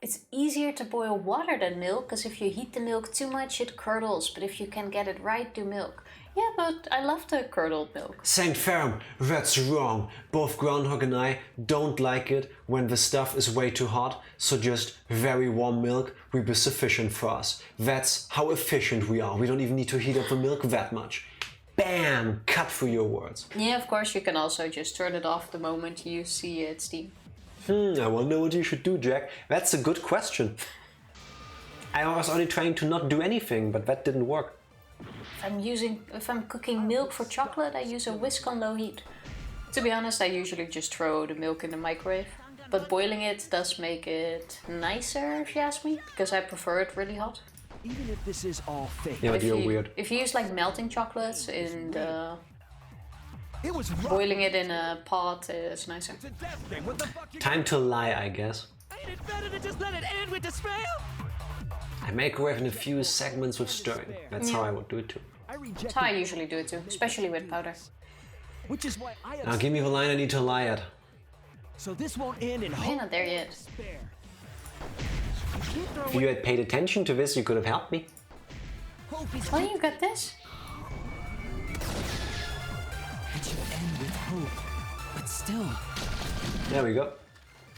It's easier to boil water than milk, because if you heat the milk too much, it curdles. But if you can get it right, do milk. Yeah, but I love the curdled milk. Saint Ferrum, that's wrong. Both Groundhog and I don't like it when the stuff is way too hot, so just very warm milk will be sufficient for us. That's how efficient we are. We don't even need to heat up the milk that much. Bam! Cut through your words. Yeah, of course, you can also just turn it off the moment you see it steam. I wonder what you should do, Jack. That's a good question. I was only trying to not do anything, but that didn't work. If I'm cooking milk for chocolate, I use a whisk on low heat. To be honest, I usually just throw the milk in the microwave. But boiling it does make it nicer, if you ask me, because I prefer it really hot. Even if this is all fake. Yeah, but you're weird. If you use like melting chocolates in the... Boiling it in a pot is nicer. Time to lie, I guess. Ain't it better to just let it end with despair? I microwave in a few segments with stirring. That's how I would do it too. That's how I usually do it too, especially with powder. Which is why I Now give me the line I need to lie at. So this won't end in We're not there yet. If you had paid attention to this, you could have helped me. Oh, you got this? It should end with hope, but still. There we go.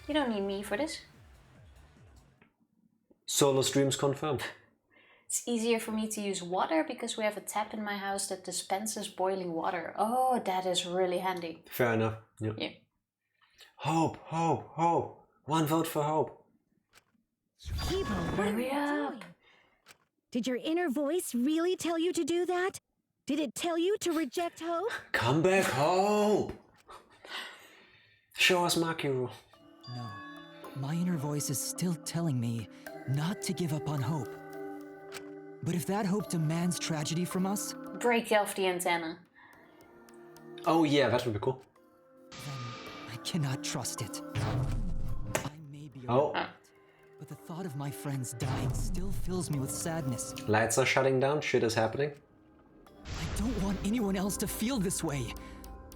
You don't need me for this. Solo streams confirmed. It's easier for me to use water because we have a tap in my house that dispenses boiling water. Oh, that is really handy. Fair enough. Yep. Yeah. Hope, hope, hope. One vote for hope. Kibo, what are you doing? Did your inner voice really tell you to do that? Did it tell you to reject hope? Come back, hope! Show us Makiru. No. My inner voice is still telling me not to give up on hope. But if that hope demands tragedy from us... Break off the antenna. Oh yeah, that would be cool. Then I cannot trust it. I may be right, but the thought of my friends dying still fills me with sadness. Lights are shutting down, shit is happening. I don't want anyone else to feel this way.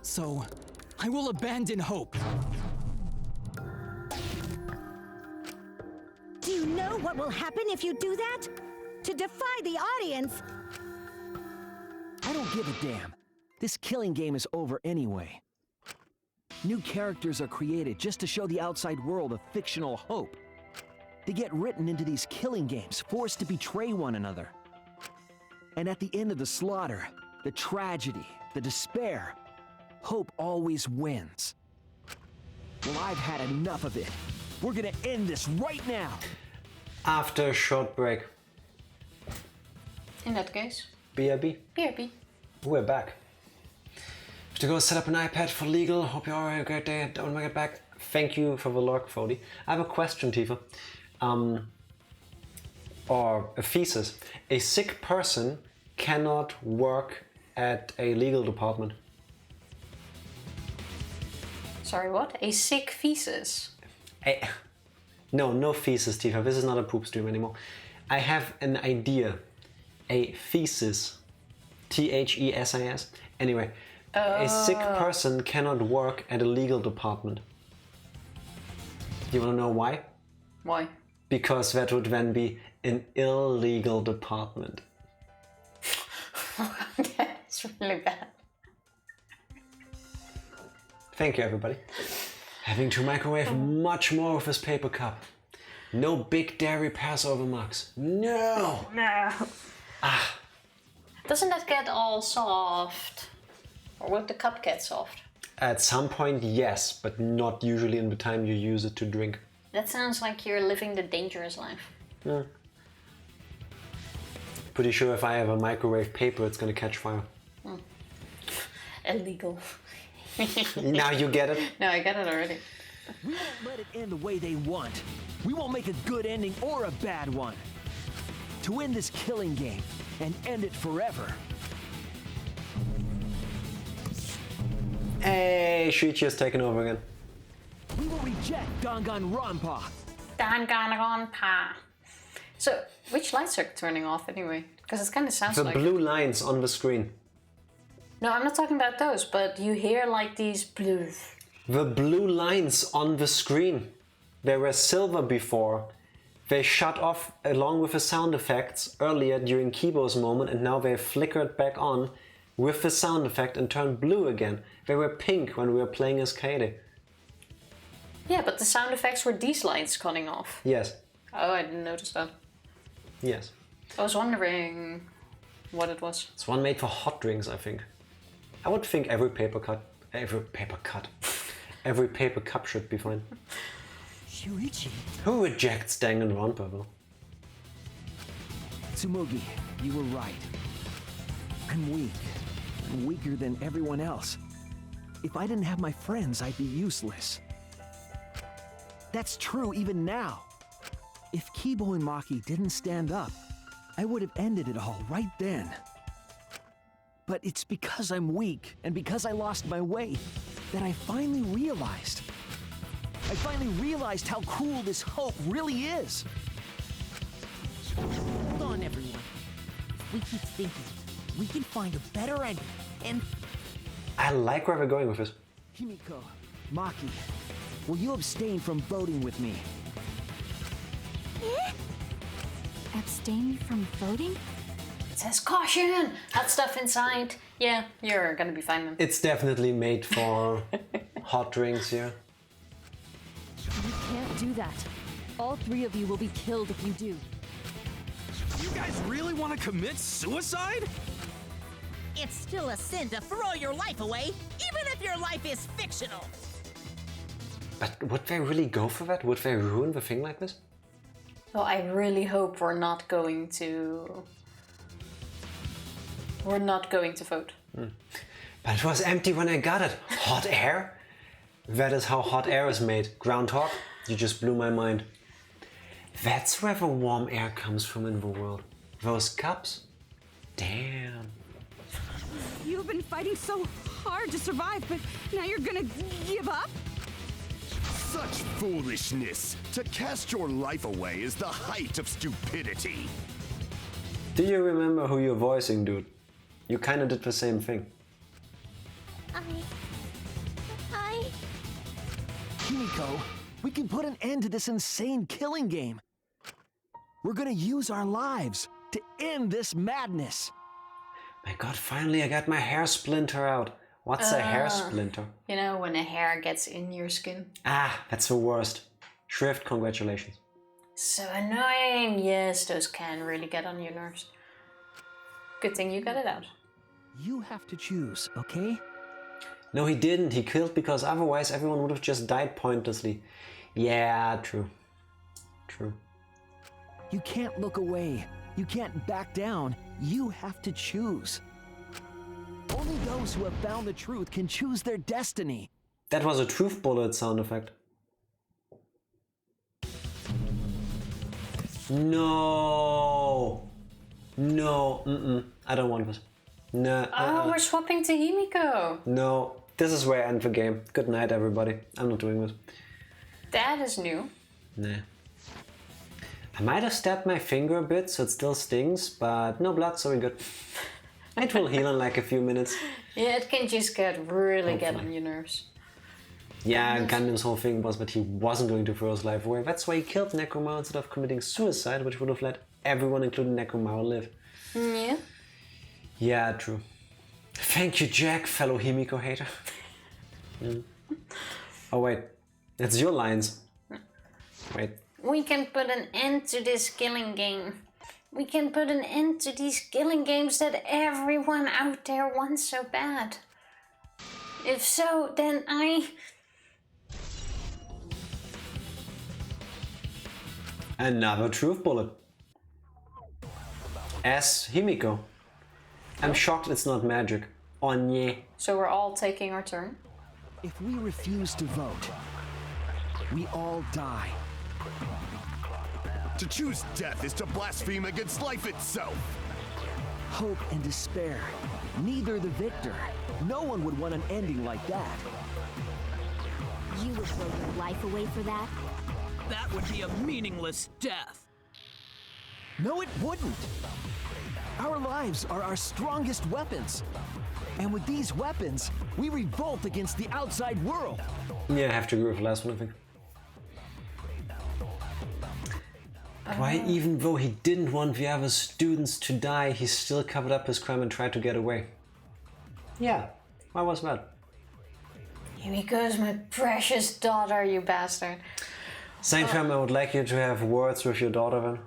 So, I will abandon hope. Do you know what will happen if you do that? To defy the audience! I don't give a damn. This killing game is over anyway. New characters are created just to show the outside world a fictional hope. They get written into these killing games, forced to betray one another. And at the end of the slaughter, the tragedy, the despair, hope always wins. Well, I've had enough of it. We're gonna end this right now. After a short break. In that case. BRB. BRB. We're back. Have to go set up an iPad for legal. Hope you're all having a great day. Don't make it back. Thank you for the lurk, Fody. I have a question, Tifa. Or a thesis. A sick person cannot work at a legal department. Sorry, what? A sick thesis? No thesis, Tifa. This is not a poop stream anymore. I have an idea. A thesis. Thesis. Anyway, a sick person cannot work at a legal department. Do you want to know why? Why? Because that would then be an illegal department. That's really bad. Thank you, everybody. Having to microwave much more with this paper cup. No big dairy Passover mugs. No! No. Doesn't that get all soft? Or would the cup get soft? At some point, yes, but not usually in the time you use it to drink. That sounds like you're living the dangerous life. Yeah. Pretty sure if I have a microwave paper, it's gonna catch fire. Illegal. Now you get it? No, I get it already. We won't let it end the way they want. We won't make a good ending or a bad one. To win this killing game and end it forever. Hey, Shuichi's taken over again. We will reject Danganronpa. Danganronpa. So, which lights are turning off anyway? Because it kind of sounds The like... blue lines on the screen. No, I'm not talking about those, but you hear like these blues. The blue lines on the screen. They were silver before. They shut off along with the sound effects earlier during Kibo's moment, and now they flickered back on with the sound effect and turned blue again. They were pink when we were playing as Kaede. Yeah, but the sound effects were these lights cutting off. Yes. Oh, I didn't notice that. Yes. I was wondering what it was. It's one made for hot drinks, I think. I would think every paper cup should be fine. Shuichi. Who rejects Danganronpa though? Tsumugi, you were right. I'm weak. I'm weaker than everyone else. If I didn't have my friends, I'd be useless. That's true even now. If Kibo and Maki didn't stand up, I would have ended it all right then. But it's because I'm weak and because I lost my way that I finally realized. I finally realized how cruel this hope really is. Hold on, everyone. If we keep thinking, we can find a better ending. And I like where we're going with this. Himiko, Maki, will you abstain from voting with me? Abstain from voting? It says caution! Hot stuff inside. Yeah, you're gonna be fine then. It's definitely made for hot drinks here. You can't do that. All three of you will be killed if you do. You guys really want to commit suicide? it's still a sin to throw your life away, even if your life is fictional. But would they really go for that? Would they ruin the thing like this? Well, I really hope we're not going to... We're not going to vote. But it was empty when I got it. Hot air? That is how hot air is made. Groundhog, you just blew my mind. That's where the warm air comes from in the world. Those cups? Damn. You've been fighting so hard to survive, but now you're gonna give up? Such foolishness! To cast your life away is the height of stupidity. Do you remember who you're voicing, dude? You kinda did the same thing. Himiko, we can put an end to this insane killing game. We're gonna use our lives to end this madness. My god, finally I got my hair splinter out. What's a hair splinter? You know, when a hair gets in your skin. Ah, that's the worst. Shrift, congratulations. So annoying. Yes, those can really get on your nerves. Good thing you got it out. You have to choose, okay? No, he didn't. He killed because otherwise everyone would have just died pointlessly. Yeah, true. True. You can't look away. You can't back down. You have to choose. Only those who have found the truth can choose their destiny. That was a truth bullet sound effect. No. No. I don't want this. No. Oh, we're swapping to Himiko. No. This is where I end the game. Good night, everybody. I'm not doing this. That is new. Nah. I might have stabbed my finger a bit, so it still stings, but no blood, so we're good. It will heal in like a few minutes. Yeah, it can just really get on your nerves. Yeah, Gundam's whole thing was that he wasn't going to throw his life away. That's why he killed Nekomaru instead of committing suicide, which would have let everyone, including Nekomaru, live. Yeah. Yeah, true. Thank you, Jack, fellow Himiko hater. Oh wait, that's your lines. Wait. We can put an end to this killing game. We can put an end to these killing games that everyone out there wants so bad. If so, then Another truth bullet. As Himiko. I'm shocked it's not magic. Onye. So we're all taking our turn? If we refuse to vote, we all die. To choose death is to blaspheme against life itself. Hope and despair. Neither the victor. No one would want an ending like that. You would throw your life away for that? That would be a meaningless death. No, it wouldn't. Our lives are our strongest weapons. And with these weapons, we revolt against the outside world. Yeah, I have to agree with the last one, I think. Why, even though he didn't want the other students to die, he still covered up his crime and tried to get away. Yeah, why was that? Himiko's my precious daughter, you bastard. Same time, I would like you to have words with your daughter then.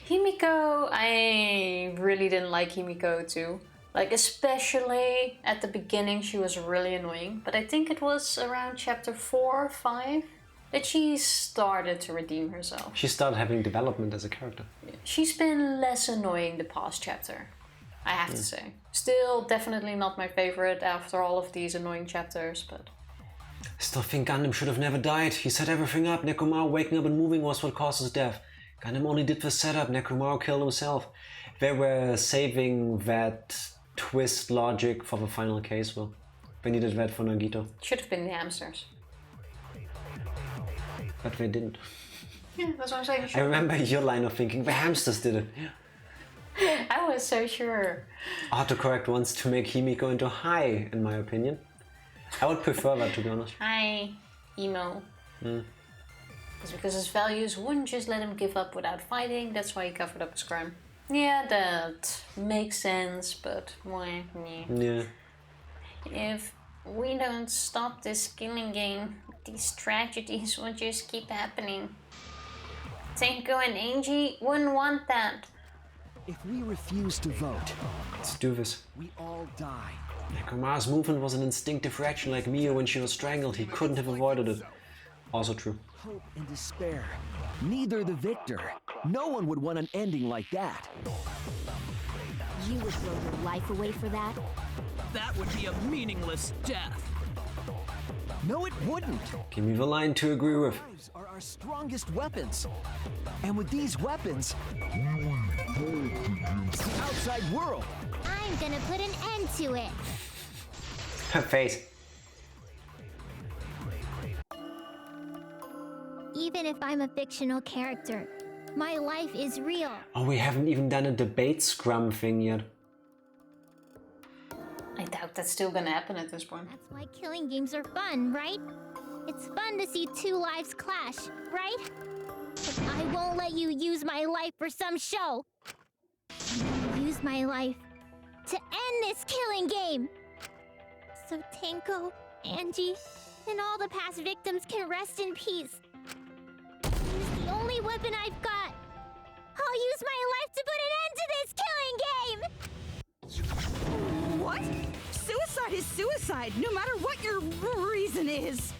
Himiko, I really didn't like Himiko too. Like, especially at the beginning, she was really annoying. But I think it was around chapter 4 or 5 that she started to redeem herself. She started having development as a character. She's been less annoying the past chapter, I have to say. Still, definitely not my favorite after all of these annoying chapters, but... I still think Gundam should have never died. He set everything up. Nekomaru waking up and moving was what caused his death. Gundam only did the setup. Nekomaru killed himself. They were saving that twist logic for the final case, well. They needed that for Nagito. Should have been the hamsters. But they didn't. Yeah, that's what I'm saying. I remember your line of thinking, the hamsters did it. I was so sure. Autocorrect wants to make Himiko into Hi, in my opinion. I would prefer that, to be honest. Hi, emo. It's because his values wouldn't just let him give up without fighting, that's why he covered up his crime. Yeah, that makes sense, but why? Yeah. If we don't stop this killing game, these tragedies will just keep happening. Tenko and Angie wouldn't want that. If we refuse to vote, let's do this. We all die. Nekomaru's movement was an instinctive reaction like Mio when she was strangled. He couldn't have avoided it. Also true. Hope and despair. Neither the victor. No one would want an ending like that. You would throw your life away for that? That would be a meaningless death. No, it wouldn't. Give me the line to agree with. Lives are our strongest weapons. And with these weapons, the outside world. I'm gonna put an end to it. Her face. Even if I'm a fictional character, my life is real. Oh, we haven't even done a debate scrum thing yet. I doubt that's still gonna happen at this point. That's why killing games are fun, right? It's fun to see two lives clash, right? But I won't let you use my life for some show. I'm gonna use my life to end this killing game. So Tenko, Angie, and all the past victims can rest in peace. It's the only weapon I've got. I'll use my life to put an end to this killing game! What? Suicide is suicide, no matter what your reason is.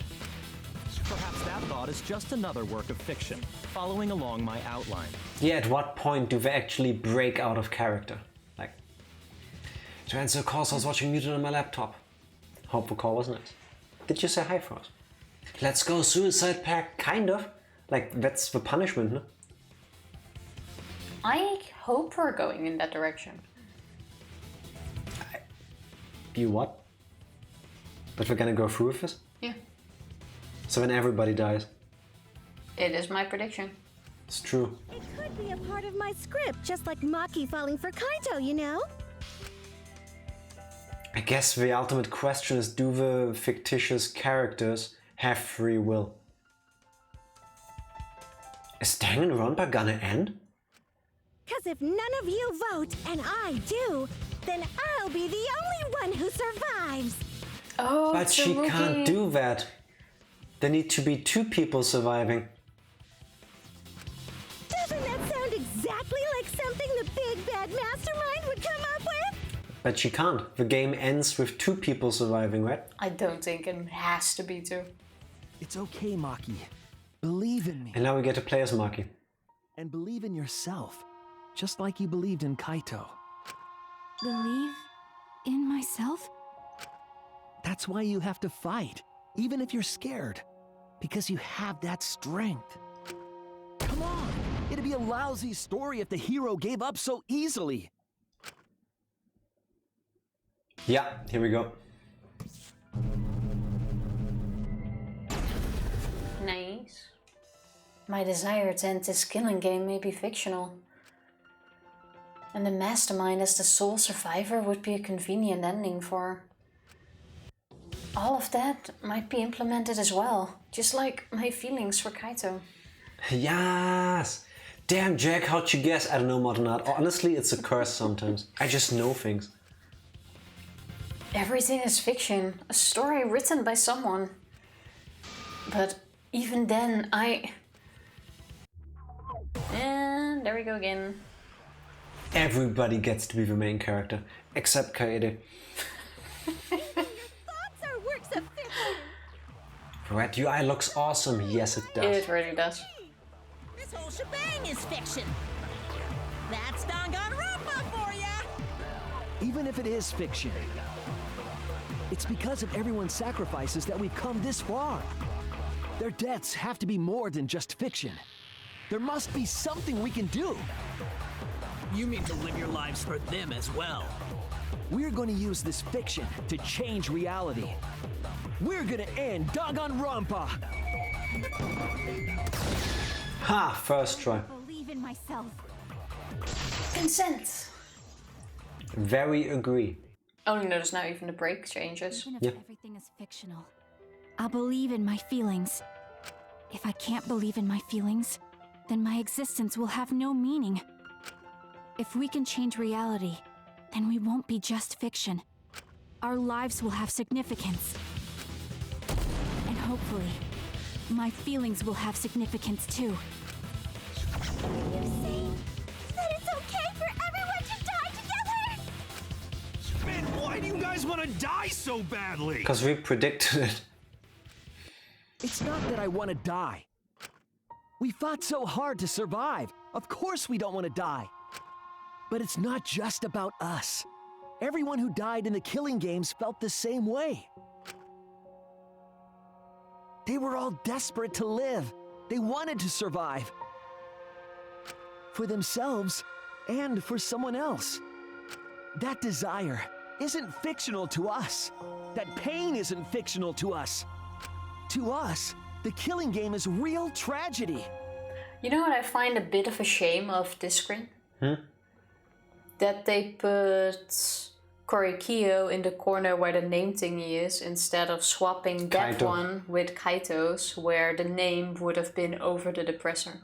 Perhaps that thought is just another work of fiction, following along my outline. Yeah, at what point do they actually break out of character? Like, to answer calls, I was watching Mutant on my laptop. Hope the call was nice. Did you say hi for us? Let's go suicide pact, kind of. Like, that's the punishment, no? I hope we're going in that direction. You what? But we're gonna go through with this? Yeah. So then everybody dies. It is my prediction. It's true. It could be a part of my script, just like Maki falling for Kaito, you know? I guess the ultimate question is, do the fictitious characters have free will? Is Danganronpa gonna end? Cause if none of you vote and I do, then I'll be the only one who survives. Oh, but she can't do that. There need to be 2 people surviving. Doesn't that sound exactly like something the big bad mastermind would come up with? But she can't. The game ends with 2 people surviving, right? I don't think it has to be 2. It's okay, Maki. Believe in me. And now we get to play as Maki. And believe in yourself, just like you believed in Kaito. Believe in myself? That's why you have to fight, even if you're scared. Because you have that strength. Come on! It'd be a lousy story if the hero gave up so easily. Yeah, here we go. Nice. My desire to end this killing game may be fictional. And the mastermind as the sole survivor would be a convenient ending for... All of that might be implemented as well, just like my feelings for Kaito. Yes! Damn, Jack, how'd you guess? I don't know modern art. Honestly, it's a curse sometimes. I just know things. Everything is fiction, a story written by someone. But even then, And there we go again. Everybody gets to be the main character, except Kaede. Thoughts are works of fiction. Red UI looks awesome. Yes, it does. It really does. This whole shebang is fiction. That's Danganronpa for ya! Even if it is fiction, it's because of everyone's sacrifices that we've come this far. Their deaths have to be more than just fiction. There must be something we can do. You mean to live your lives for them as well? We're going to use this fiction to change reality. We're going to end Danganronpa! Ha! First try. Believe in myself. Consent. Very agree. Only notice now even the break changes. Even if everything is fictional, I'll believe in my feelings. If I can't believe in my feelings, then my existence will have no meaning. If we can change reality, then we won't be just fiction. Our lives will have significance. And hopefully, my feelings will have significance too. You say that it's okay for everyone to die together? Man, why do you guys want to die so badly? Because we predicted it. It's not that I want to die. We fought so hard to survive. Of course we don't want to die. But it's not just about us. Everyone who died in the killing games felt the same way. They were all desperate to live. They wanted to survive. For themselves and for someone else. That desire isn't fictional to us. That pain isn't fictional to us. To us, the killing game is real tragedy. You know what I find a bit of a shame of this screen? That they put Korikyo in the corner where the name thingy is, instead of swapping that Kaito. one with Kaito's, where the name would have been over the depressor.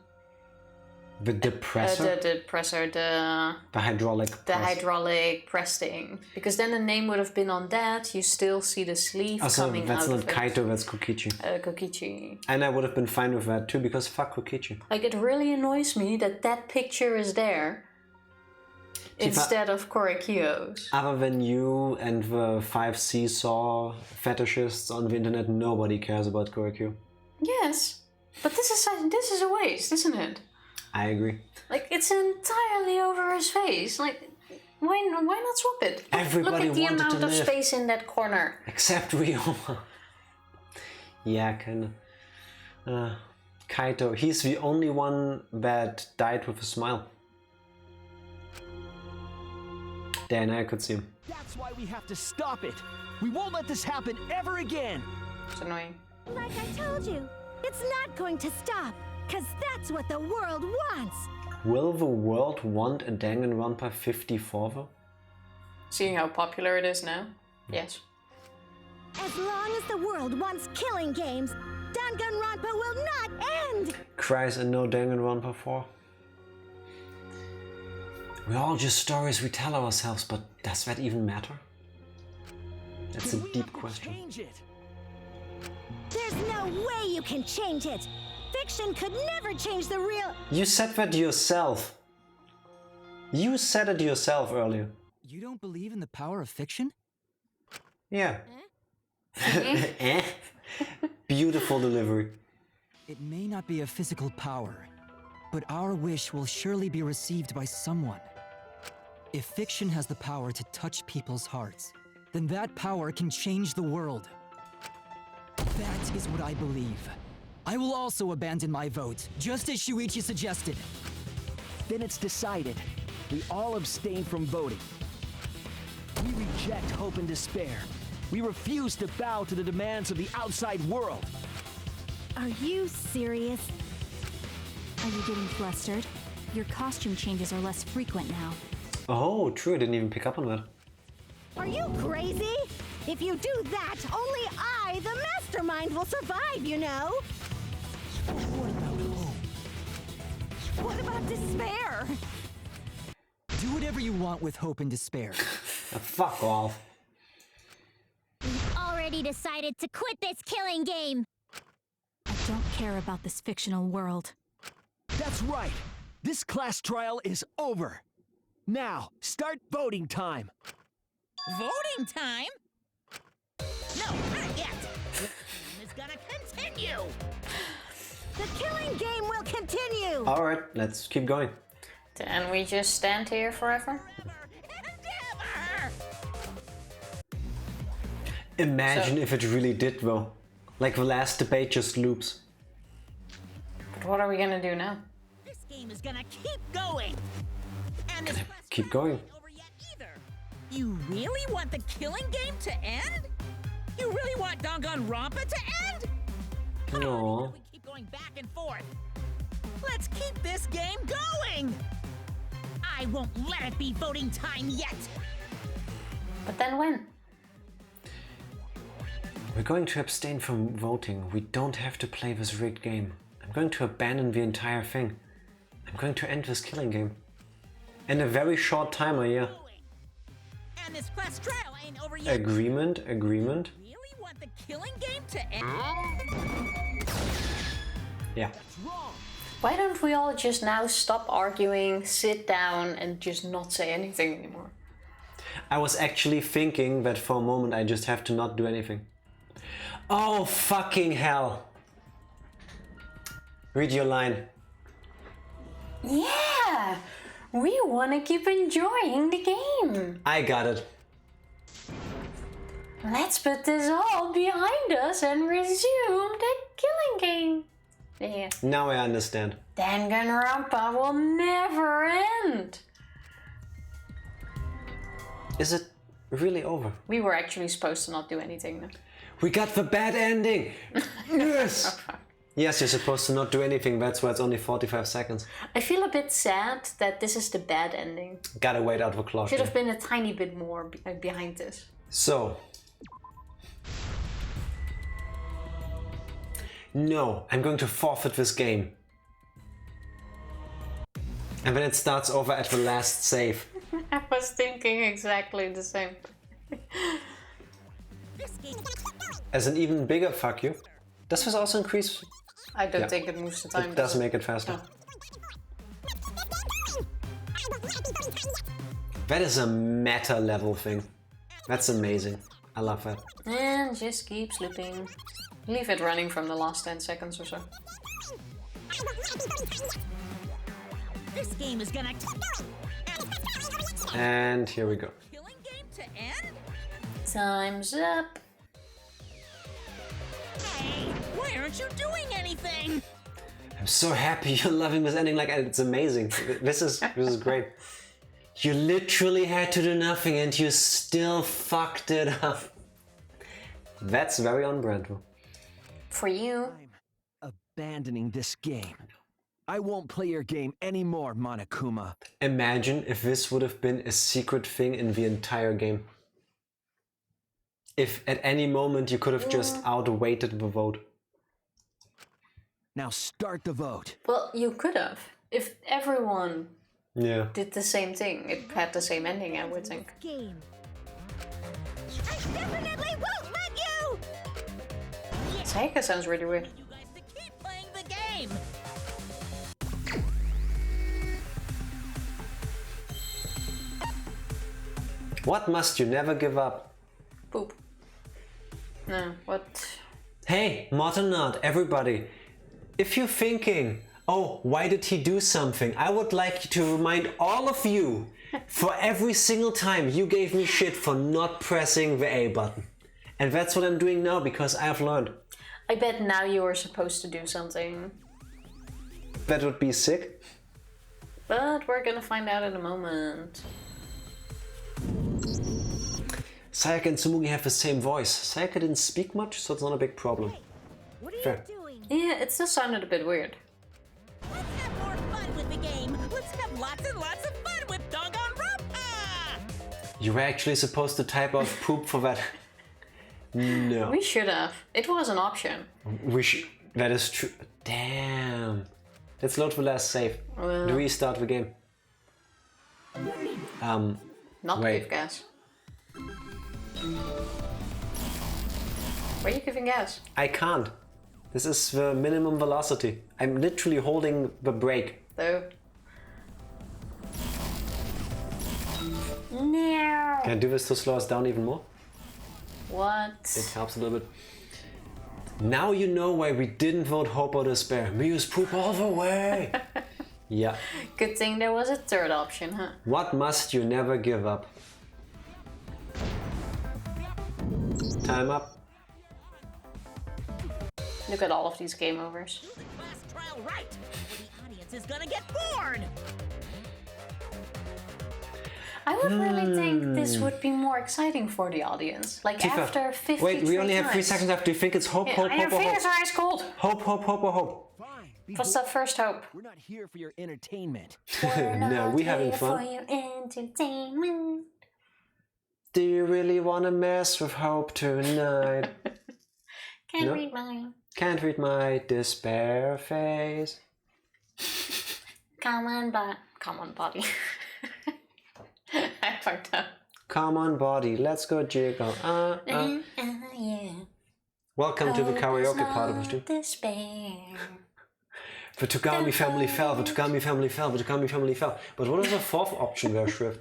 The depressor? The depressor, the hydraulic press. hydraulic press thing. Because then the name would have been on that, you still see the sleeve Also, coming that's out not of it. Kaito, that's Kokichi. Kokichi. And I would have been fine with that too, because fuck Kokichi. Like, it really annoys me that that picture is there instead of Korikyo's. Other than you and the 5 seesaw fetishists on the internet, nobody cares about Korikyo. Yes, but this is a waste, isn't it? I agree. Like, it's entirely over his face. Like, why not swap it? Everybody Look at the wanted amount to of live. space in that corner. Except Ryoma. Yeah, kinda. Kaito, he's the only one that died with a smile. Dan, I could see him. That's why we have to stop it. We won't let this happen ever again. It's annoying. Like I told you, it's not going to stop, because that's what the world wants. Will the world want a Danganronpa 54 though? Seeing how popular it is now? Yes. As long as the world wants killing games, Danganronpa will not end! Cries and no Danganronpa 4. We're all just stories we tell ourselves, but does that even matter? That's a deep question. Change it. There's no way you can change it! Fiction could never change the real— You said that yourself. You said it yourself earlier. You don't believe in the power of fiction? Yeah. Eh? Beautiful delivery. It may not be a physical power, but our wish will surely be received by someone. If fiction has the power to touch people's hearts, then that power can change the world. That is what I believe. I will also abandon my vote, just as Shuichi suggested. Then it's decided. We all abstain from voting. We reject hope and despair. We refuse to bow to the demands of the outside world. Are you serious? Are you getting flustered? Your costume changes are less frequent now. Oh, true, I didn't even pick up on that. Are you crazy? If you do that, only I, the mastermind, will survive, you know? What about hope? What about despair? Do whatever you want with hope and despair. Fuck off. We've already decided to quit this killing game. I don't care about this fictional world. That's right. This class trial is over. Now, start voting time. Voting time? No, not yet. The game is gonna continue. The killing game will continue! Alright, let's keep going. Then we just stand here forever? Imagine if it really did though. Like the last debate just loops. But what are we gonna do now? This game is gonna keep going. And this class Keep going. isn't over yet either. You really want the killing game to end? You really want Danganronpa to end? No. We keep going back and forth. Let's keep this game going. I won't let it be voting time yet. But then when? We're going to abstain from voting. We don't have to play this rigged game. I'm going to abandon the entire thing. I'm going to end this killing game. In a very short timer, yeah. And this class trial ain't over yet. Agreement. Really want the killing game to end? Yeah. Why don't we all just now stop arguing, sit down, and just not say anything anymore? I was actually thinking that for a moment I just have to not do anything. Oh, fucking hell. Read your line. Yeah! We want to keep enjoying the game. I got it. Let's put this all behind us and resume the killing game. Yeah. Now I understand. Danganronpa will never end. Is it really over? We were actually supposed to not do anything though. We got the bad ending! Yes! Yes, you're supposed to not do anything, that's why it's only 45 seconds. I feel a bit sad that this is the bad ending. Gotta wait out the clock. Should have been a tiny bit more behind this. So. No, I'm going to forfeit this game. And then it starts over at the last save. I was thinking exactly the same. As an even bigger fuck you. Does this also increase? I don't think it moves the time. It does make it faster. No. That is a meta level thing. That's amazing. I love that. And just keeps looping. Leave it running from the last 10 seconds or so. This game is gonna... And here we go. Killing game to end? Time's up. Hey, why aren't you doing anything? I'm so happy you're loving this ending. Like, it's amazing. This is great. You literally had to do nothing and you still fucked it up. That's very on brand. For you. I'm abandoning this game. I won't play your game anymore, Monokuma. Imagine if this would have been a secret thing in the entire game. If at any moment you could have just outweighted the vote. Now start the vote. Well, you could have. If everyone did the same thing, it had the same ending, I would think. Game. I definitely won't let you! Sayaka sounds really weird. You guys to keep playing the game. What must you never give up? Poop. No, what? Hey, Motonard, everybody. If you're thinking, oh, why did he do something? I would like to remind all of you, for every single time you gave me shit for not pressing the A button. And that's what I'm doing now, because I've learned. I bet now you are supposed to do something. That would be sick. But we're gonna find out in a moment. Sayaka and Tsumugi have the same voice. Sayaka didn't speak much, so it's not a big problem. What are Fair. you doing? Yeah, it still sounded a bit weird. Let's have more fun with the game. Let's have lots and lots of fun with Danganronpa! You were actually supposed to type out poop for that. No. We should have. It was an option. That is true. Damn. Let's load the last save. Restart the game. Not wait. give gas. Why are you giving gas? I can't. This is the minimum velocity. I'm literally holding the brake. Though. No. Can I do this to slow us down even more? What? It helps a little bit. Now you know why we didn't vote hope or despair. Miu's poop all the way. Yeah. Good thing there was a third option, huh? What must you never give up? Time up. Look at all of these game overs. Do the class trial right, or the audience is gonna get bored! I would really think this would be more exciting for the audience. Like Tifa. after 53 Wait, we only have 3 times. seconds left. Do you think it's hope, hope, Your hope, or fingers hope? are ice cold. Hope, hope, hope, or hope? What's that first hope? We're not here for your entertainment. No, we having fun. For your entertainment. Do you really want to mess with hope tonight? Can't No? read mine. Can't read my despair face. Come on, body. I fucked up. Come on, body, let's go jiggle. Yeah. Welcome to the Hope karaoke is part of the not stream. despair. The Togami family fell, the Togami family fell, the Togami family fell. But what is the fourth option there, Shrift?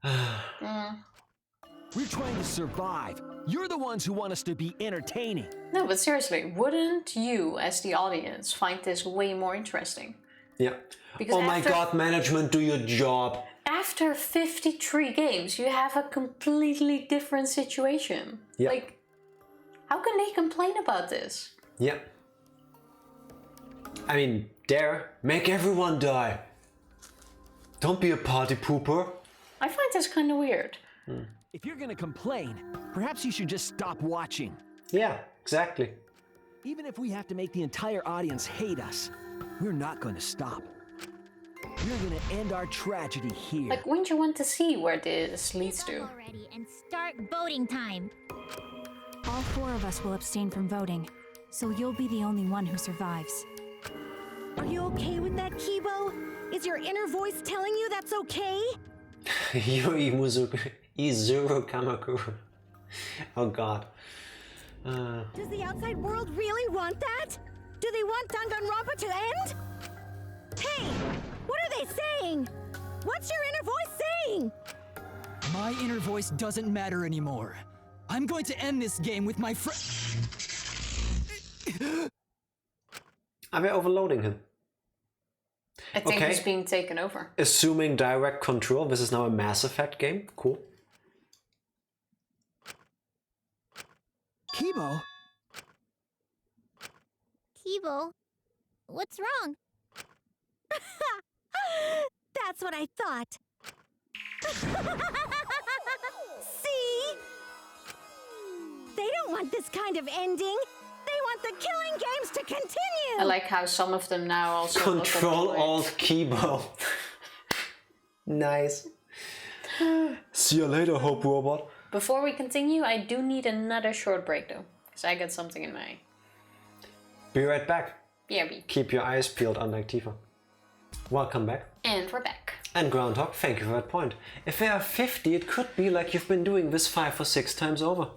We're trying to survive. You're the ones who want us to be entertaining. No, but seriously, wouldn't you, as the audience, find this way more interesting? Yeah. Because oh my after- god, management, do your job. After 53 games, you have a completely different situation. Yeah. Like, how can they complain about this? Yeah. I mean, dare, make everyone die. Don't be a party pooper. I find this kind of weird. If you're gonna complain, perhaps you should just stop watching. Yeah, exactly. Even if we have to make the entire audience hate us, we're not gonna stop. We're gonna end our tragedy here. Like, wouldn't you want to see where this leads to? Already, and start voting time. All 4 of us will abstain from voting, so you'll be the only one who survives. Are you okay with that, Kibo? Is your inner voice telling you that's okay? Yuri Izuru Kamakura. Oh god. Does the outside world really want that? Do they want Danganronpa to end? Hey! What are they saying? What's your inner voice saying? My inner voice doesn't matter anymore. I'm going to end this game with my friend. Are we overloading him? I think he's being taken over. Assuming direct control, this is now a Mass Effect game. Cool. Kibo? Kibo, what's wrong? That's what I thought. See? They don't want this kind of ending. They want the killing games to continue. I like how some of them now also Control Alt Kibo. Nice. See you later, Hope Robot. Before we continue, I do need another short break though, because I got something in my... Be right back. BRB. Keep your eyes peeled, unlike Tifa. Welcome back. And we're back. And Groundhog, thank you for that point. If there are 50, it could be like you've been doing this 5 or 6 times over.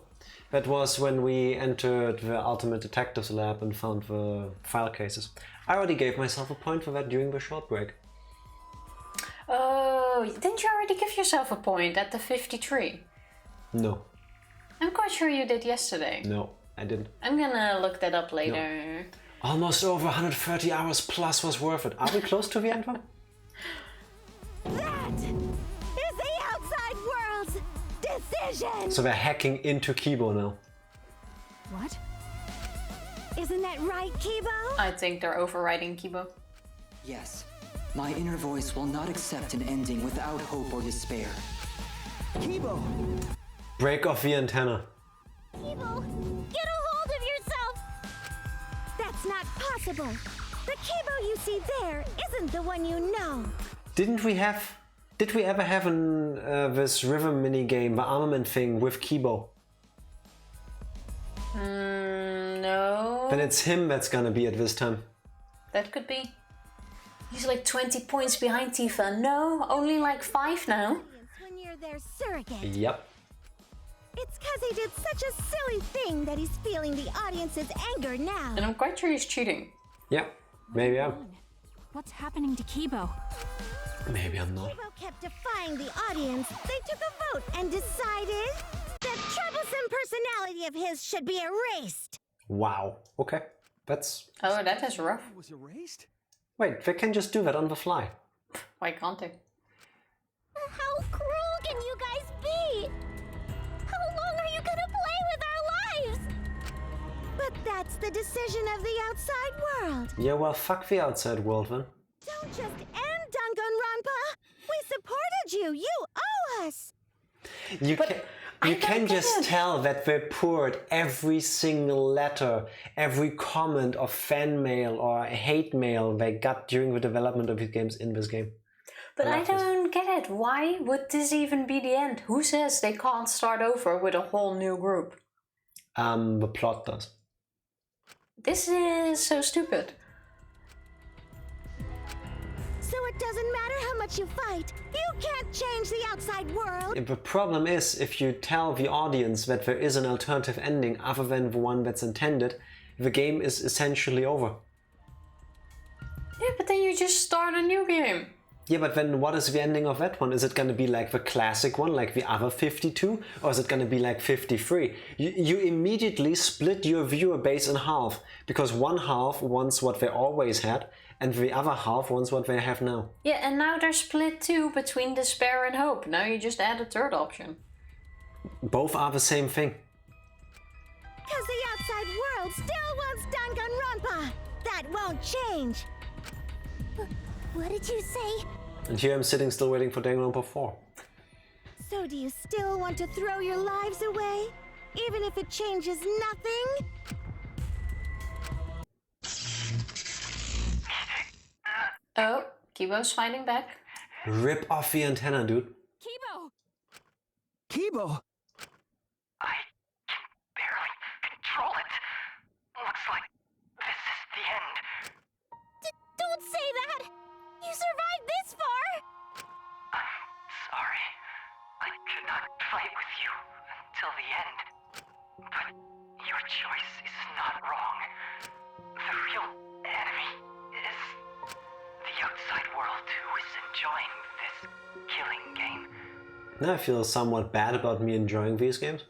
That was when we entered the Ultimate Detectives lab and found the file cases. I already gave myself a point for that during the short break. Oh, didn't you already give yourself a point at the 53? No. I'm quite sure you did yesterday. No, I didn't. I'm gonna look that up later. No. Almost over 130 hours plus was worth it. Are we close to the end one? That is the outside world's decision. So they're hacking into Kibo now. What? Isn't that right, Kibo? I think they're overriding Kibo. Yes. My inner voice will not accept an ending without hope or despair. Kibo! Break off the antenna. Kibo, get a hold of yourself! That's not possible. The Kibo you see there isn't the one you know. Did we ever have this rhythm minigame, the armament thing with Kibo? No. Then it's him that's gonna be at this time. That could be. He's like 20 points behind Tifa. No, only like 5 now. When you're their surrogate. Yep. It's because he did such a silly thing that he's feeling the audience's anger now. And I'm quite sure he's cheating. Yep, maybe I'm. What's happening to Kibo? Maybe I'm not. Kibo kept defying the audience. They took a vote and decided that troublesome personality of his should be erased. Wow. Okay. That's... Oh, that is rough. Was erased? Wait, they can just do that on the fly. Why can't they? How cruel can you guys be? How long are you gonna play with our lives? But that's the decision of the outside world. Yeah, well, fuck the outside world, then. Don't just end Danganronpa. We supported you. You owe us. You can just tell that they poured every single letter, every comment of fan mail or hate mail they got during the development of these games in this game. But I don't get it. Why would this even be the end? Who says they can't start over with a whole new group? The plot does. This is so stupid. So it doesn't matter how much you fight. You can't change the outside world. The problem is, if you tell the audience that there is an alternative ending other than the one that's intended, the game is essentially over. Yeah, but then you just start a new game. Yeah, but then what is the ending of that one? Is it going to be like the classic one, like the other 52? Or is it going to be like 53? You immediately split your viewer base in half, because one half wants what they always had, and the other half wants what they have now. Yeah, and now they're split too between despair and hope. Now you just add a third option. Both are the same thing. Because the outside world still wants Danganronpa. That won't change. What did you say? And here I'm sitting still waiting for Danganronpa 4. So do you still want to throw your lives away? Even if it changes nothing? Oh, Kibo's fighting back. Rip off the antenna, dude. Kibo! Kibo! I can barely control it. Looks like this is the end. Don't say that! You survived this far! I'm sorry. I could not fight with you until the end. But your choice is not wrong. The real enemy is the outside world who is enjoying this killing game. Now I feel somewhat bad about me enjoying these games.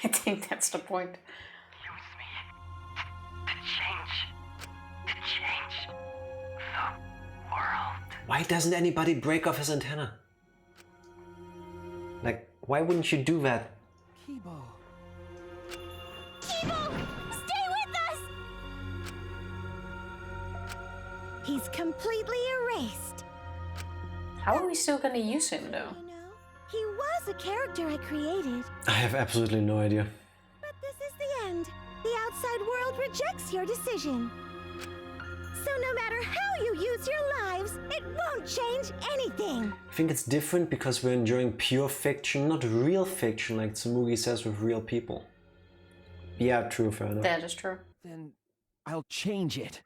I think that's the point. Use me to change the world. Why doesn't anybody break off his antenna? Like, why wouldn't you do that? Kibo. Kibo! Stay with us! He's completely erased. How are we still gonna use him though? He was a character I created. I have absolutely no idea. But this is the end. The outside world rejects your decision. So no matter how you use your lives, it won't change anything. I think it's different because we're enjoying pure fiction, not real fiction like Tsumugi says with real people. Yeah, true, fair enough. That is true. Then I'll change it.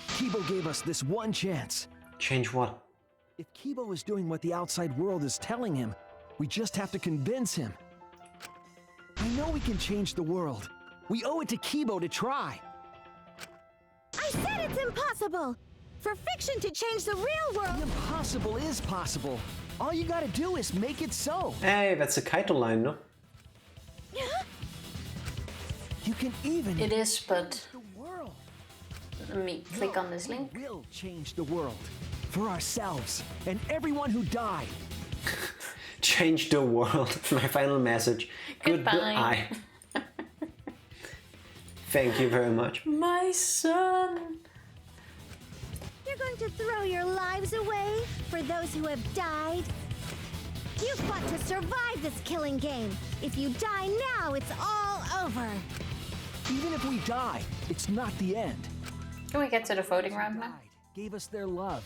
Kibo gave us this one chance. Change what? If Kibo is doing what the outside world is telling him, we just have to convince him. I know we can change the world. We owe it to Kibo to try. I said it's impossible! For fiction to change the real world... The impossible is possible. All you gotta do is make it so. Hey, that's a Kaito line, no? You can even... It is, but... the world. Let me click on this link. We will change the world. For ourselves and everyone who died. Change the world. My final message. Goodbye. Thank you very much. My son. You're going to throw your lives away for those who have died? You fought to survive this killing game. If you die now, it's all over. Even if we die, it's not the end. Can we get to the voting round now? Gave us their love.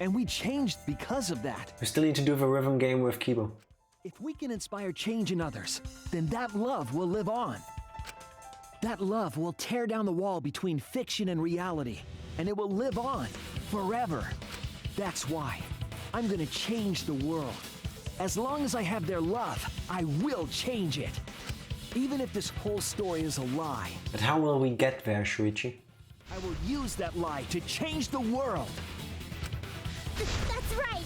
And we changed because of that. We still need to do the rhythm game with Kibo. If we can inspire change in others, then that love will live on. That love will tear down the wall between fiction and reality, and it will live on forever. That's why I'm gonna change the world. As long as I have their love, I will change it. Even if this whole story is a lie. But how will we get there, Shuichi? I will use that lie to change the world. That's right.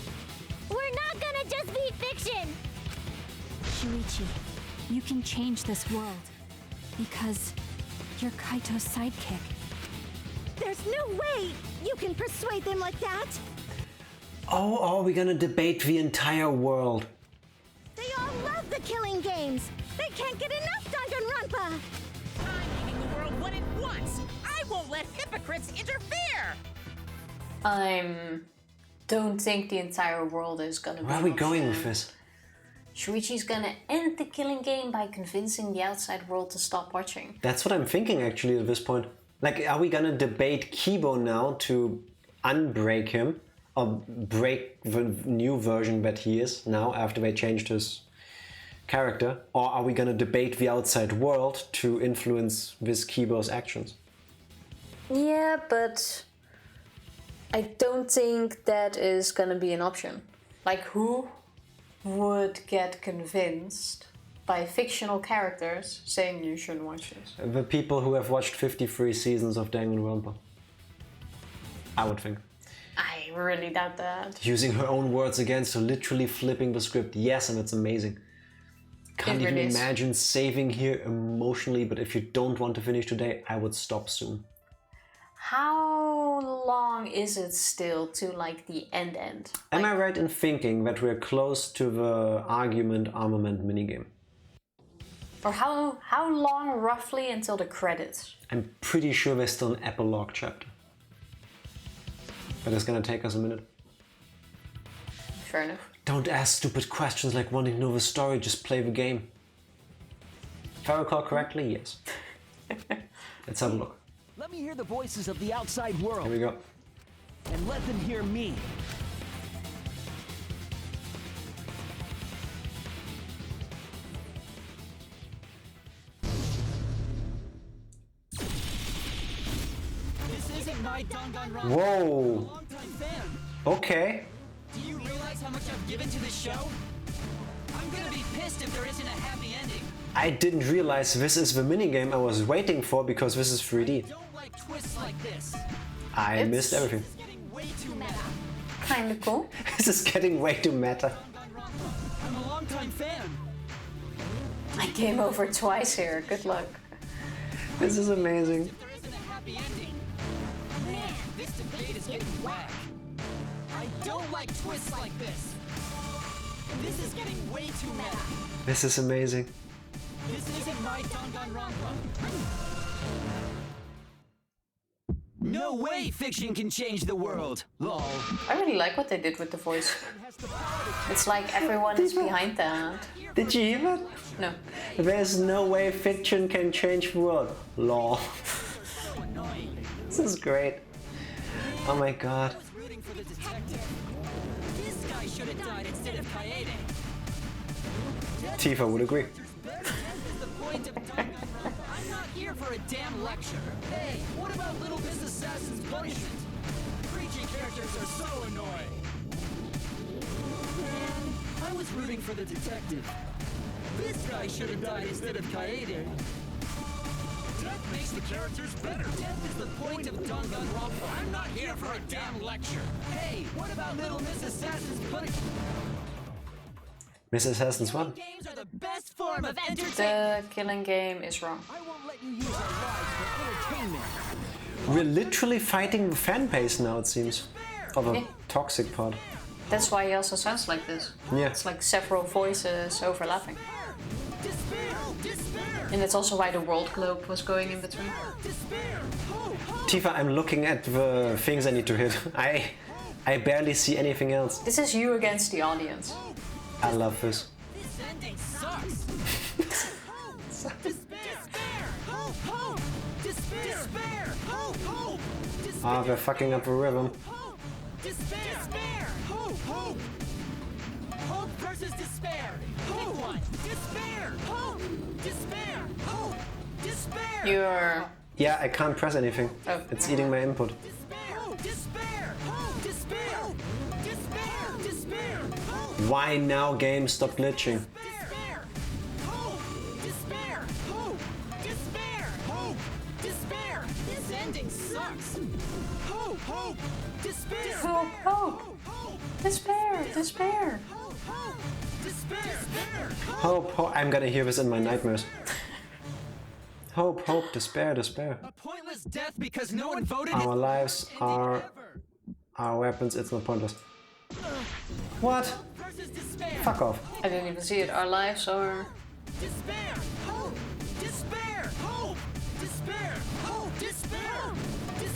We're not gonna just be fiction. Shuichi, you can change this world. Because you're Kaito's sidekick. There's no way you can persuade them like that. Oh, are we gonna debate the entire world? They all love the killing games. They can't get enough Danganronpa. I'm giving the world what it wants. I won't let hypocrites interfere. Don't think the entire world is gonna be. Where are we going with this? Shuichi's gonna end the killing game by convincing the outside world to stop watching. That's what I'm thinking actually at this point. Like, are we gonna debate Kibo now to unbreak him? Or break the new version that he is now after they changed his character? Or are we gonna debate the outside world to influence this Kibo's actions? Yeah, but I don't think that is gonna be an option. Like, who would get convinced by fictional characters saying you shouldn't watch this? The people who have watched 53 seasons of Danganronpa. I would think. I really doubt that. Using her own words again, so literally flipping the script. Yes, and it's amazing. Can't even imagine saving here emotionally, but if you don't want to finish today, I would stop soon. How long is it still to like the end? Am I right in thinking that we're close to the argument armament minigame? Or how long roughly until the credits? I'm pretty sure there's still an epilogue chapter. But it's gonna take us a minute. Fair enough. Don't ask stupid questions like wanting to know the story, just play the game. If I recall correctly, yes. Let's have a look. Let me hear the voices of the outside world. Here we go. And let them hear me. This isn't my Danganronpa. Whoa. Longtime fan. Okay. Do you realize how much I've given to this show? I'm gonna be pissed if there isn't a happy ending. I didn't realize this is the minigame I was waiting for because this is 3D. I don't like twists like this. I missed everything. This is getting way too meta. Kinda cool. This is getting way too meta. I'm a longtime fan. I came over twice here. Good luck. This is amazing. Man, this debate is getting whack. I don't like twists like this. This is getting way too meta. This is amazing. This isn't my Danganronpa. No way fiction can change the world. Lol. I really like what they did with the voice. It's like everyone is behind that. Did you hear that? No. There's no way fiction can change the world. Lol. This is great. Oh my god. This guy should have died instead of Kaede. Tifa would agree. I'm not here for a damn lecture. Hey, what about Little Miss Assassin's punishment? Preachy characters are so annoying. Man, I was rooting for the detective. This guy should have died instead of Kaede. Death makes the characters better. Death is the point of Danganronpa. I'm not here for a damn lecture. Hey, what about Little Miss Assassin's punishment? Miss Assassin's what? Games are the best form of The entertainment. killing game is wrong. I won't let you use our lives for entertainment. We're literally fighting the fan base now, it seems. Of a toxic part. That's why he also sounds like this. Yeah. It's like several voices overlapping. And that's also why the world globe was going in between. Tifa, I'm looking at the things I need to hit. I barely see anything else. This is you against the audience. I love this. This ending sucks. Despair. Ah, they're fucking up the rhythm. Despair. Hope versus despair. Pick one. Despair. Despair. You're... Yeah, I can't press anything. Oh. It's eating my input. Despair. Why now, game? Stop glitching. Despair. This ending sucks. Hope. Despair. Hope. Despair. Hope. I'm gonna hear this in my nightmares. Hope, despair. A pointless death because no one voted. Our lives are our weapons, it's not pointless. What? Fuck off. I didn't even see it. Our lives are... Despair.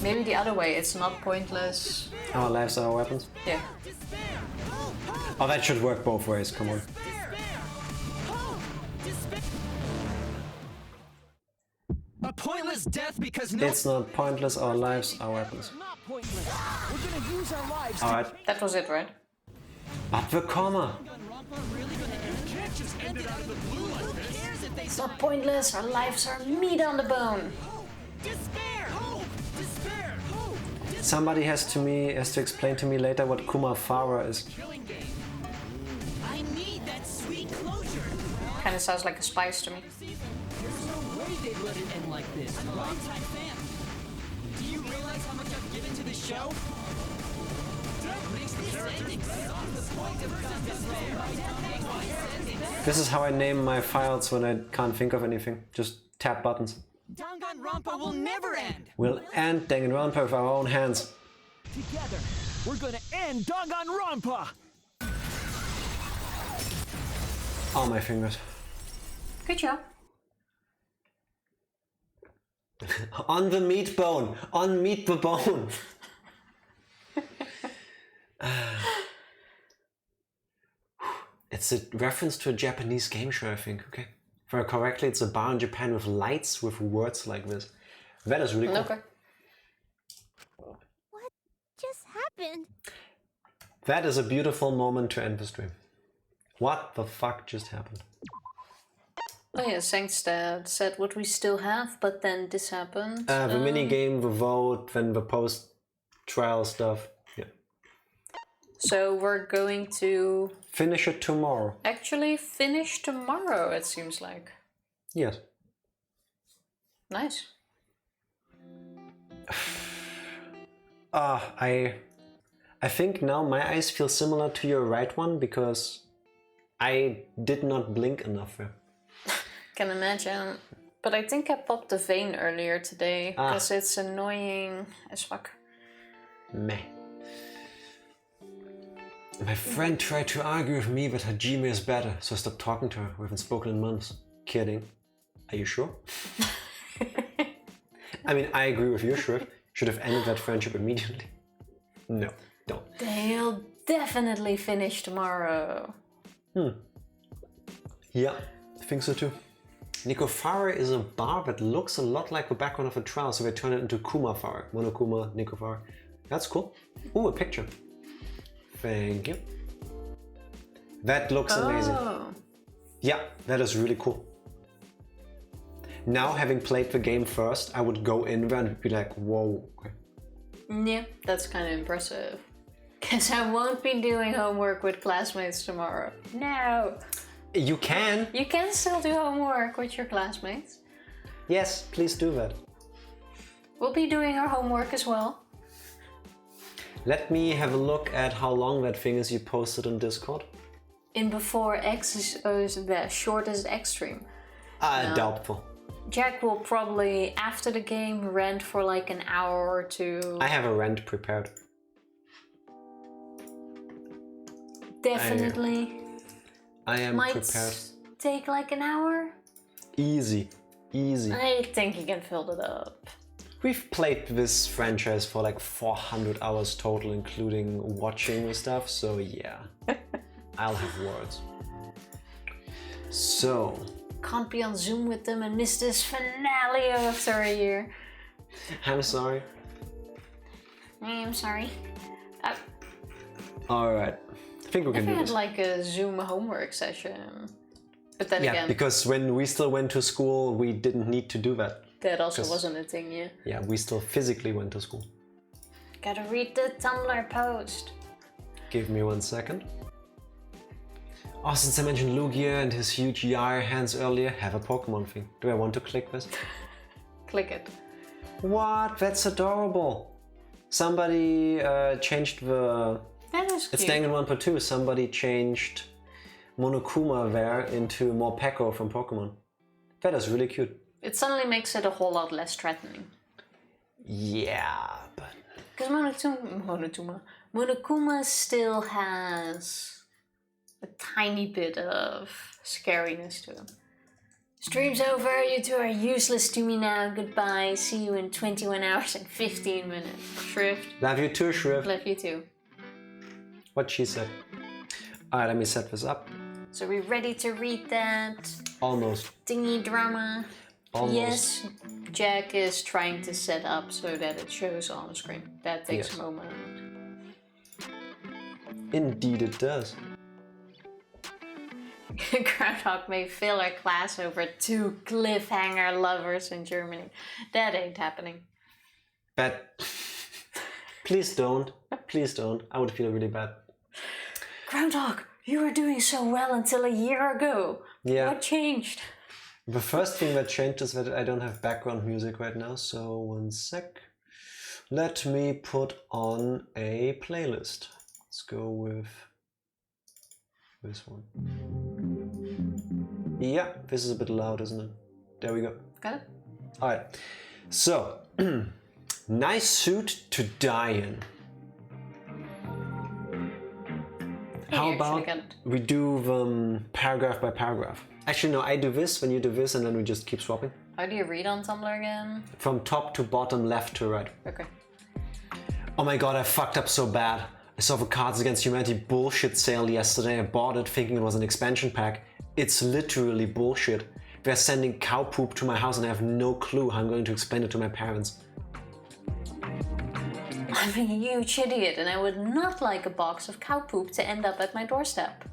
Maybe the other way. It's not pointless. Our lives are our weapons? Yeah. Oh, that should work both ways, come on. A pointless death because It's not pointless, our lives are weapons. We're gonna use our lives. Alright. That was it, right? But the comma. It's not pointless. Our lives are meat on the bone. Somebody has to explain to me later what Kuma Farah is. I need that sweet closure. Kind of sounds like a spice to me. There's no way they'd let it end like this. I'm a longtime fan. Do you realize how much I've given to the show? This is how I name my files when I can't think of anything. Just tap buttons. Danganronpa will never end. We'll end Danganronpa with our own hands. Together, we're gonna end Danganronpa! Oh, my fingers. Good job. On the meat bone! On meat the bone! It's a reference to a Japanese game show, I think, okay? If I remember correctly, it's a bar in Japan with lights with words like this. That is really cool. Okay. What just happened? That is a beautiful moment to end the stream. What the fuck just happened? Oh yeah, Sangstad said what we still have, but then this happened. The mini game, the vote, then the post-trial stuff. Yeah. So we're going to... Finish it tomorrow. Actually finish tomorrow, it seems like. Yes. Nice. I think now my eyes feel similar to your right one because I did not blink enough there. Can imagine. But I think I popped the vein earlier today because it's annoying as fuck. Meh. My friend tried to argue with me that Hajime is better, so I stopped talking to her. We haven't spoken in months. Kidding. Are you sure? I mean, I agree with you, Shrift. Should have ended that friendship immediately. No, don't. They'll definitely finish tomorrow. Yeah, I think so too. Nikofara is a bar that looks a lot like the background of a trial, so they turn it into Kumafara. Monokuma, Nikofara. That's cool. Ooh, a picture. Thank you. That looks amazing. Yeah, that is really cool. Now, having played the game first, I would go in there and be like, whoa. Okay. Yeah, that's kind of impressive. Because I won't be doing homework with classmates tomorrow. No. You can. You can still do homework with your classmates. Yes, please do that. We'll be doing our homework as well. Let me have a look at how long that thing is you posted on Discord. In before X is the shortest extreme. Doubtful. Jack will probably, after the game, rant for like an hour or two. I have a rant prepared. Definitely. I am Might prepared. Take like an hour? Easy. Easy. I think you can fill it up. We've played this franchise for like 400 hours total, including watching the stuff, so yeah. I'll have words. So... Can't be on Zoom with them and miss this finale after a year. I'm sorry. I'm sorry. Alright. I think we can do had this. like a Zoom homework session. But then Yeah, again... because when we still went to school, we didn't need to do that. That also wasn't a thing, yeah. Yeah, we still physically went to school. Gotta read the Tumblr post. Give me 1 second. Oh, since I mentioned Lugia and his huge Yar hands earlier, have a Pokemon thing. Do I want to click this? Click it. What? That's adorable. Somebody changed the... That is It's cute. Danganronpa 2. Somebody changed Monokuma there into Morpeko from Pokemon. That is really cute. It suddenly makes it a whole lot less threatening. Yeah, but... Because Monokuma still has a tiny bit of scariness to him. Stream's over, you two are useless to me now, goodbye, see you in 21 hours and 15 minutes. Shrift. Love you too, Shrift. Love you too. What she said. Alright, let me set this up. So we ready to read that? Almost. Dingy drama? Almost. Yes, Jack is trying to set up so that it shows on the screen. That takes Yes. a moment. Indeed it does. Groundhog may fail her class over 2 cliffhanger lovers in Germany. That ain't happening. But please don't. Please don't. I would feel really bad. Groundhog, you were doing so well until a year ago. Yeah. What changed? The first thing that changed is that I don't have background music right now, so 1 sec. Let me put on a playlist. Let's go with this one. Yeah, this is a bit loud, isn't it? There we go. Got it? Alright, so nice suit to die in. How about we do them paragraph by paragraph? Actually, no, I do this, then you do this, and then we just keep swapping. How do you read on Tumblr again? From top to bottom, left to right. Okay. Oh my god, I fucked up so bad. I saw the Cards Against Humanity bullshit sale yesterday. I bought it thinking it was an expansion pack. It's literally bullshit. They're sending cow poop to my house and I have no clue how I'm going to explain it to my parents. I'm a huge idiot and I would not like a box of cow poop to end up at my doorstep.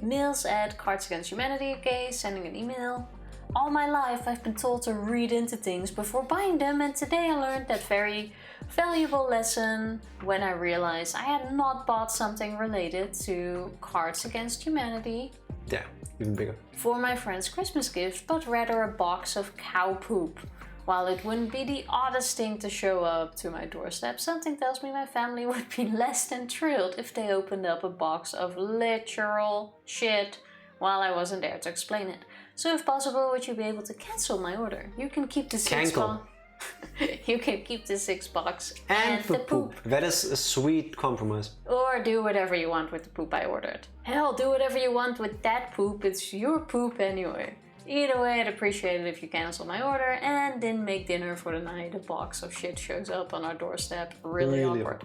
Mails at Cards Against Humanity, okay, sending an email. All my life I've been told to read into things before buying them, and today I learned that very valuable lesson when I realized I had not bought something related to Cards Against Humanity. Yeah, even bigger. For my friend's Christmas gift, but rather a box of cow poop. While it wouldn't be the oddest thing to show up to my doorstep, something tells me my family would be less than thrilled if they opened up a box of literal shit while I wasn't there to explain it. So if possible, would you be able to cancel my order? You can keep the you can keep the 6 box and the poop. That is a sweet compromise. Or do whatever you want with the poop I ordered. Hell, do whatever you want with that poop. It's your poop anyway. Either way, I'd appreciate it if you cancel my order and didn't make dinner for the night. A box of shit shows up on our doorstep. Really awkward.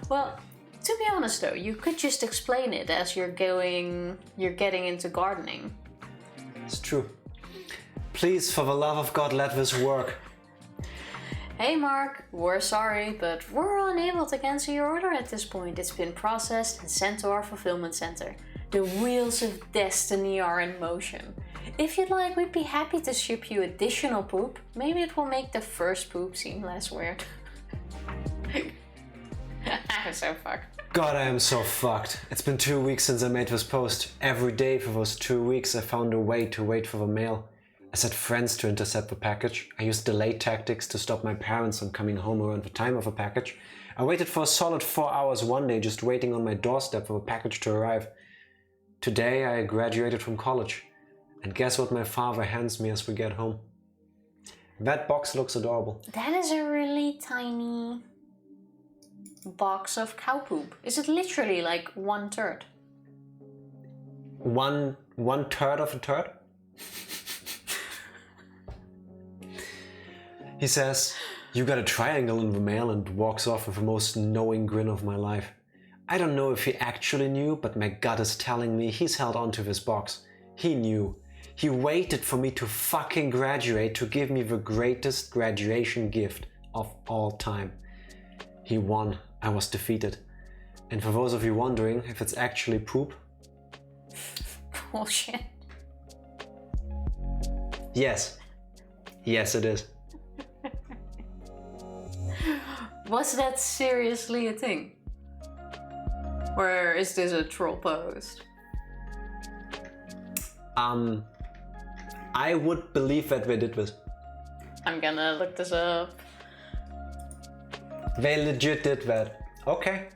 Well, to be honest though, you could just explain it as you're getting into gardening. It's true. Please, for the love of God, let this work. Hey Mark, we're sorry, but we're unable to cancel your order at this point. It's been processed and sent to our fulfillment center. The wheels of destiny are in motion. If you'd like, we'd be happy to ship you additional poop. Maybe it will make the first poop seem less weird. I'm so fucked. God, I am so fucked. It's been 2 weeks since I made this post. Every day for those 2 weeks I found a way to wait for the mail. I set friends to intercept the package. I used delay tactics to stop my parents from coming home around the time of the package. I waited for a solid 4 hours one day just waiting on my doorstep for the package to arrive. Today I graduated from college. And guess what my father hands me as we get home? That box looks adorable. That is a really tiny box of cow poop. Is it literally like 1/3? One third of a turd? He says, "You got a triangle in the mail," and walks off with the most knowing grin of my life. I don't know if he actually knew, but my gut is telling me he's held onto this box. He knew. He waited for me to fucking graduate to give me the greatest graduation gift of all time. He won. I was defeated. And for those of you wondering if it's actually poop. Bullshit. Yes. Yes, it is. Was that seriously a thing? Or is this a troll post? I would believe that they did this. I'm gonna look this up. They legit did that. Okay.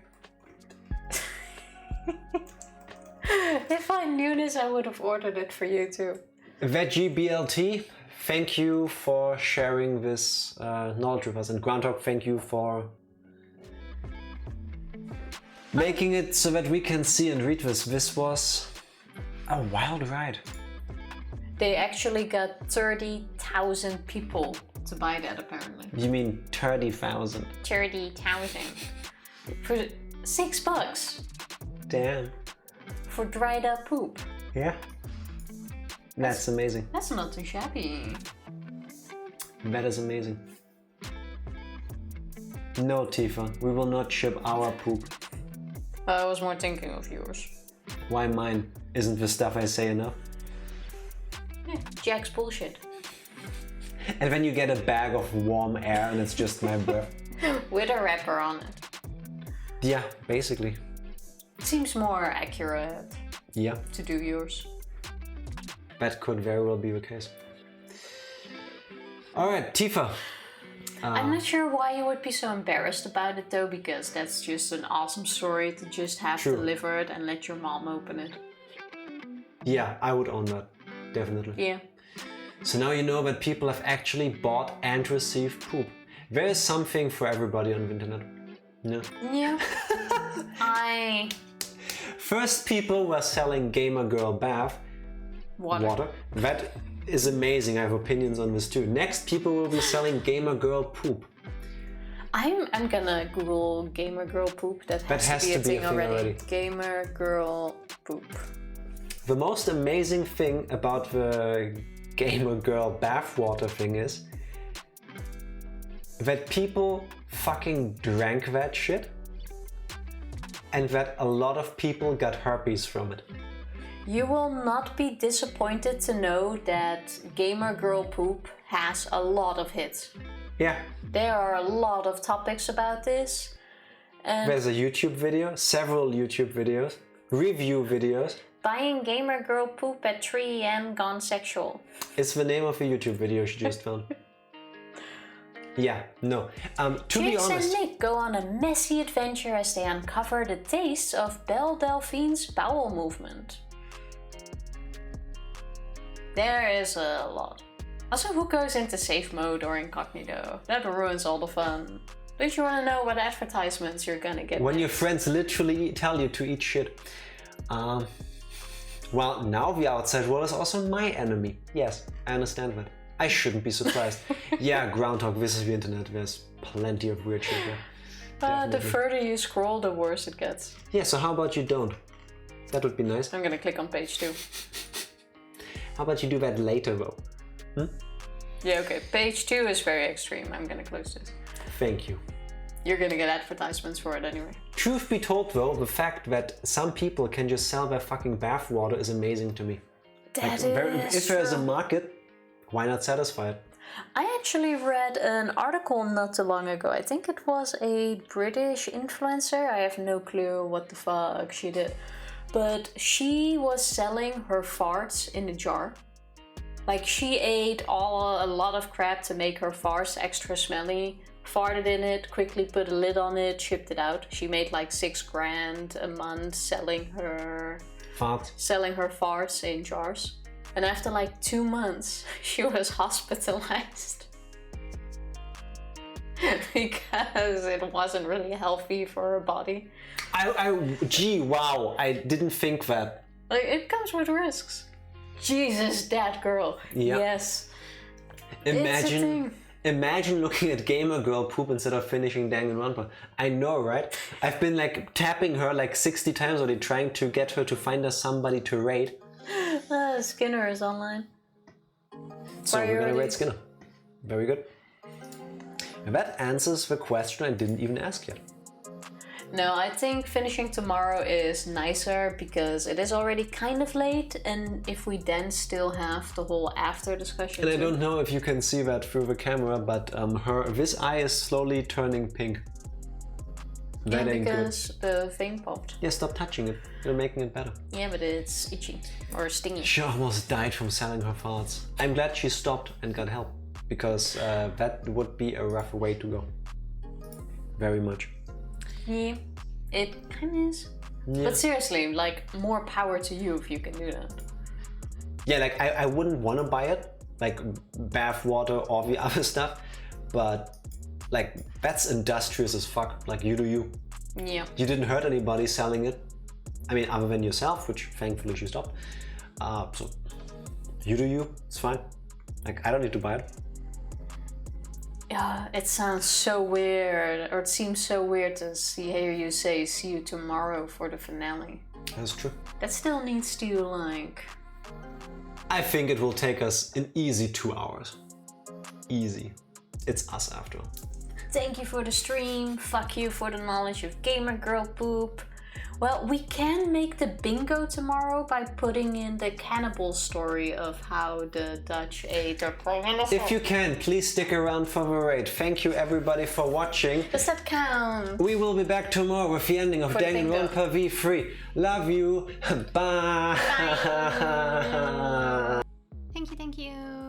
If I knew this, I would have ordered it for you too. Veggie BLT, thank you for sharing this knowledge with us. And Groundhog, thank you for making it so that we can see and read this. This was a wild ride. They actually got 30,000 people to buy that apparently. You mean 30,000? 30,000. For $6. Damn. For dried up poop. Yeah. That's amazing. That's not too shabby. That is amazing. No, Tifa, we will not ship our poop. I was more thinking of yours. Why mine? Isn't the stuff I say enough? Yeah, Jack's bullshit. And then you get a bag of warm air and it's just my breath. With a wrapper on it. Yeah, basically. Seems more accurate. Yeah. To do yours. That could very well be the case. Alright, Tifa. I'm not sure why you would be so embarrassed about it though, because that's just an awesome story to just have delivered and let your mom open it. Yeah, I would own that. Definitely. Yeah. So now you know that people have actually bought and received poop. There is something for everybody on the internet. No? Yeah. First people were selling Gamer Girl bath. Water. That is amazing. I have opinions on this too. Next, people will be selling Gamer Girl poop. I'm gonna Google Gamer Girl poop. That has to be a thing already. Gamer Girl poop. The most amazing thing about the Gamer Girl bathwater thing is that people fucking drank that shit and that a lot of people got herpes from it. You will not be disappointed to know that Gamer Girl poop has a lot of hits. Yeah. There are a lot of topics about this. And there's a YouTube video, several YouTube videos, review videos. Buying Gamer Girl poop at 3 AM gone sexual. It's the name of a YouTube video she just found. Yeah, no. To be honest, Chicks and Nick go on a messy adventure as they uncover the tastes of Belle Delphine's bowel movement. There is a lot. Also, who goes into safe mode or incognito? That ruins all the fun. Don't you want to know what advertisements you're gonna get? When your friends literally tell you to eat shit. Well, now the outside world is also my enemy. Yes, I understand that. I shouldn't be surprised. Yeah, Groundhog, this is the internet. There's plenty of weird shit there. The further you scroll, the worse it gets. Yeah, so how about you don't? That would be nice. I'm gonna click on page 2. How about you do that later though? Yeah, okay. Page 2 is very extreme. I'm gonna close this. Thank you. You're gonna get advertisements for it anyway. Truth be told though, the fact that some people can just sell their fucking bathwater is amazing to me. If there's a market, why not satisfy it? I actually read an article not too long ago. I think it was a British influencer. I have no clue what the fuck she did. But she was selling her farts in a jar. Like she ate a lot of crap to make her farts extra smelly, farted in it, quickly put a lid on it, shipped it out. She made like $6 grand a month selling her farts in jars. And after like 2 months, she was hospitalized because it wasn't really healthy for her body. Gee, wow, I didn't think that. Like, it comes with risks. Jesus, that girl. Yeah. Yes. Imagine looking at gamer girl poop instead of finishing Danganronpa. I know, right? I've been like tapping her like 60 times already, trying to get her to find us somebody to raid. Skinner is online. So we're gonna raid Skinner. Very good. And that answers the question I didn't even ask yet. No, I think finishing tomorrow is nicer because it is already kind of late, and if we then still have the whole after discussion. And I don't know if you can see that through the camera, but this eye is slowly turning pink. That ain't good. Because the thing popped. Yeah, stop touching it. You're making it better. Yeah, but it's itchy or stingy. She almost died from selling her farts. I'm glad she stopped and got help, because that would be a rough way to go. Very much. Yeah, it kind of is. Yeah. But seriously, like, more power to you if you can do that. Yeah, like, I wouldn't want to buy it, like bath water or the other stuff, but like, that's industrious as fuck. Like, you do you. Yeah. You didn't hurt anybody selling it. I mean, other than yourself, which thankfully she stopped. So, you do you, it's fine. Like, I don't need to buy it. Yeah, it sounds so weird, or it seems so weird to hear you say see you tomorrow for the finale. That's true. That still needs to, like... I think it will take us an easy 2 hours. Easy. It's us after all. Thank you for the stream, fuck you for the knowledge of gamer girl poop. Well, we can make the bingo tomorrow by putting in the cannibal story of how the Dutch ate their prime minister. If you can, please stick around for the raid. Thank you everybody for watching. Does that count? We will be back tomorrow with the ending of Danganronpa V3. Love you. Bye. Thank you.